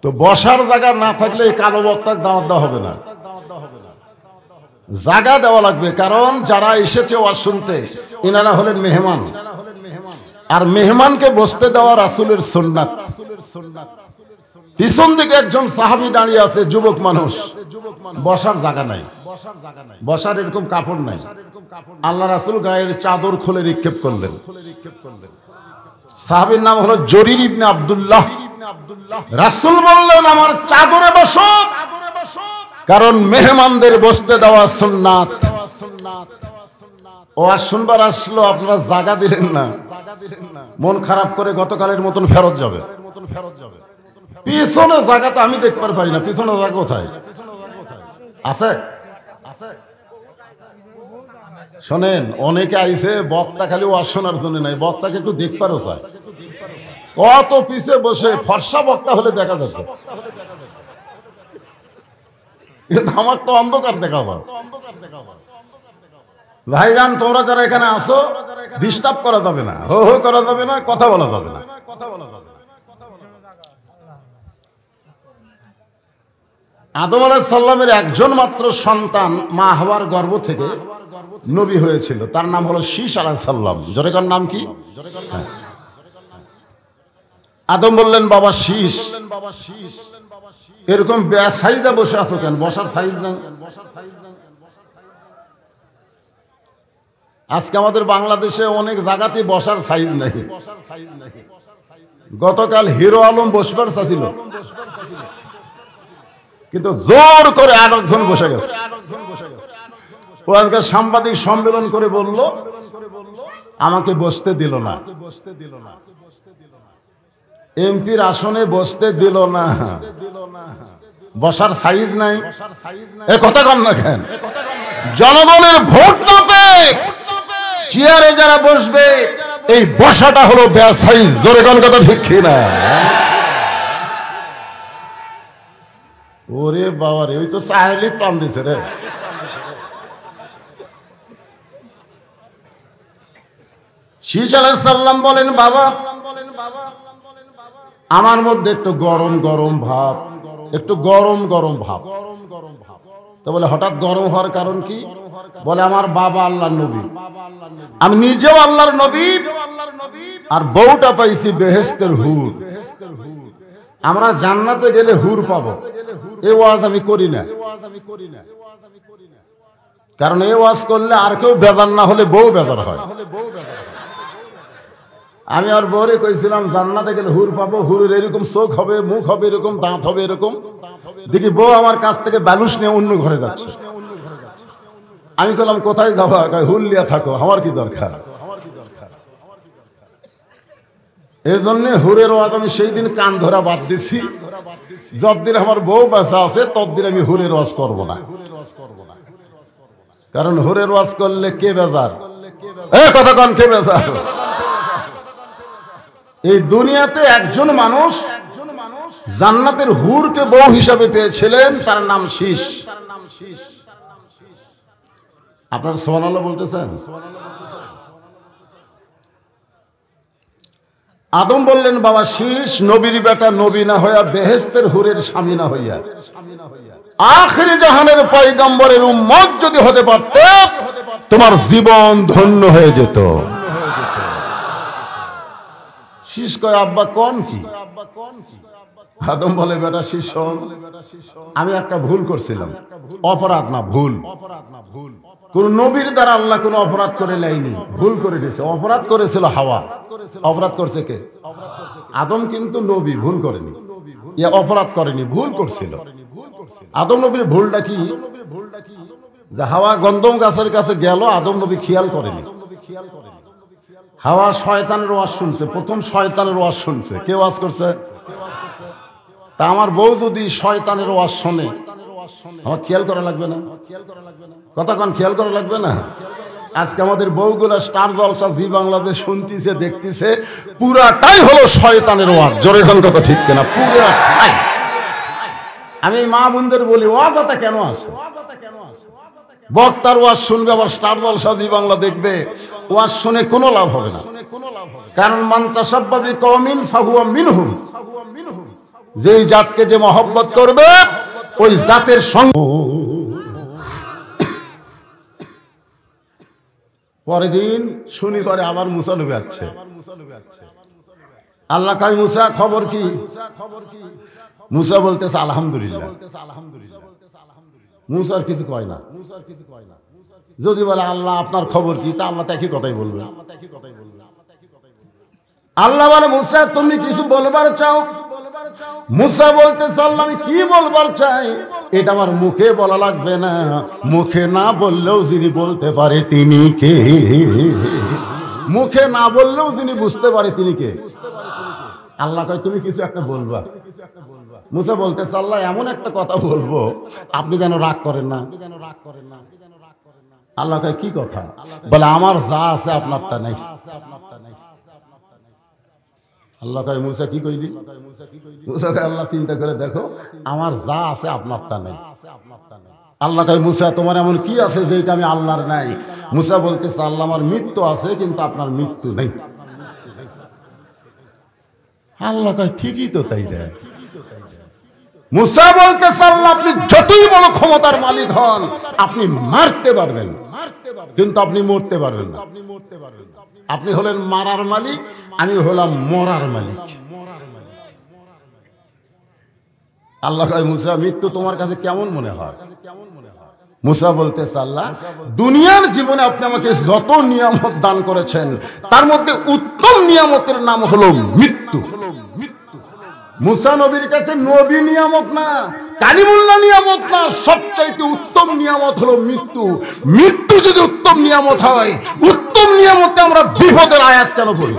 তো বসার জায়গা না থাকলে এই কালো বক্তাকে দাওয়াত দেওয়া হবে না, জায়গা দেওয়া লাগবে। কারণ যারা এসেছে ওয়াজ শুনতে ইনারা হলেন মেহমান, আর মেহমানকে বসতে দেওয়া রাসূলের সুন্নাত। পিছন দিকে একজন সাহাবী দাঁড়িয়ে আছে, যুবক মানুষ, বসার জায়গা নাই, বসার এরকম কাপড় নাই। আল্লাহ রাসূল গায়ের চাদর খুলে নিক্ষেপ করলেন। সাহাবীর নাম হলো জরির ইবনে আব্দুল্লাহ। রাসূল বললেন, আমার চাদরে বসো, কারণ মেহমানদের বসতে দেওয়া সুন্নাত। ও আর শুনবার আসলো, আপনারা জায়গা দিলেন না, মন খারাপ করে গতকালের মতন ফেরত যাবে। পিছনে জায়গাটা আমি দেখতে পাই না, পিছনে জায়গা কোথায় আছে? শোনেন, অনেকে আইছে বক্তা খালি ওয়াজ শোনার জন্য নাই, বক্তাকে একটু দেখবারও চায়। কত পিছে বসে ফর্সা বক্তা হলে দেখা যেত, আমার তো অন্ধকার দেখাবো। ভাইজান, তোমরা যারা এখানে আসো, ডিস্টার্ব করা যাবে না, হো হো করা যাবে না, কথা বলা যাবে না। আদম আলাইহিস সালামের একজন মাত্র সন্তান মা হাওয়ার গর্ভ থেকে নবী হয়েছিল, তার নাম হলো শীশ আলাইহিস সালাম। জোরে কার নাম কি? আদম বললেন বাবা শীষ, এরকম সাইজা বসে আছো কেন? বসার সাইজ নাই। আজকে আমাদের বাংলাদেশে অনেক জায়গাতে বসার সাইজ নাই। গতকাল হিরো আলম বসবার চাচ্ছিল, কিন্তু জোর করে আরেকজন বসে গেছে। ও আজকে সাংবাদিক সম্মেলন করে বলল আমাকে বসতে দিল না, এমপির আসনে বসতে দিল না, বসার সাইজ নাই। এ কথা কন না কেন? জনগণের ভোট না পেয়ে চেয়ারে যারা বসবে, এই বসাটা হলো বেসাইজ। জোরে কোন কথা ঠিক কিনা? ওরে বাবা রে, ওই তো চাইলে টান দিছে রে। শীষ আলাইহিস সালাম বলেন বাবা আমার মধ্যে একটু গরম গরম ভাব, একটু গরম গরম ভাব। তো বলে হঠাৎ গরম হওয়ার কারণ কি? বলে আমার বাবা আল্লাহর নবী, আমি নিজেও আল্লাহর নবী, আর বউটা পাইছি বেহেশতের হুর। আমরা জান্নাতে গেলে হুর পাবো, এই ওয়াজ আমি করি না। কারণ এই ওয়াজ করলে আর কেউ বেজার না হলে বউ বেজার হয়। আমি আর বউরে কইছিলাম জান্নাতে গেলে হুর পাবো, হুরের এরকম চোখ হবে, মুখ হবে এরকম, দাঁত হবে এরকম। দেখি বউ আমার কাছ থেকে বালুস নিয়ে অন্য ঘরে যাচ্ছে। আমি বললাম কোথায় যাবা? হুর লিয়া থাকো, আমার কি দরকার? এই জন্য হুরের ওয়াজ আমি সেই দিন কান ধরা বাদ দিছি। যতদিন আমার বউ বাঁচা আছে ততদিন আমি হুরের ওয়াজ করবো না। কারণ হুরের ওয়াজ করলে কে বেজার? কথা কন, কে বেজার? এই দুনিয়াতে একজন মানুষ জান্নাতের হুরকে বউ হিসাবে পেয়েছিলেন, তার নাম শীষ। আপনার সুবহানাল্লাহ বলতেছেন? আদম বললেন বাবা শীষ নবীর বেটা, নবী না হইয়া বেহেশতের হুরের স্বামী না হইয়া আখিরি জাহানের পয়গম্বরের উম্মত যদি হতে পারতে তোমার জীবন ধন্য হয়ে যেত। শীষ কয় আব্বা কোন কি? আদম বলে বেটা শীষ, আমি একটা ভুল করছিলাম। অপরাধ না, ভুল। কোন নবীর দ্বারা আল্লাহ কোন অপরাধ করে নেয়নি, ভুল করে দিয়েছে। অপরাধ করেছিল হাওয়া। অপরাধ করছে কে? আদম কিন্তু নবী, ভুল করেনি। অপরাধ করেনি, ভুল করছিল। আদম নবীর ভুলটা কি? যে হাওয়া গন্ধম গাছের কাছে গেল, আদম নবী খেয়াল করেনি। হাওয়া শয়তানের ওয়াজ শুনছে, প্রথম শয়তানের ওয়াজ শুনছে। কে ওয়াজ করছে? তা আমার বউ যদি শয়তানের ওয়াজ শোনে, আমার খেয়াল করা লাগবে না? কতক্ষণ খেয়াল করা লাগবে না? আজকে আমাদের বউগুলা স্টার জলসা জি বাংলাদেশ শুনতেছে, দেখতেছে, পুরাটাই হলো শয়তানের ওয়াজ। জোরে কোন কথা ঠিক কিনা? পুরাটাই। আমি মা বোনদের বলি ওয়াজটা কেন আসে? বক্তার ওয়াজ শুনবে, আবার স্টার জলসা জি বাংলা দেখবে, ওয়াজ শুনে কোনো লাভ হবে না। কারণ মান তাসাব্বা বিকওমিন ফাহুয়া মিনহুম, যেই জাতকে যে মহব্বত করবে ওই জাতের সঙ্গে। পরের দিন শুনি করে আবার মুসা নবী আছে। আল্লাহ কয় মুসা খবর কি? মুসা বলতেছে আলহামদুলিল্লাহ। মুসার কিছু কয় না। যদি বলে আল্লাহ আপনার খবর কি, তা আল্লাহ একই কথাই বলবে। আল্লাহ বলে মুসা তুমি কিছু বলবার চাও? মুসা বলতেছে আল্লাহ আমি কি বলবার চাই এটা আমার মুখে বলা লাগবে না, মুখে না বললেও যিনি বলতে পারে তিনি কে? মুখে না বললেও যিনি বুঝতে পারে তিনি কে? আল্লাহ কয় তুমি কিছু একটা বলবা। মুসা বলতেছে আল্লাহ এমন একটা কথা বলবো আপনি যেন রাগ করেন না। আল্লাহ কয় কি কথা? বলে আমার যা আছে আপনার তা নাই। আল্লাহ কয় মুসা কি কইলি? মুসা কয় আল্লাহ চিন্তা করে দেখো, আমার যা আছে আপনার তা নাই। আল্লাহ কয় মুসা তোমার এমন কি আছে যেটা আমি আল্লাহর নাই? মুসা বলতেছে আল্লাহ আমার মৃত্যু আছে কিন্তু আপনার মৃত্যু নেই। আল্লাহ কয় ঠিকই তো তাই রে। মুসা বলতেছে আল্লাহ আপনি যতই বড় ক্ষমতার মালিক হন আপনি মারতে পারবেন কিন্তু আপনি মরতে পারবেন না। আপনি হলেন মারার মালিক, আমি হলাম মরার মালিক। আল্লাহ কয় মুসা মৃত্যু তোমার কাছে কেমন মনে হয়? মুসা বলতেছে আল্লাহ দুনিয়ার জীবনে আপনি আমাকে যত নিয়ামত দান করেছেন তার মধ্যে উত্তম নিয়ামতের নাম হলো মৃত্যু। মুসা নবীর কাছে নবী নিয়ামত না, কালিমুল্লাহ নিয়ামত না, সবচাইতে উত্তম নিয়ামত হলো মৃত্যু। মৃত্যু যদি উত্তম নিয়ামত হয়, উত্তম নিয়ামতে আমরা বিপদের আয়াত কেন পড়ি?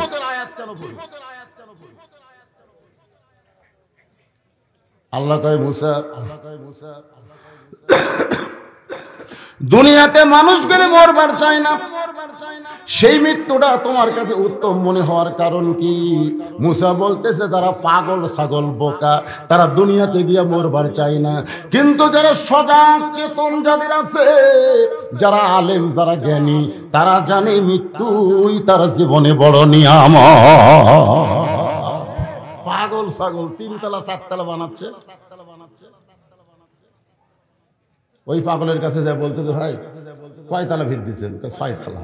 আল্লাহ কয় মুসা দুনিয়াতে মানুষ গেলে মরবার চায় না, সেই মৃত্যুটা তোমার কাছে উত্তম মনে হওয়ার কারণ কি? মুসা বলতেছে তারা পাগল ছাগল বোকা, তারা দুনিয়াতে গিয়ে মরবার চায় না। কিন্তু যারা সজাগ চেতন যাদের আছে, যারা আলেম, যারা জ্ঞানী, তারা জানে মৃত্যুই তার জীবনে বড় নিয়ামত। পাগল ছাগল তিনতলা চারতলা বানাচ্ছে, ওই পাগলের কাছে যা বলতে ভাই কয়তলা ভিত দিচ্ছেন? 6 তলা।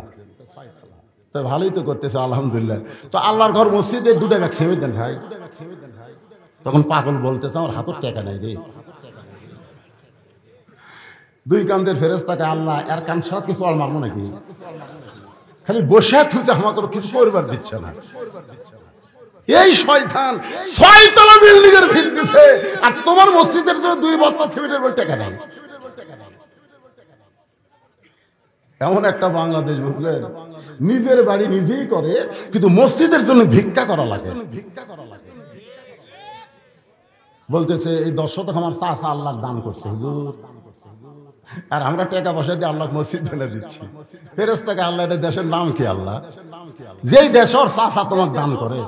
তো ভালোই তো করতেছে আলহামদুলিল্লাহ। তো আল্লাহর ঘর মসজিদে 2টা ব্যাগ সিমেন্ট দেন ভাই। তখন পাগল বলতেছে আমার হাতের টাকা নাই রে। 2 কান্দের ফেরেশতাকে আল্লাহ এর কান ছাড়া কিছু আর মারবো নাকি? খালি বসে থুছে আমাকে কিছু করবার দিচ্ছে না। এই শয়তান 6 তলা বিল্ডিং এর ভিত দিছে, আর তোমার মসজিদের জন্য 2 বস্তা সিমেন্টের বই টাকা নাই। এমন একটা বাংলাদেশ বুঝলেন, নিজের বাড়ি নিজেই করে কিন্তু মসজিদের জন্য ভিক্ষা করা লাগে। বলতেছে এই 10 শতক আমার চাচা আল্লাহ দান করছে হুজুর, আর আমরা টাকা পয়সা দিয়ে আল্লাহ মসজিদ ফেলে দিচ্ছি। ফেরেশতাকে আল্লাহ এটা দেশের নাম কি? আল্লাহ যেই দেশের চাচা তোমার দান করে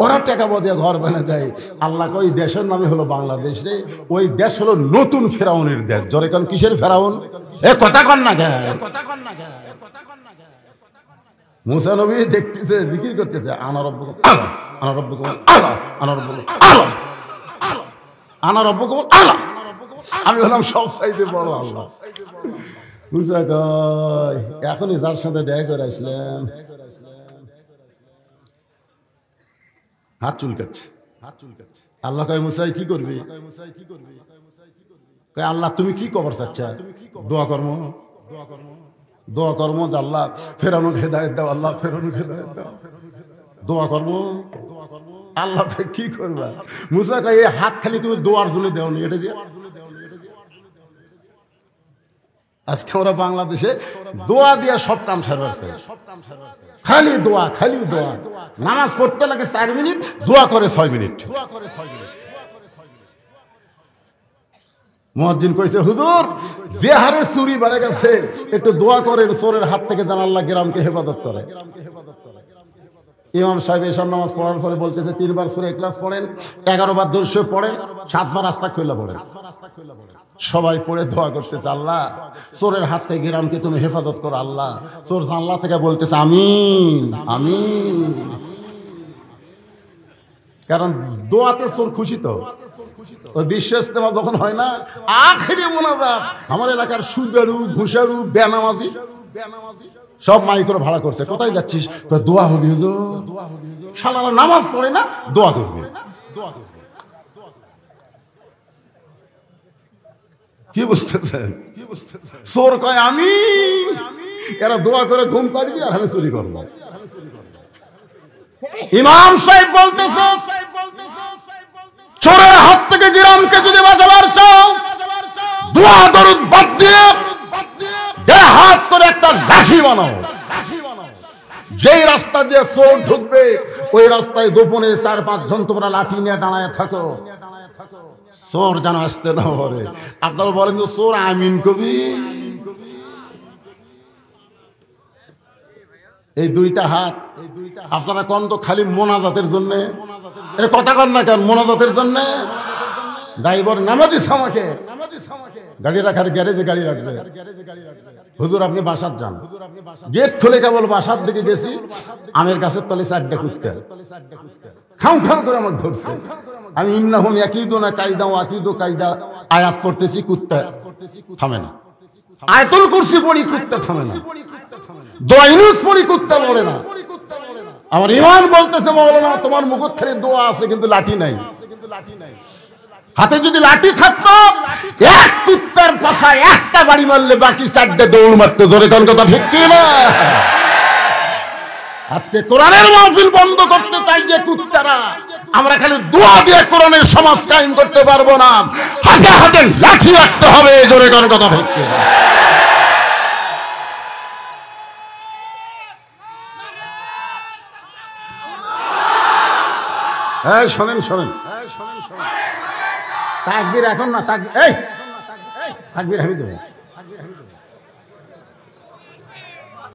ওরা টাকা দিয়ে ঘর বানিয়ে দেয়। আল্লাহ ওই দেশের নামই হলো বাংলাদেশ রে। ওই দেশ হলো নতুন ফেরাউনের দেশ। জোরে কোন কিসের ফেরাউন? এ কথা কন না গে। মুসা নবী দেখতেছে, জিকির করতেছে আনা রব্বুকুম আল্লাহ, আনা রব্বুকুম আল্লাহ, আনা রব্বুকুম আল্লাহ, আনা রব্বুকুম আল্লাহ। আমি হলাম সব চাইতে বড় আল্লাহ। মুসা কয় এখনই যার সাথে দেখা করে আসলেন হাত চুলকাচ্ছে। আল্লাহ কয় মুসা কি করবি? কয় আল্লাহ তুমি কি কবর চাচ্ছা? দোয়া কর্ম, দোয়া কর্ম যে আল্লাহ ফেরানো হেদায়েত দাও, আল্লাহ ফেরানো হেদায়েত দাও, দোয়া কর্ম। আল্লাহ কি করবা? মুসা কয় এই হাত খালি তুমি দোয়ার জন্য দেওনি, এটা দিয়ে আজকে আমরা বাংলাদেশে দোয়া দিয়া সব কাম সারছে। খালি দোয়া, খালি দোয়া। নামাজ পড়তে লাগে 4 মিনিট, দোয়া করে 6 মিনিট। মুয়াজ্জিন কইছে হুজুর যে হারে চুরি বেড়ে গেছে একটু দোয়া করেন চোরের হাত থেকে যেন আল্লাহ গ্রামকে হেফাজত করে। ইমাম সাহেব এসব নামাজ পড়ার পরে বলতেছে 3 বার সূরা ইখলাস পড়েন, 11 বার দরুদ পড়েন, 7 বার আস্তাগফিরুল্লাহ পড়েন। সবাই পড়ে দোয়া করতেছে আল্লাহ চোরের হাত থেকে গ্রামকে তুমি হেফাজত করো। আল্লাহ চোর জানলা থেকে বলতেছে আমিন আমিন, কারণ দোয়াতে চোর খুশি। তো ওই বিশ্ব ইজতেমা যখন হয় না, আখেরি মোনাজাত, আমার এলাকার সুদারু ঘুষারু বেনামাজি সব মাইক্রো ভাড়া করছে। কোথায় যাচ্ছিস? দোয়া হবি হুজুর। শালারা নামাজ পড়ে না, দোয়া করবে। কি বুঝতেছেন? চোর কয় আমি, এরা দোয়া করে ঘুম পাড়বি আর আমি চুরি করবো। ইমাম সাহেব বলতেছে চোরের হাত থেকে গ্রামকে যদি বাঁচাবার চাও, দোয়া দরুদ বাদ দিয়ে হাত করে একটা লাঠি বানাও। যেই রাস্তা দিয়ে চোর ঢুকবে ওই রাস্তায় গোপনে 4-5 জন তোমরা লাঠি নিয়ে দাঁড়ায় থাকো, চোর যেন আসতে না পারে। আপনারা বলেন যে চোর আমিন কবি। এই 2টা হাত আপনারা কোন তো খালি মোনাজাতের জন্য, এই কথা কন না কেন? মোনাজাতের জন্য ড্রাইভার নামাজি আমাকে গাড়ি রাখার গ্যারেজে গাড়ি রাখবে। হুজুর আপনি বাসার যান, গেট খুলে কেবল বাসার দিকে গেছি, আমের গাছের তলে 4টা কুত্তা খাও খাও করে আমার ধরছে। আমি ইন্নাহুম ইয়াকিদুনা কায়দা ওয়া আকিদু কায়দা আয়াত পড়তেছি, কুত্তা থামে না। আয়াতুল কুরসি পড়ি, কুত্তা থামে না। দোয়া ইউনুস পড়ি, কুত্তা লড়ে না। আমার ঈমান বলতেছে মাওলানা তোমার মুখত খালি দোয়া আছে কিন্তু লাঠি নাই। হাতে যদি লাঠি থাকতো, এক কুত্তার পাশায় একটা বাড়ি মারলে বাকি 4টে দৌড় মারতে। জোরে কোন কথা ঠিক কি না? আজকে কোরআনের মাহফিল বন্ধ করতে চাই যে কুত্তারা, আমরা খালি দোয়া দিয়ে কোরআনের সমাজ কায়েম করতে পারবো না, হাতে হাতে লাঠি রাখতে হবে। জোরে কোন কথা ঠিক কি না? হ্যাঁ শোনেন শোনেন, তাকবীর এখন না, তাকবীর আমি দেবো।